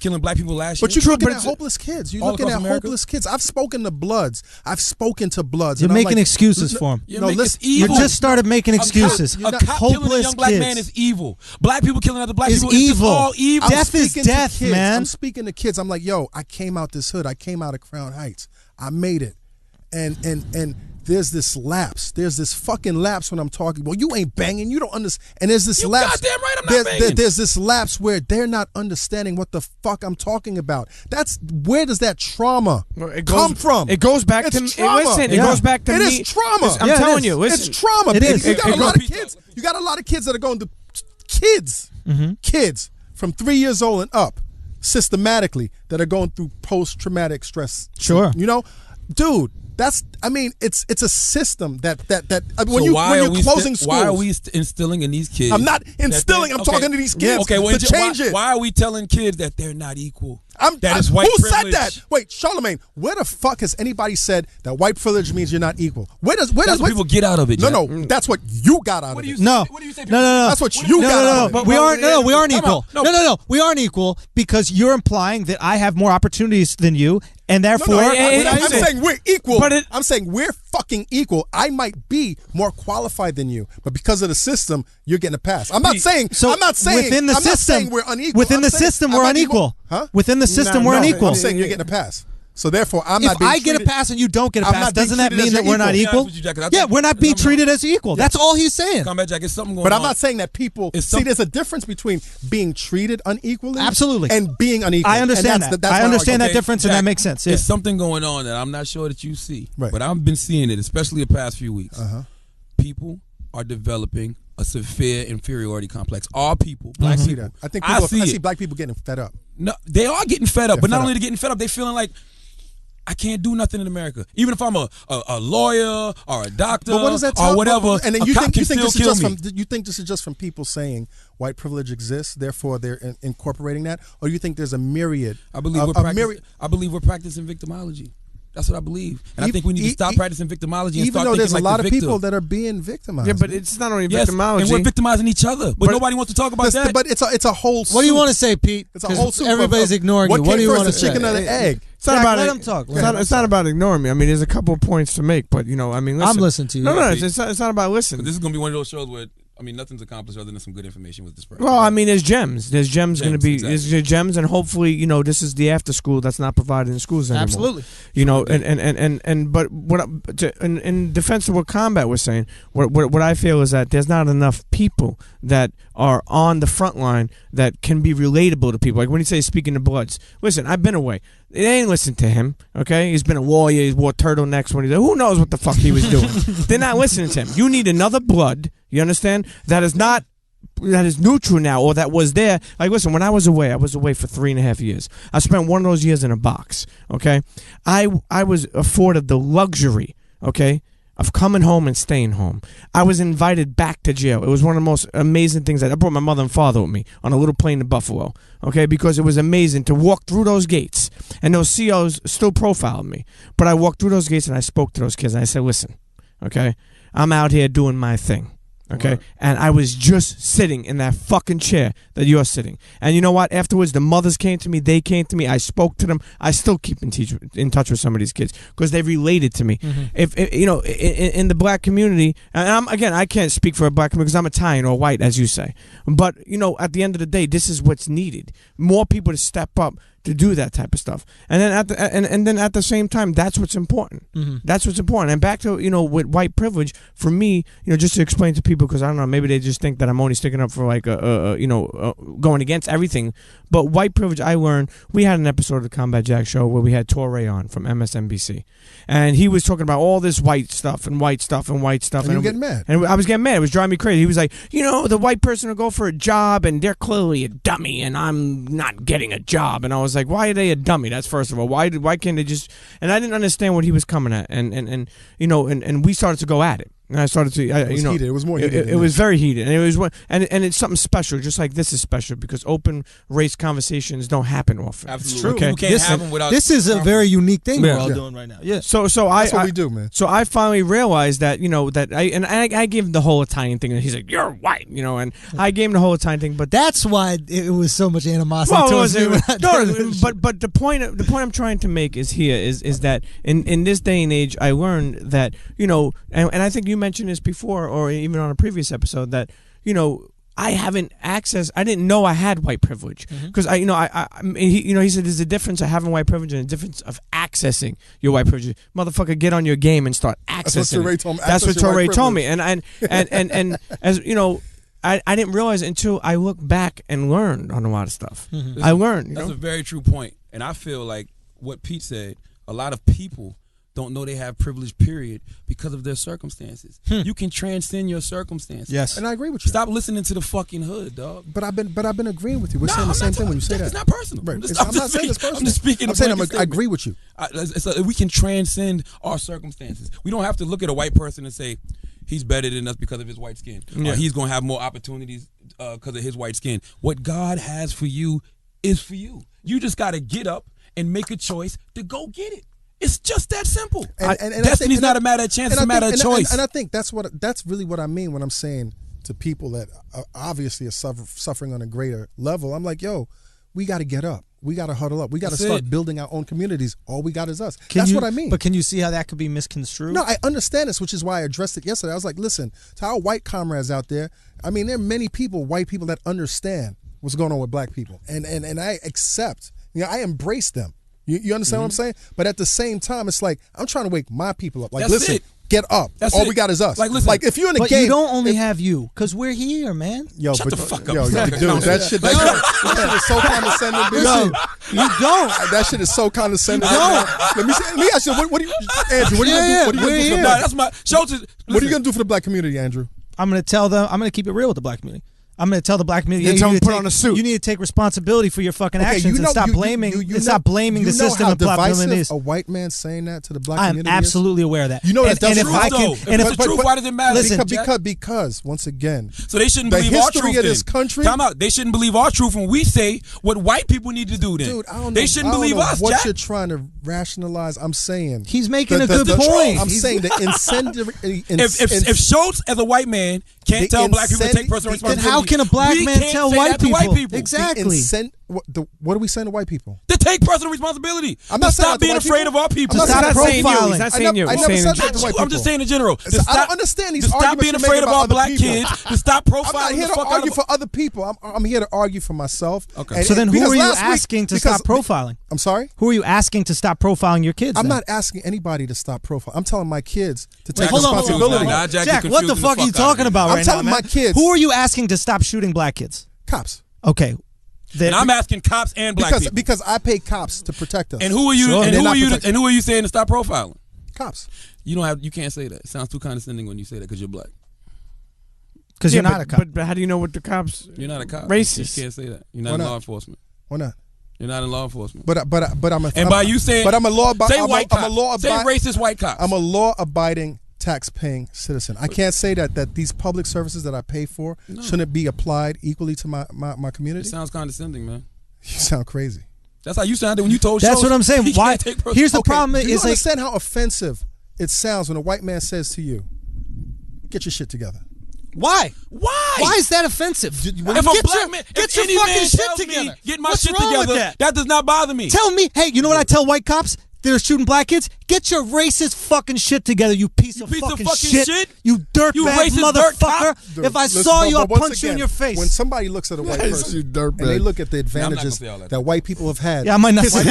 killing black people last year. But you're looking at hopeless kids. You're all looking across at America? hopeless kids. I've spoken to Bloods. You're and I'm making like, excuses for him. You're No, making- listen, it's evil. You just started making excuses. A cop killing a Hopeless young black kids. man is evil. Black people killing other black Is people is just evil. all evil. Death is speaking to death, kids. man. I'm speaking to kids. I'm like, yo, I came out this hood. I came out of Crown Heights. I made it. And there's this lapse. There's this fucking lapse when I'm talking. Well, you ain't banging. You don't understand. And there's this You lapse. goddamn right I'm not banging. There's this lapse where they're not understanding what the fuck I'm talking about. Where does that trauma come from? It goes back It's to trauma. listen. It Yeah. goes back to It me. is trauma. I'm Yeah, it telling is. you, listen. It's trauma. It baby. is. You got It a lot goes- of kids. You got a lot of kids that are going to kids from 3 years old and up, systematically, that are going through post-traumatic stress. Sure. You know, dude. It's a system that when So you're closing schools. why are we instilling in these kids? I'm not instilling. I'm talking to these kids to change it. Why are we telling kids that they're not equal? That is white who privilege. said that? Wait, Charlamagne, where the fuck has anybody said that white privilege means you're not equal? That's what people get out of it. No, Jack. that's what you got out of it. No. What do you say? No. That's what you got out of it. But we aren't. No, we aren't equal. No. No. We aren't equal because you're implying that I have more opportunities than you, and therefore I'm saying we're equal. But I'm saying we're fucking equal. I might be more qualified than you, but because of the system, you're getting a pass. I'm not saying. So I'm not saying within the I'm not system saying we're unequal. Within I'm the saying system, I we're might be unequal. Huh? Within the system, we're unequal. I'm saying you're getting a pass. So therefore, I'm not. If being I get a treated- pass and you don't get a I'm pass, not being doesn't that treated mean as that we're not equal. equal? With you, Jack, 'cause I Yeah, think- we're not being treated as equal. That's all he's saying. Combat Jack, it's something going But on. I'm not saying that people there's a difference between being treated unequally, Absolutely. and being unequal. I understand And that. that's I my understand that argument. difference, and Jack, that makes sense. Yeah. There's something going on that I'm not sure that you see, Right. but I've been seeing it, especially the past few weeks. People are developing a severe inferiority complex. All people, black I see people. that. I think people, I see it. black people getting fed up. No, they are getting fed up, They're but not fed only up. they getting fed up, they feeling like I can't do nothing in America. Even if I'm a lawyer or a doctor But what does that or whatever, And then a you cop think can this still is kill just me. from you think this is just from people saying white privilege exists, therefore they're incorporating that, or you think there's a myriad? I believe we're practicing victimology. That's what I believe, and I think we need to stop practicing victimology and even start though thinking there's like a lot the of victim. people that are being victimized. Yeah, but it's not only Yes, victimology. and we're victimizing each other, but nobody wants to talk about that. But it's a whole. What do you soup. want to say, Pete? It's a whole soup. Everybody's of ignoring you. What came do you first, want to the say? chicken or the egg? It's not Jack, about let it. him talk. It's not about ignoring me. I mean, there's a couple of points to make, but I mean, listen. I'm listening to you. No, it's not about But listening. this is gonna be one of those shows where nothing's accomplished other than some good information with this spread. Well, I mean, there's gems. There's gems going to be. Exactly. There's gems, and hopefully, this is the after school that's not provided in schools anymore. Absolutely. But in defense of what Combat was saying, what I feel is that there's not enough people that are on the front line that can be relatable to people. Like when you say speaking to bloods, listen, I've been away. They ain't listening to him, okay? He's been a warrior. He's wore turtlenecks when who knows what the fuck he was doing. They're not listening to him. You need another blood, you understand, that is neutral now, or that was there. Like, listen, when I was away for 3.5 years. I spent one of those years in a box, okay? I was afforded the luxury, okay, of coming home and staying home. I was invited back to jail. It was one of the most amazing things. I brought my mother and father with me on a little plane to Buffalo, okay, because it was amazing to walk through those gates, and those COs still profiled me. But I walked through those gates and I spoke to those kids and I said, listen, okay, I'm out here doing my thing. Okay, and I was just sitting in that fucking chair that you're sitting. And you know what? Afterwards, the mothers came to me. They came to me. I spoke to them. I still keep in touch with some of these kids because they related to me. If in the black community, and I can't speak for a black community because I'm Italian or white, as you say. But at the end of the day, this is what's needed: more people to step up to do that type of stuff. And then at the same time, that's what's important. That's what's important. And back to with white privilege, for me, just to explain to people, because I don't know, maybe they just think that I'm only sticking up for like going against everything. But white privilege, I learned. We had an episode of the Combat Jack show where we had Torre on from MSNBC, and he was talking about all this white stuff and white stuff and white stuff. And you getting mad? And I was getting mad. It was driving me crazy. He was like, the white person will go for a job and they're clearly a dummy, and I'm not getting a job. And I was like, why are they a dummy? That's first of all. Why can't they just? And I didn't understand what he was coming at, and we started to go at it. And I started to, It was heated. It was more heated. It was very heated, and it was and it's something special, just like this is special because open race conversations don't happen often. Absolutely. Okay. You can't have them without. This is a very unique thing we're all Yeah. doing right now. Yeah. So That's what we do, man. So I finally realized that I gave him the whole Italian thing, and he's like, "You're white," and I gave him the whole Italian thing, but That's why it was so much animosity Well, towards you. but the point I'm trying to make is that in this day and age, I learned that and I think you mentioned this before or even on a previous episode that I haven't accessed. I didn't know I had white privilege because he said there's a difference of having white privilege and a difference of accessing your white privilege. Motherfucker, get on your game and start accessing. That's what Torre told me, and as I didn't realize it until I looked back and learned on a lot of stuff. I learned. That's a very true point, and I feel like what Pete said. A lot of people don't know they have privilege, period, because of their circumstances. You can transcend your circumstances. Yes. And I agree with you. Stop listening to the fucking hood, dog. But I've been agreeing with you. We're saying the same thing when you say that. It's not personal. Right. I'm not saying it's personal. I'm just speaking. I'm saying I agree with you. We can transcend our circumstances. We don't have to look at a white person and say he's better than us because of his white skin, or he's gonna have more opportunities because of his white skin. What God has for you is for you. You just got to get up and make a choice to go get it. It's just that simple. Destiny's not a matter of chance; it's a matter of choice. And I think that's really what I mean when I'm saying to people that obviously are suffering on a greater level. I'm like, yo, we got to get up. We got to huddle up. We got to start building our own communities. All we got is us. That's what I mean. But can you see how that could be misconstrued? No, I understand this, which is why I addressed it yesterday. I was like, listen, to our white comrades out there, I mean, there are many people, white people, that understand what's going on with black people. And I accept, I embrace them. You understand what I'm saying? But at the same time, it's like, I'm trying to wake my people up. Like, listen, get up. All we got is us. Like, listen, if you're in a but game. you don't only have you, because we're here, man. Yo, Shut the fuck up. Yo, dude, that shit is so condescending. No, you don't. That shit is so condescending. No. Let me ask you, what do you, Andrew, what are you going to do? What are you going to do for the Nah, that's my Schultz. What are you going to do for the black community, Andrew? I'm going to tell them, I'm going to keep it real with the black community. I'm going to tell the black community, You hey, tell you them need to put take- on a suit. You need to take responsibility for your fucking actions and stop blaming stop blaming the system and divisive it is. a white man saying that to the black I am community absolutely aware of that. You know and, that's and if true, I though. can, If and it's if the truth, why does it matter? Listen, because once again, So they shouldn't the believe our history truth. of this then. country. Time out. They shouldn't believe our truth when we say what white people need to do. Then, dude, I don't know. they shouldn't believe us. What Jack. you're trying to rationalize? I'm saying he's making a good point. I'm saying the incendiary. If Schultz as a white man can't The tell black people to take personal then responsibility, how can a black we man can't tell say white that to people? people? Exactly. What are we saying to white people? To take personal responsibility. I'm not to saying stop that to being white afraid people. of our people. I'm To stop He's not saying you. profiling. He's not saying you. I He's never saying said in that to general. white I'm just saying in general. I don't understand these To stop arguments being you're afraid making of our about black other people. kids. To stop I'm not profiling here the to fuck out argue of for other people. I'm here to argue for myself. Okay. And- So then who because are you last week- asking to because- stop profiling? I'm sorry? Who are you asking to stop profiling your kids? I'm then? not asking anybody to stop profile. I'm telling my kids to take Hold on, hold on, hold on, responsibility. hold on. Jack, Jack, you're what the confusing fuck the are you fuck out of talking me. about I'm right telling now, my man? kids- Who are you asking to stop shooting black kids? Cops. Okay. And I'm asking cops and black people. Because I pay cops to protect us. And who are you? Sure. And They're who not are you? protected. And who are you saying to stop profiling? Cops. You can't say that. It sounds too condescending when you say that because you're black. Because you're not a cop. But how do you know what the cops? You're not a cop. Racist. You can't say that. You're not Why in not? law enforcement. Why not? You're not in law enforcement. But I'm a And by you saying, but I'm a law say I'm white a cop. law Say racist white cops. I'm a law abiding tax-paying citizen. I can't say that these public services that I pay for shouldn't be applied equally to my community. It sounds condescending, man. You sound crazy. That's how you sounded when you told. That's Schultz what I'm saying. he Why? can't take personal- Here's the Okay, problem. do you Is like understand how offensive it sounds when a white man says to you, "Get your shit together"? why? Why? Why is that offensive? If Get a black your- man, get if your any fucking man shit tells me, together. get my What's shit wrong with together. that? Does not bother me. Tell me, hey, you know what I tell white cops? They're shooting black kids. Get your racist fucking shit together, you piece of piece of fucking fucking shit. shit. You dirtbag You racist dirt motherfucker. cop. Dude, If I listen, saw you, I'll once punch you in again, your face. When somebody looks at a white person and they look at the advantages say all that. that white people have had, Yeah, I might not say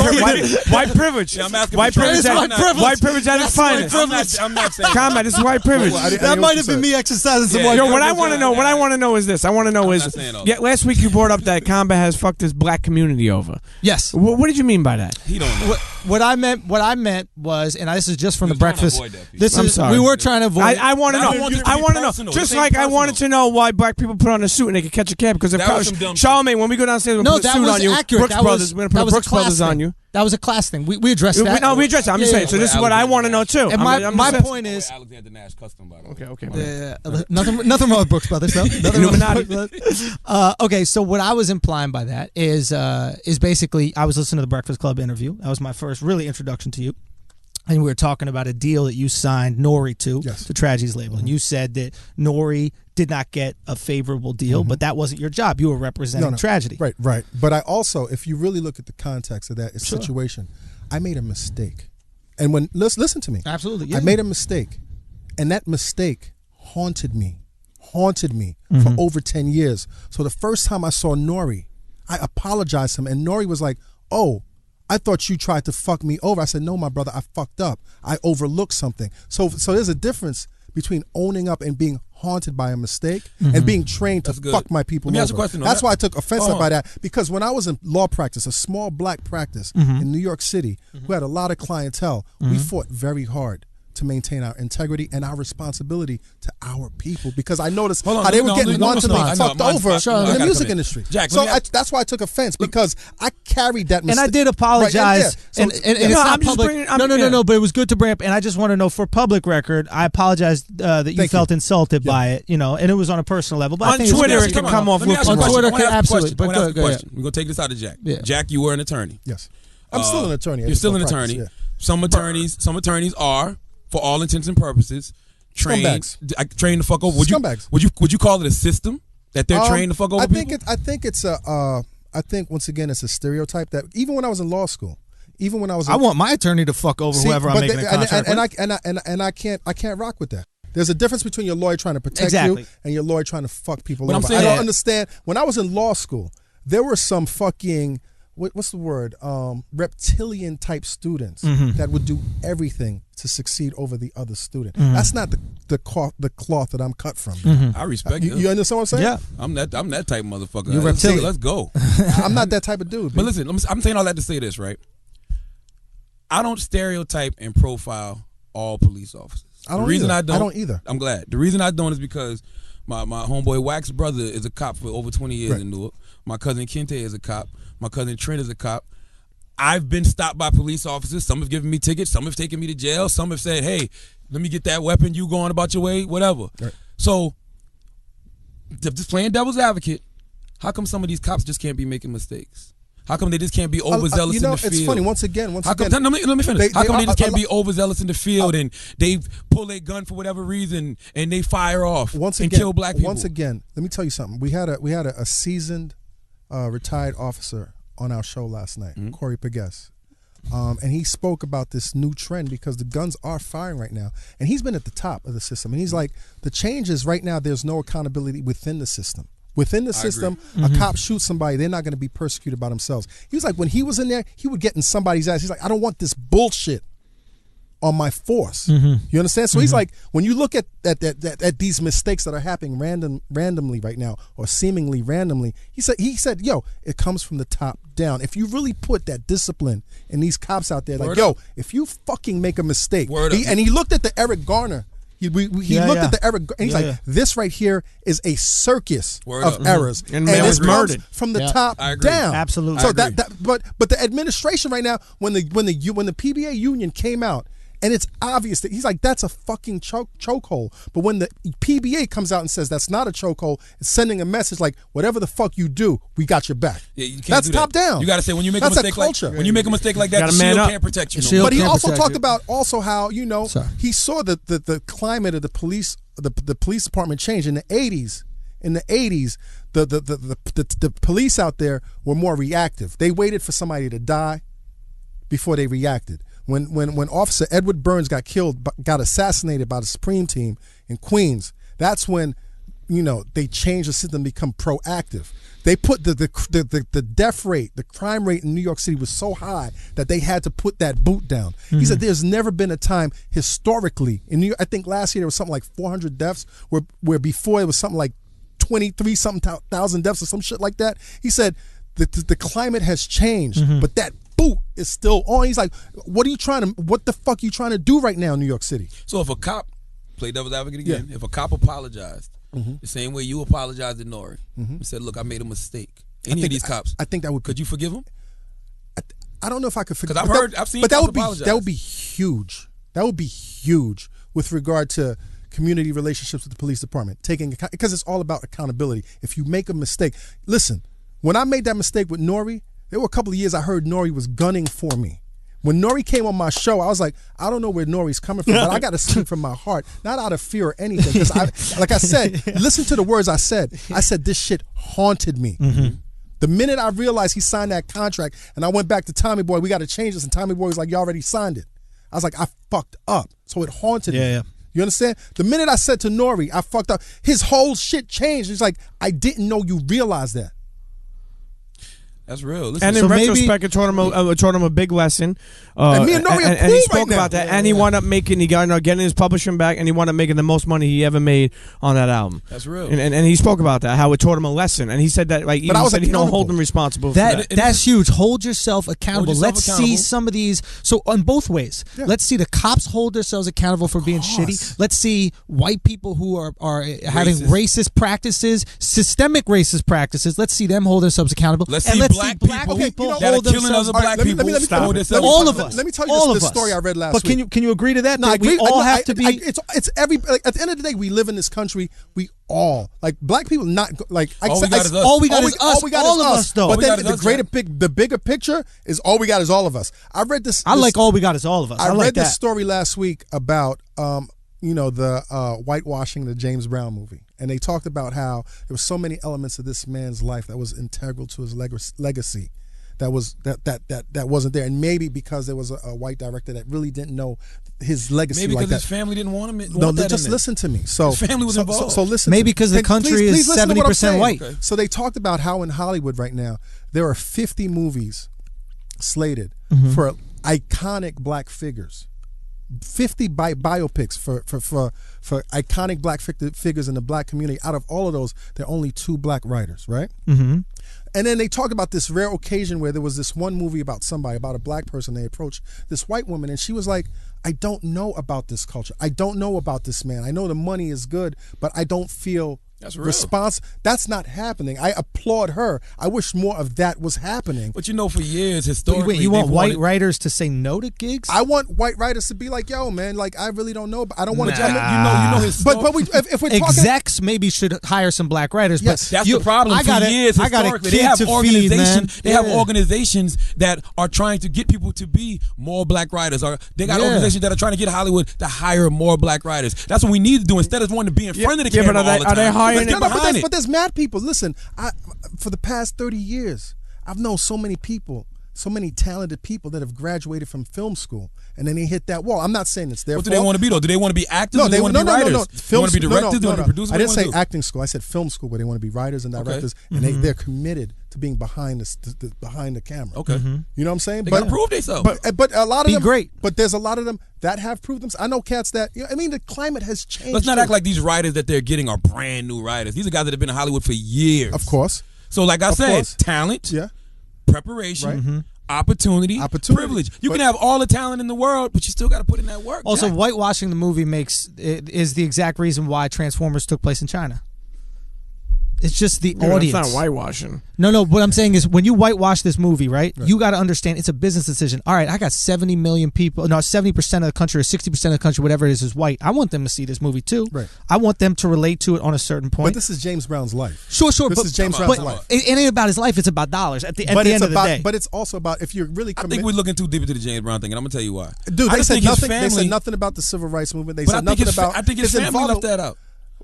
White privilege. Yeah, I'm asking White for privilege. trouble. at- That's white White privilege at its finest. I'm not saying. Combat. This is white privilege. Well, I didn't That hear might what have you been said. me exercising some Yeah, white Yo, you're what I privilege. want to know, what I want to know is this. I want to know I'm is, not saying all yeah, that. last week you brought up that Combat has fucked this black community over. Yes. What did you mean by that? He don't know. What I meant was, and this is just from We the were trying to breakfast. avoid that piece. This I'm is sorry. we were trying to avoid. I want to I don't want know. this to I be want to know. personal. Just This like ain't I wanted to know why black people put on a suit and they could catch a cab because That was some dumb shit. Charlamagne, when we go downstairs, we'll no, put a that suit was on you. accurate. Brooks that Brothers, was, we're gonna that put was Brooks a class Brothers thing. on you. That was a class thing. We addressed that. No, we addressed it. I'm just Yeah, saying. So yeah. this is what I want to know too. And my just- point is, Alexander Nash custom, by the way. Okay. nothing wrong with Brooks Brothers, though. Nothing wrong with Illuminati. Brooks Brothers. Okay, so what I was implying by that is basically I was listening to the Breakfast Club interview. That was my first really introduction to you. And we were talking about a deal that you signed Nori to Tragedy's label. And you said that Nori did not get a favorable deal, but that wasn't your job. You were representing Tragedy. Right. But I also, if you really look at the context of that situation, I made a mistake. And when listen to me. Absolutely. Yeah. I made a mistake. And that mistake haunted me for over 10 years. So the first time I saw Nori, I apologized to him. And Nori was like, "Oh, I thought you tried to fuck me over." I said, "No, my brother, I fucked up. I overlooked something." So there's a difference between owning up and being haunted by a mistake and being trained to fuck my people Let me over. ask you a question on That's that. why I took offense by that, because when I was in law practice, a small black practice in New York City, who had a lot of clientele, we fought very hard to maintain our integrity and our responsibility to our people, because I noticed Hold on, how they were no, getting no, wanted to no, be I know, fucked mine's- over I in gotta the come music in. industry. Jack, So let me that's why I took offense, because I carried that mistake. And I did apologize. So, and it's No, not I'm just public. bringing- No. But it was good to bring up. And I just want to know, for public record, I apologize that you Thank felt you. insulted by it. And it was on a personal level. But I On think it's Twitter, good. it can come off Let me ask you a on question. Twitter, I wanna ask a absolutely. question. But I wanna ask a go ahead. question. We're gonna take this out of Jack. Yeah. Jack, you were an attorney. Yes. I'm still an attorney. I You're just still don't an practice, attorney. yeah. Some attorneys are, for all intents and purposes, trained Scumbags. to fuck over. Scumbags. Would you call it a system that they're trained to fuck over people? I think once again it's a stereotype that even when I was in law school, even when I was I want my attorney to fuck over whoever I'm making a contract with. and I can't rock with that. There's a difference between your lawyer trying to protect Exactly. you and your lawyer trying to fuck people But I'm over. saying I don't that- understand. When I was in law school, there were some fucking what's the word? Reptilian type students that would do everything to succeed over the other student. That's not the cloth that I'm cut from. I respect You you. understand what I'm saying? Yeah. I'm that type of motherfucker. You're Let's reptilian. Let's go. I'm not that type of dude. But listen, I'm saying all that to say this, right? I don't stereotype and profile all police officers. I don't The reason either. I don't. I don't either. I'm glad. The reason I don't is because my homeboy Wax brother is a cop for over 20 years Right. in Newark. My cousin Kente is a cop. My cousin Trent is a cop. I've been stopped by police officers. Some have given me tickets. Some have taken me to jail. Some have said, "Hey, let me get that weapon. You going about your way, whatever." Right. So, just playing devil's advocate, how come some of these cops just can't be making mistakes? How come they just can't be overzealous in the field? it's funny. Once again, How come, let me finish. How come they just can't be be overzealous in the field and they pull their gun for whatever reason and they fire off and kill black people? Once again, let me tell you something. We had a seasoned retired officer on our show last night, Corey Pegues. And he spoke about this new trend because the guns are firing right now. And he's been at the top of the system. And he's like, the change is right now there's no accountability within the system. Within the system, a cop shoots somebody, they're not going to be persecuted by themselves. He was like, when he was in there, he would get in somebody's ass. He's like, I don't want this bullshit on my force. You understand? So he's like, when you look at these mistakes that are happening randomly right now, or seemingly randomly, he said, yo, it comes from the top down. If you really put that discipline in these cops out there, like, yo, if you fucking make a mistake, and he looked at the Eric Garner. He looked at the Eric, and he's like, "This right here is a circus of errors, And this was comes murdered from the top I agree. down." Absolutely. So I agree. but the administration right now, when the PBA union came out, and it's obvious that he's like, that's a fucking chokehold. But when the PBA comes out and says that's not a chokehold, it's sending a message like, whatever the fuck you do, we got your back. Yeah, you can't That's do that. top down. You got to say when you make That's a a mistake culture. when you make a mistake like that, Gotta the man shield up. can't protect you. The No shield more. But he can't also protect talked you. about how Sorry. he saw the climate of the police department change in the 80s. In the 80s, the police out there were more reactive. They waited for somebody to die before they reacted. When Officer Edward Burns got assassinated by the Supreme Team in Queens, that's when they changed the system, become proactive. They put the death rate, the crime rate in New York City was so high that they had to put that boot down. He said there's never been a time historically in New York. I think last year there was something like 400 deaths, where before it was something like 23 something thousand deaths or some shit like that. He said the climate has changed, but that boot is still on. He's like, what the fuck are you trying to do right now in New York City? So if a cop, play devil's advocate again, if a cop apologized the same way you apologized to Nori and said, look, I made a mistake. Any of these cops, I think that would. could you forgive him? I don't know if I could forgive. 'Cause I've seen but that cops would be apologize. that would be huge. That would be huge with regard to community relationships with the police department, because it's all about accountability. If you make a mistake, listen. When I made that mistake with Nori, there were a couple of years I heard Nori was gunning for me. When Nori came on my show, I was like, I don't know where Nori's coming from, but I got to speak from my heart, not out of fear or anything. Because like I said, listen to the words I said. I said this shit haunted me. The minute I realized he signed that contract, and I went back to Tommy Boy, we got to change this, and Tommy Boy was like, you already signed it. I was like, I fucked up. So it haunted me. Yeah. You understand? The minute I said to Nori, I fucked up, his whole shit changed. It's like, I didn't know you realized that. That's real. Listen, And in So maybe- retrospect, it taught him a big lesson. And me and Nori are and cool he right spoke now. about that, and he wound up getting his publishing back, and he wound up making the most money he ever made on that album. that's real. And he spoke about that, how it taught him a lesson, and he said that like But I he was said he don't accountable. hold him responsible for that. That's huge. Hold yourself accountable. yourself Let's see accountable. some of these. So on both ways, let's see the cops hold themselves accountable for being shitty. Let's see white people who are having racist practices, systemic racist practices. Let's see them hold themselves accountable. Let's and see let's black see black people people that are hold killing themselves. other black people. Let me Stop tell it. you- All of us. Let me tell All you of this us. story I read last But week. can you agree to that? No, I That we agree. all No, have to be. it's every like, at the end of the day, we live in this country. We all like black people. Not like All we got is us. all we got is us. All we got All is of us. us, though. But All we got then is the us, the bigger picture is all we got is all of us. I read this. I like all we got is all of us. I like read that. this story last week about the whitewashing the James Brown movie, and they talked about how there were so many elements of this man's life that was integral to his legacy. That wasn't there, and maybe because there was a white director that really didn't know his legacy Maybe like because that. his family didn't want him. No, want that just in there. listen to me. So His family was involved. So listen. Maybe to me. because the And country please is listen to what I'm 70% saying. white. Okay. So they talked about how in Hollywood right now there are 50 movies slated for iconic black figures. 50 biopics for iconic black figures in the black community. Out of all of those, there are only 2 black writers, right? Mm-hmm. And then they talked about this rare occasion where there was this one movie about a black person. They approached this white woman, and she was like, I don't know about this culture. I don't know about this man. I know the money is good, but I don't feel That's real. response. That's not happening. I applaud her. I wish more of that was happening. But for years, Wait, historically, you want they've white wanted- writers to say no to gigs? I want white writers to be like, yo, man, like I really don't know, but I don't want to. You know his But story. if we're talking, Execs maybe should hire some black writers. Yes. but That's the problem. I got For years, I got a historically, kid they have to feed, organizations. man. They have Yeah. organizations that are trying to get people to be more black writers. Or they got Yeah. organizations that are trying to get Hollywood to hire more black writers. That's what we need to do instead of wanting to be in front of the Yeah, but camera are all they- the are they time. hiring Let's get it- behind it. but there's mad people. Listen, for the past 30 years, I've known so many people, so many talented people that have graduated from film school, and then they hit that wall. I'm not saying it's their What fault. do they want to be though? Do they want to be actors? No, or do they want to be writers? no. They want to be directors. They want to be producers. I What do didn't they say wanna do? acting school. I said film school, where they want to be writers and directors, and they're committed to being behind behind the camera. Okay. You know what I'm saying? They got to prove themselves. But a lot of Be them, great. But there's a lot of them that have proved themselves. I know cats that I mean, the climate has changed. Let's not too. act like these writers that they're getting are brand new writers. These are guys that have been in Hollywood for years. Of course. So, like I Of said, course. talent, Yeah. preparation, Right. opportunity, privilege. You But- can have all the talent in the world, but you still got to put in that work. Also, Jack. whitewashing the movie is the exact reason why Transformers took place in China. It's just the audience. That's not whitewashing. No. What I'm saying is, when you whitewash this movie, right? You got to understand it's a business decision. All right, I got 70 million people. No, 70% of the country or 60% of the country, whatever it is white. I want them to see this movie too. Right. I want them to relate to it on a certain point. But this is James Brown's life. Sure. This but, is James but Brown's life. It ain't about his life. It's about dollars at the end it's of the about, day. but it's also about if you're really I think committed. we're looking too deep into the James Brown thing, and I'm gonna tell you why. Dude, I they just said think his nothing. They family- said nothing about the civil rights movement. They But said I think nothing his, about. I think his family involvement. left that out.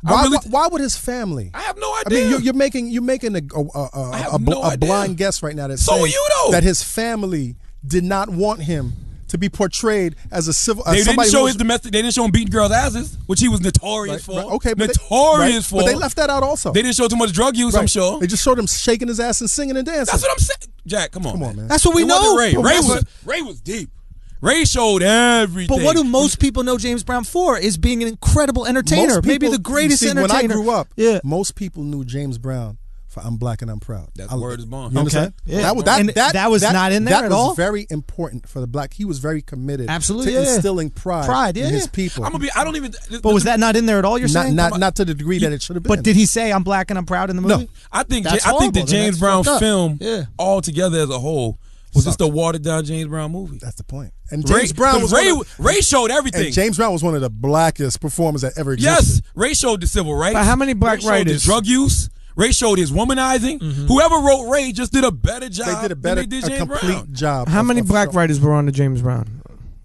Why would his family? I have no I idea. mean, you're making have a no idea. blind guess right now. That's So saying are you, though. that his family did not want him to be portrayed as a civil. They didn't somebody show who his was- domestic. They didn't show him beating girls' asses, which he was notorious for. Right, okay, but notorious for. But they left that out also. They didn't show too much drug use. I'm Right. sure. They just showed him shaking his ass and singing and dancing. That's what I'm saying. Jack, come on, Come on, man. That's what we It wasn't know. Ray. But Ray what- was deep. Ray showed everything. But what do most people know James Brown for? Is being an incredible entertainer, Most maybe people- the greatest you see, entertainer. When I grew up, yeah. most people knew James Brown for "I'm Black and I'm Proud." That word is born. You understand? Yeah. That was And that was not in there that at was all? very important for the black. He was very committed. Absolutely, to yeah. instilling pride, yeah, in his yeah. people. I'm gonna be. I don't even. But was that not in there at all? You're saying? not to the degree that it should have been. But did he say I'm black and I'm proud in the movie? No. I think. That's I think the horrible, then. James That's Brown fucked up. film, Yeah. altogether as a whole, was just Sucked. a watered down James Brown movie. That's the point. And James Brown was Ray. one of, Ray showed everything. and James Brown was one of the blackest performers that ever existed. Yes, Ray showed the civil rights. But how many black Ray showed writers- his drug use. Ray showed his womanizing. Whoever wrote Ray just did a better job. They did a better, than they did a James complete Brown. job. How many black show. writers were on the James Brown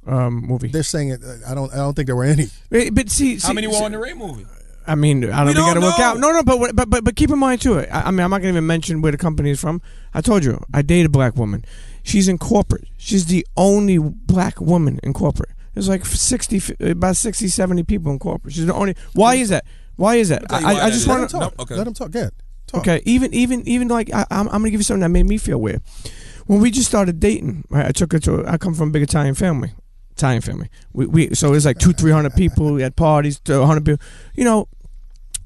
movie? They're saying it. I don't think there were any. But see, How many were on the Ray movie? I mean, I don't We think got to don't work know. out. No, but keep in mind too. I mean, I'm not gonna even mention where the company is from. I told you, I dated a black woman. She's in corporate. She's the only black woman in corporate. There's like about 60, 70 people in corporate. She's the only. Why is that? Why is that? I'll tell you why I that just is. Let him want talk. No, okay. Let him talk. Go ahead. Okay, even like I'm gonna give you something that made me feel weird. When we just started dating, right, I took her to. I come from a big Italian family. We so it was like 200-300 people. We had parties to 100 people. You know,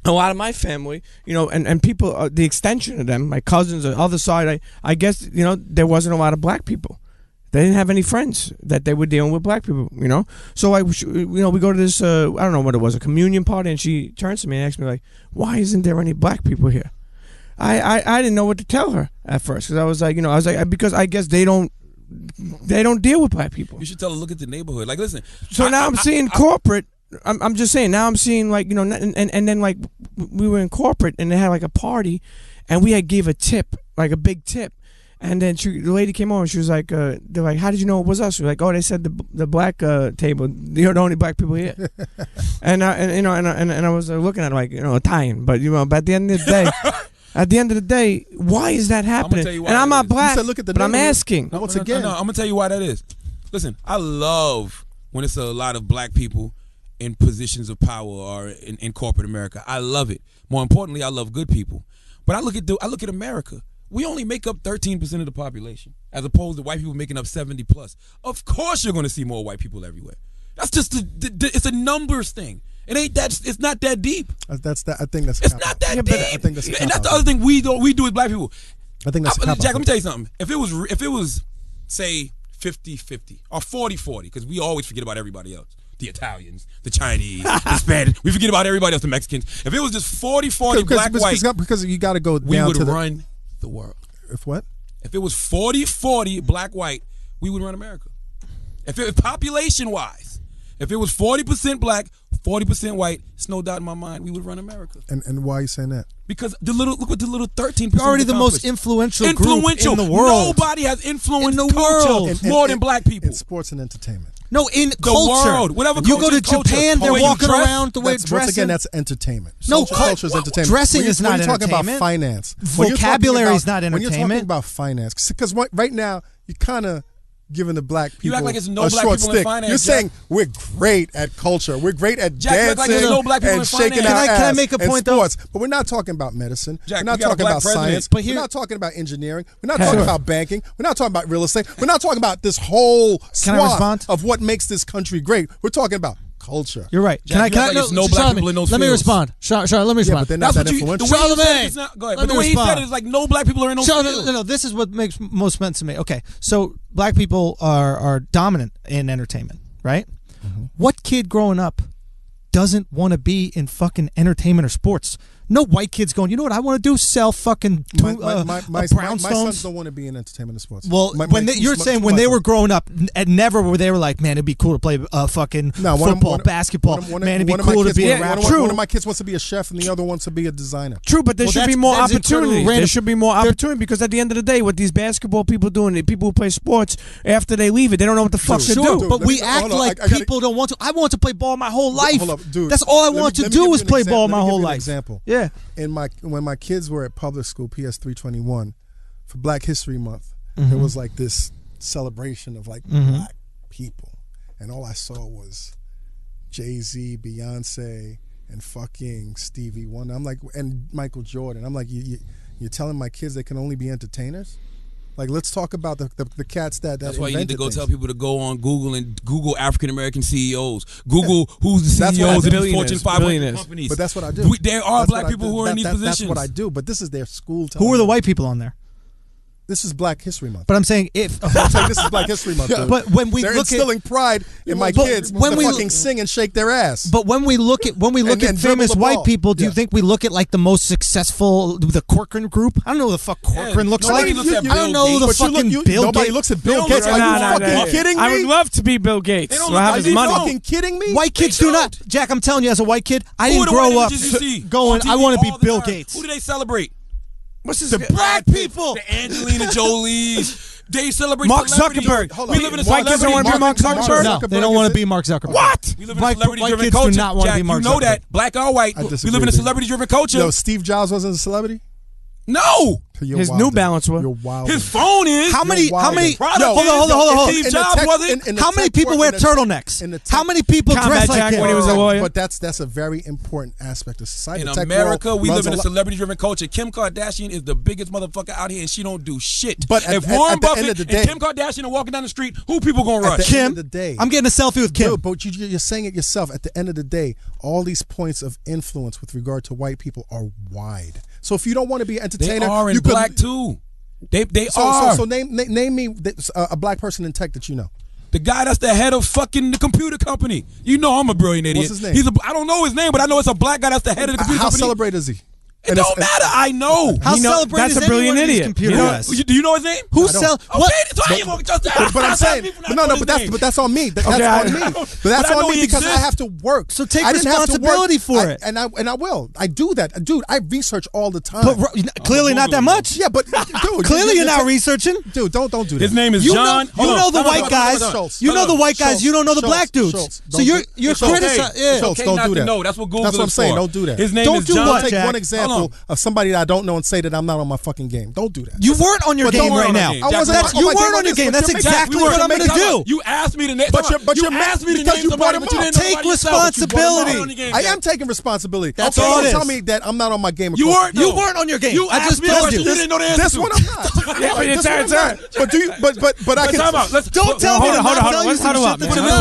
a lot of my family, you know, and people, the extension of them, my cousins, the other side. I guess you know there wasn't a lot of black people. They didn't have any friends that they were dealing with black people, you know. So we go to this, I don't know what it was, a communion party, and she turns to me and asks me like, "Why isn't there any black people here?" I didn't know what to tell her at first because I was like, because I guess they don't deal with black people. You should tell her, look at the neighborhood. Like, listen. So now I'm seeing corporate. I'm just saying. Now I'm seeing like, you know, and then like we were in corporate and they had like a party, and we had gave a tip, like a big tip. And then the lady came over and she was like, they're like, how did you know it was us? We're like, oh, they said the black table, you're the only black people here. and I was looking at it like, you know, Italian. But, you know, but at the end of the day, why is that happening? And I'm not black, look at the but I'm asking. No, I'm going to tell you why that is. Listen, I love when it's a lot of black people in positions of power or in corporate America. I love it. More importantly, I love good people. But I look at America. We only make up 13% of the population, as opposed to white people making up 70+. Of course, you're going to see more white people everywhere. That's just it's a numbers thing. It ain't that. It's not that deep. I think that's. It's not that deep. I think that's. And that's the other thing we do as black people. I think that's. Jack, let me tell you something. If it was say 50-50 or 40-40, because we always forget about everybody else. The Italians, the Chinese, the Spanish. We forget about everybody else, the Mexicans. If it was just 40-40 black-white, because you got to go down we would to run the world. If what? If it was 40-40 black-white, we would run America. If it population-wise, if it was 40% black, 40% white, it's no doubt in my mind we would run America. And why are you saying that? Because look what the little 13%. You're already the most influential group in the world. Nobody has influenced in the world more than black people. In sports and entertainment. No, in the culture. World, whatever you go to culture, Japan, they're walking around the way dressing. Once again, that's entertainment. No, culture is entertainment. Dressing is not entertainment. When you're talking about finance, vocabulary is not entertainment. When you're talking about finance, because right now you're kind of giving the black people you act like it's no a black short people stick. In finance. You're Jack. saying we're great at culture. We're great at Jack, dancing like no black people and in shaking finance. our ass. Can I make a point though? But we're not talking about medicine. Jack, we're not we got a talking black about president. science. But We're not talking about engineering. We're not talking about banking. We're not talking about real estate. We're not talking about this whole swath of what makes this country great. We're talking about culture. You're right. Jack, Can I no black people in those Let me fields. respond. Charlotte, let me respond. But they're not that influential. Go ahead. But the way he said it is like no black people are in those fields. No, this is what makes most sense to me. Okay, so black people are dominant in entertainment, right? Mm-hmm. What kid growing up doesn't want to be in fucking entertainment or sports? No white kids going, you know what I want to do? Sell fucking my brownstones. sons don't want to be in entertainment and sports. Well, you're saying when they were growing up, and never were they were like, man, it'd be cool to play fucking football, basketball. Man, it'd be cool to be a rapper. One of my kids wants to be a chef, and the other wants to be a designer. True, but there should be more opportunity. There should be more opportunity because at the end of the day, what these basketball people doing, the people who play sports, after they leave it, they don't know what the fuck to do. But we act like people don't want to. I want to play ball my whole life. That's all I want to do is play ball my whole life. Example. Yeah. When my kids were at public school, PS 321, for Black History Month, it was like this celebration of like black people, and all I saw was Jay-Z, Beyonce, and fucking Stevie Wonder. I'm like, and Michael Jordan. I'm like, you're telling my kids they can only be entertainers? Like, let's talk about the cats that That's why you need to go things. tell people to go on Google and Google African American CEOs. Google who's the CEOs of these Fortune 500 companies. But that's what I do. There are black people who are in these positions. That's what I do. But this is their school. Who are the white people on there? This is Black History Month. But I'm saying if I'm saying this is Black History Month. Dude. But when we they're look instilling pride in my kids to fucking sing and shake their ass. But when we look at famous white people, do you think we look at like the most successful, the Corcoran group? I don't know who the fuck Corcoran looks like. I don't know who the fucking Bill Gates. Nobody looks at Bill Gates. Are you fucking kidding me? I would love to be Bill Gates. Are you fucking kidding me? White kids do not. Jack, I'm telling you, as a white kid, I didn't grow up going, I want to be Bill Gates. Who do they celebrate? What's this? The black people. The Angelina Jolies. They celebrate Mark Zuckerberg. We live in a white kids don't want to be Mark Zuckerberg. No, they don't want to be Mark Zuckerberg. What? We live in a celebrity-driven culture. Do not want to be Mark you know Zuckerberg. that, black or white. We live in a celebrity-driven culture. No, Steve Jobs wasn't a celebrity. No. You're His wild, New dude. Balance were. You're wild. His phone is. How many? How many? Product Yo, hold is. on, hold on, hold on, hold on. Steve Jobs wasn't. in the How many tech people world- wear in the tech- turtlenecks? in the tech- How many people Combat dress like Jack that? when he was a lawyer. But that's a very important aspect of society. In The tech America, world we runs live in a lot- celebrity-driven culture. Kim Kardashian is the biggest motherfucker out here, and she don't do shit. But if at Warren the end Buffett of the day- and Kim Kardashian are walking down the street, who people gonna At rush? the end Kim. of the day, I'm getting a selfie with Kim. Dude, but you're saying it yourself. At the end of the day, all these points of influence with regard to white people are wide. So if you don't want to be an They entertainer, are in you could- black too. They So, are. so name me a black person in tech that you know. The guy that's the head of fucking the computer company. You know I'm a brilliant idiot. What's his name? I don't know his name, but I know it's a black guy that's the head of the computer How company. celebrated is he? It don't matter. I know. How You know, celebrated that's is a brilliant any one of these idiot. computer You know- guys? Do you know his name? Who I don't. sell? Okay, What? so I ain't gonna just But I'm saying, but that's on me. That's Okay, on me. But that's I know on me he because I exists. have to work. So take I didn't have to work. responsibility for it. and I will. I do that, dude. I research all the time. But clearly not that much. yeah, but dude, Clearly you're not ta- researching. Dude, don't do that. His name is You John. know, you know the white guys. Schultz. You know the white guys. Schultz. You don't know the Schultz. black dudes. Schultz. So Don't you're do- you're it's okay. criticizing. Yeah. Schultz, Okay don't not do to that. know. That's what Google That's what I'm is saying. for. Don't do that. His name Don't is do John. what, Take Jack? one example Hold of somebody that I don't know and say that I'm not on my fucking game. Don't do that. You weren't on your But game don't right on now. our game. I wasn't That's, on you my game weren't on on your this, game. but That's you're exactly We weren't what I'm making- going to do. You asked me to name. But you're asked me to because name you somebody, brought but you him didn't up. know Take about yourself. responsibility. You weren't on the game, I Jack. am taking responsibility. That's okay, all it don't tell is. me that I'm not on my game. You across weren't. the You though. weren't on your game. You I asked just me a told question you. you didn't know the answer This to. one I'm not. Yeah, but This it's one I'm time. not. But do you? But I But can. time out. Let's Don't tell me. Hold on, to hold not on, hold tell on. you Let's some huddle shit up, that For the you man. know.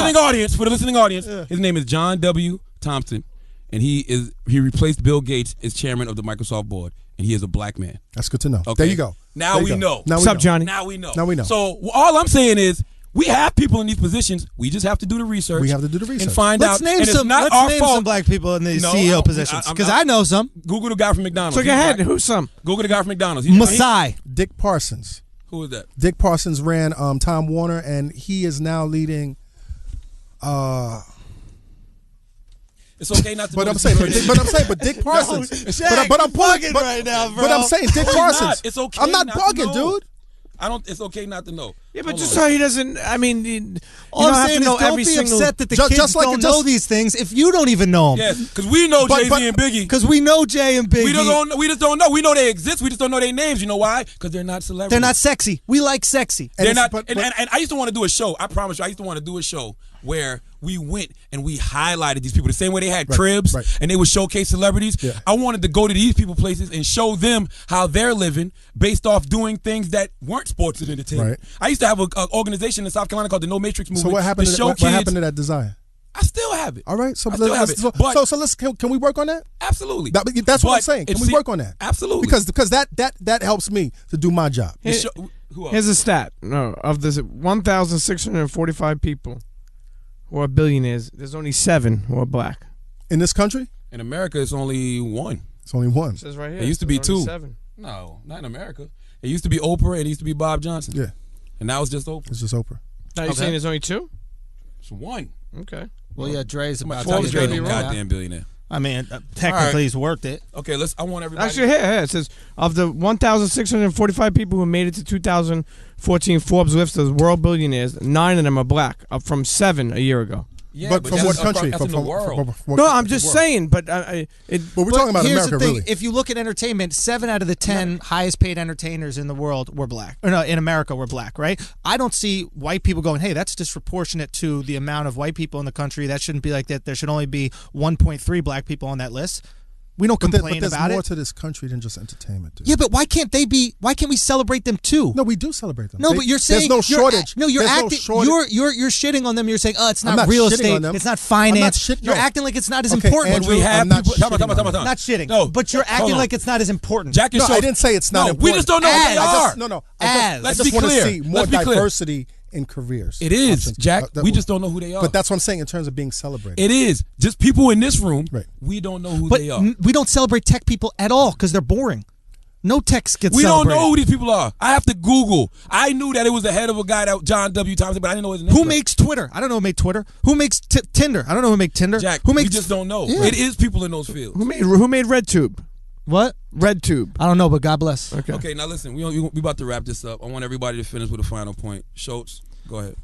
listening audience, his name is John W. Thompson, and he replaced Bill Gates as chairman of the Microsoft board, and he is a black man. That's good to know. Okay. There you go. Now There you we go. know. Now we What's up, know. Johnny? Now we know. Now we know. So all I'm saying is we have people in these positions. We just have to do the research. We have to do the research. and find Let's out. name and some. It's not Let's our name fault. some black people in these No, CEO I'm- positions I'm because not- I know some. Google the guy from McDonald's. So go He's ahead. black. Who's some? Google the guy from McDonald's. Masai. Dick Parsons. Who is that? Dick Parsons ran Time Warner, and he is now leading. It's okay not to. But know I'm the saying, secret. but Dick Parsons. Jack, but I'm you're pulling. bugging But, right now, bro. but I'm saying Dick No, he's Parsons. not. It's okay I'm not not to bugging, know. dude. I don't. It's okay not to know. Yeah, but Hold just on. so he doesn't. I mean, you All don't I'm have saying to is know don't every be single. upset that the Just- kids just like- don't just- know these things if you don't even know them. Yes, because we know But- Jay-Z but- and Biggie. Because we know Jay and Biggie. We just don't know. We know they exist. We just don't know their names. You know why? Because they're not celebrities. They're not sexy. We like sexy. And They're it's- not. but- and I used to want to do a show. I promise you, I used to want to do a show where we went and we highlighted these people the same way they had cribs right. and they would showcase celebrities. Yeah. I wanted to go to these people places and show them how they're living based off doing things that weren't sports and entertainment. Right. I used to have an organization in South Carolina called the No Matrix Movement. So what happened? to To show what kids. happened to that design? I still have it. All right. So I still have it. But so let's can we work on that? absolutely. That's what I'm But saying. Can it's- we work on that? Absolutely. Because that helps me to do my job. The show- who else? Here's a stat. No, of the 1,645 people who are billionaires, there's only 7 who are black. In this country, In America, it's only one. it's only one. It says right here. It used to be there's only 2. 7. No, not in America. It used to be Oprah and it used to be Bob Johnson. Yeah, And now it's just Oprah. it's just Oprah. Now you're Okay. saying there's only 2? It's one. Okay. Well, yeah, Dre's about to Forbes get made ready no to roll. goddamn billionaire. I mean, technically, he's worked it. Okay, I want everybody. Actually, here it says of the 1,645 people who made it to 2014 Forbes list of world billionaires, 9 of them are black, up from 7 a year ago. yeah, but from that's what country? That's in the world. No, I'm just saying, but But we're talking about Here's America, the thing: really. if you look at entertainment, 7 out of the 10 highest paid entertainers in the world were black. Or no, in America were black, right? I don't see white people going, "Hey, that's disproportionate to the amount of white people in the country. That shouldn't be like that. There should only be 1.3 black people on that list." We don't complain there's about more it. to this country than just entertainment, dude. Yeah, but why can't they be? Why can't we celebrate them too? No, we do celebrate them. No, but you're saying there's no shortage. You're There's no acting. shortage. You're shitting on them. You're saying, oh, it's I'm not not real shitting estate. on them. It's not I'm not finance. shit- You're no. acting like it's not as Okay, important. Andrew, we have I'm not people. shitting on them. Not shitting. No, but you're hold acting on. like it's not as important. Jack and No, Show. I didn't say it's not No, important. we just don't know what they As. are. As. I Let's just be want to clear. see more Let's be clear. diversity in careers. It is, Options. Jack. That- We just don't know who they are. But that's what I'm saying in terms of being celebrated. It is just people in this room. Right. We don't know who But they are. we don't celebrate tech people at all because they're boring. No techs get We don't celebrated. know who these people are. I have to Google. I knew that it was the head of a guy that John W. Thompson, but I didn't know his name. Who makes Twitter? I don't know who made Twitter. Who makes Tinder? I don't know who made Tinder. Jack? Who We makes just don't know. Yeah. It is people in those fields. Who made RedTube? what? RedTube. I don't know, but God bless. Okay. Okay, now listen. We about to wrap this up. I want everybody to finish with a final point. Schultz, go ahead.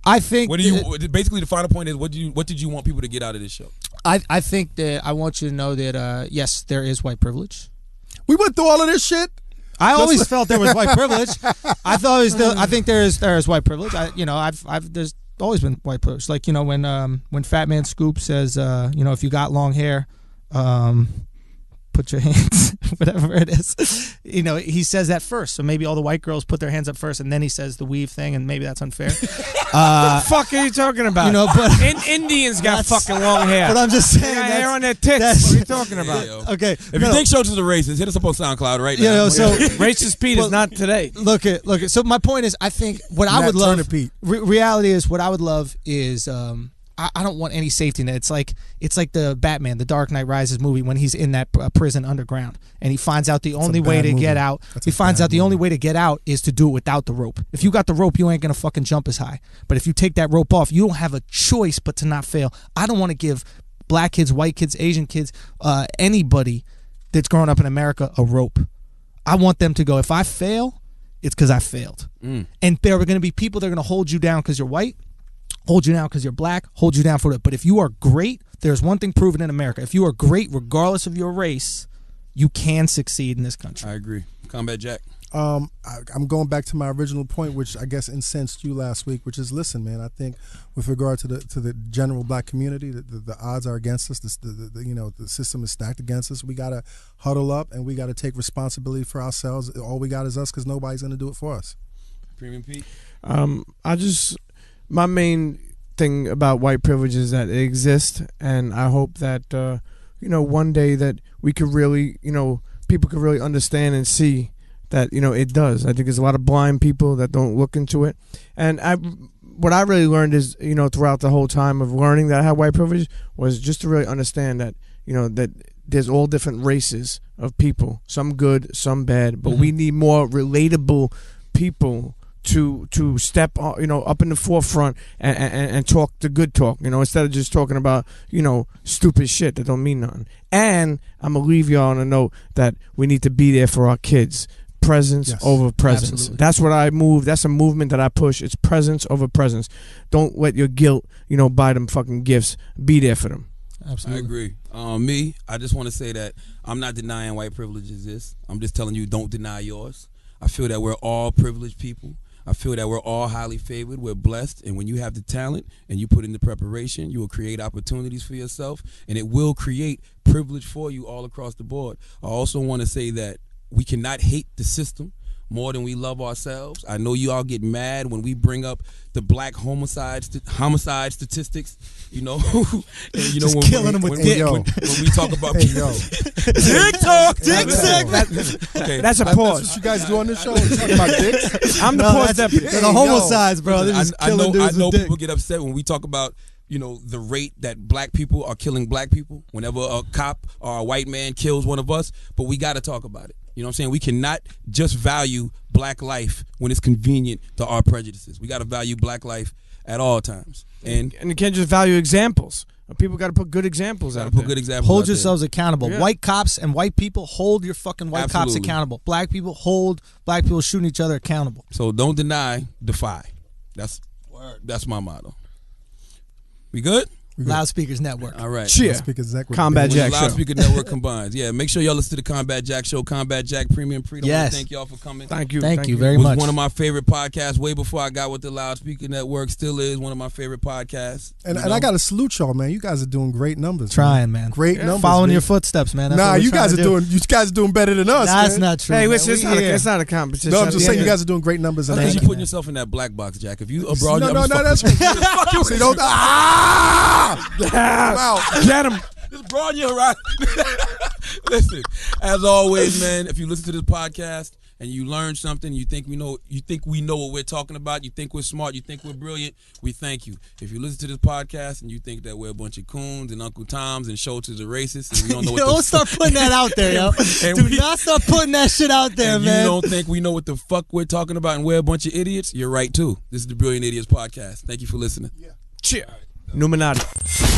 I think. What do you? Basically, the final point is what did you want people to get out of this show? I think that I want you to know that yes, there is white privilege. We went through all of this shit. I always felt there was white privilege. I thought it was I think there is white privilege. There's always been white privilege. Like, when Fat Man Scoop says, if you got long hair, put your hands, whatever it is. He says that first. So maybe all the white girls put their hands up first, and then he says the weave thing, and maybe that's unfair. What the fuck are you talking about? But Indians got fucking long hair. But I'm just saying, They got hair on their tits. What are you talking about? yo. okay. If you think Schultz is a racist, hit us up on SoundCloud right now. So Racist Pete is not today. look at. So my point is, I think what I Nat would love. Turner Pete. Reality is, what I would love is. I don't want any safety net. It's like the Batman, the Dark Knight Rises movie when he's in that prison underground and he finds out the only way to get out. He finds out the only way to get out is to do it without the rope. If you got the rope, you ain't gonna fucking jump as high. But if you take that rope off, you don't have a choice but to not fail. I don't want to give black kids, white kids, Asian kids, anybody that's growing up in America a rope. I want them to go, if I fail, it's because I failed. And there are going to be people that are going to hold you down because you're white, hold you down because you're black, hold you down for it. But if you are great, there's one thing proven in America. If you are great, regardless of your race, you can succeed in this country. I agree. Combat Jack. I'm going back to my original point, which I guess incensed you last week, which is, listen, man, I think with regard to the general black community, the odds are against us. The system is stacked against us. We got to huddle up and we got to take responsibility for ourselves. All we got is us, because nobody's going to do it for us. Premium Pete. My main thing about white privilege is that it exists, and I hope that one day that we could really, people could really understand and see that it does. I think there's a lot of blind people that don't look into it, and what I really learned is throughout the whole time of learning that I had white privilege was just to really understand that that there's all different races of people, some good, some bad, but we need more relatable people to step up in the forefront and talk the good talk, instead of just talking about stupid shit that don't mean nothing. And I'm gonna leave y'all on a note that we need to be there for our kids. Presence over presence. Absolutely. That's what I move. That's a movement that I push. It's presence over presence. Don't let your guilt buy them fucking gifts. Be there for them. Absolutely. I agree. I just want to say that I'm not denying white privilege exists. I'm just telling you, don't deny yours. I feel that we're all privileged people. I feel that we're all highly favored. We're blessed. And when you have the talent and you put in the preparation, you will create opportunities for yourself, and it will create privilege for you all across the board. I also want to say that we cannot hate the system more than we love ourselves. I know you all get mad when we bring up the black homicide statistics, and Just when, killing them with dick. when we talk about Hey, yo. dick talk, Dick okay. That's a That's pause. what you guys do on this show? You talking about dicks? I'm the No, pause that's- deputy. they're the homicides, bro. They're just I killing know dudes with dick. people get upset when we talk about the rate that black people are killing black people whenever a cop or a white man kills one of us, but we got to talk about it. You know what I'm saying? We cannot just value black life when it's convenient to our prejudices. We got to value black life at all times. And you can't just value examples. People got to put good examples out put there. good examples. Hold out there. yourselves accountable. Yeah. White cops and white people, hold your fucking white cops Absolutely. accountable. Black people, hold black people shooting each other accountable. So don't deny, defy. That's my motto. We good? Loudspeakers Network. All right. Cheer. Speaker Zach with Combat the Jack When the Loudspeaker Network combines. Yeah, make sure y'all listen to the Combat Jack Show, Combat Jack Premium Freedom. Yes. Thank y'all for coming. Thank you. Thank you very It was much. one of my favorite podcasts way before I got with the Loudspeaker Network. Still is one of my favorite podcasts. And I got to salute y'all, man. You guys are doing great numbers. Trying, man. Great numbers. Following man. your footsteps, man. That's Nah, what we're you trying guys to are do. doing. You guys are doing better than us. That's man. not true. Hey, man. it's We here. not a competition. No, I'm At just the saying end you of guys are doing great numbers. And Because Thank you you, putting man. yourself in that black box, Jack. If you no, abroad, no, that's See, don't. Wow. Get him. Just broaden your horizon. Listen, as always, man. If you listen to this podcast and you learn something, you think we know what we're talking about, you think we're smart, you think we're brilliant, we thank you. If you listen to this podcast and you think that we're a bunch of coons and Uncle Toms and Schultz's are racist and we don't know what Don't start putting that out there, yo. And Do we- not start putting that shit out there, and man. you don't think we know what the fuck we're talking about and we're a bunch of idiots, you're right too. This is the Brilliant Idiots Podcast. Thank you for listening. Cheer. Numinati.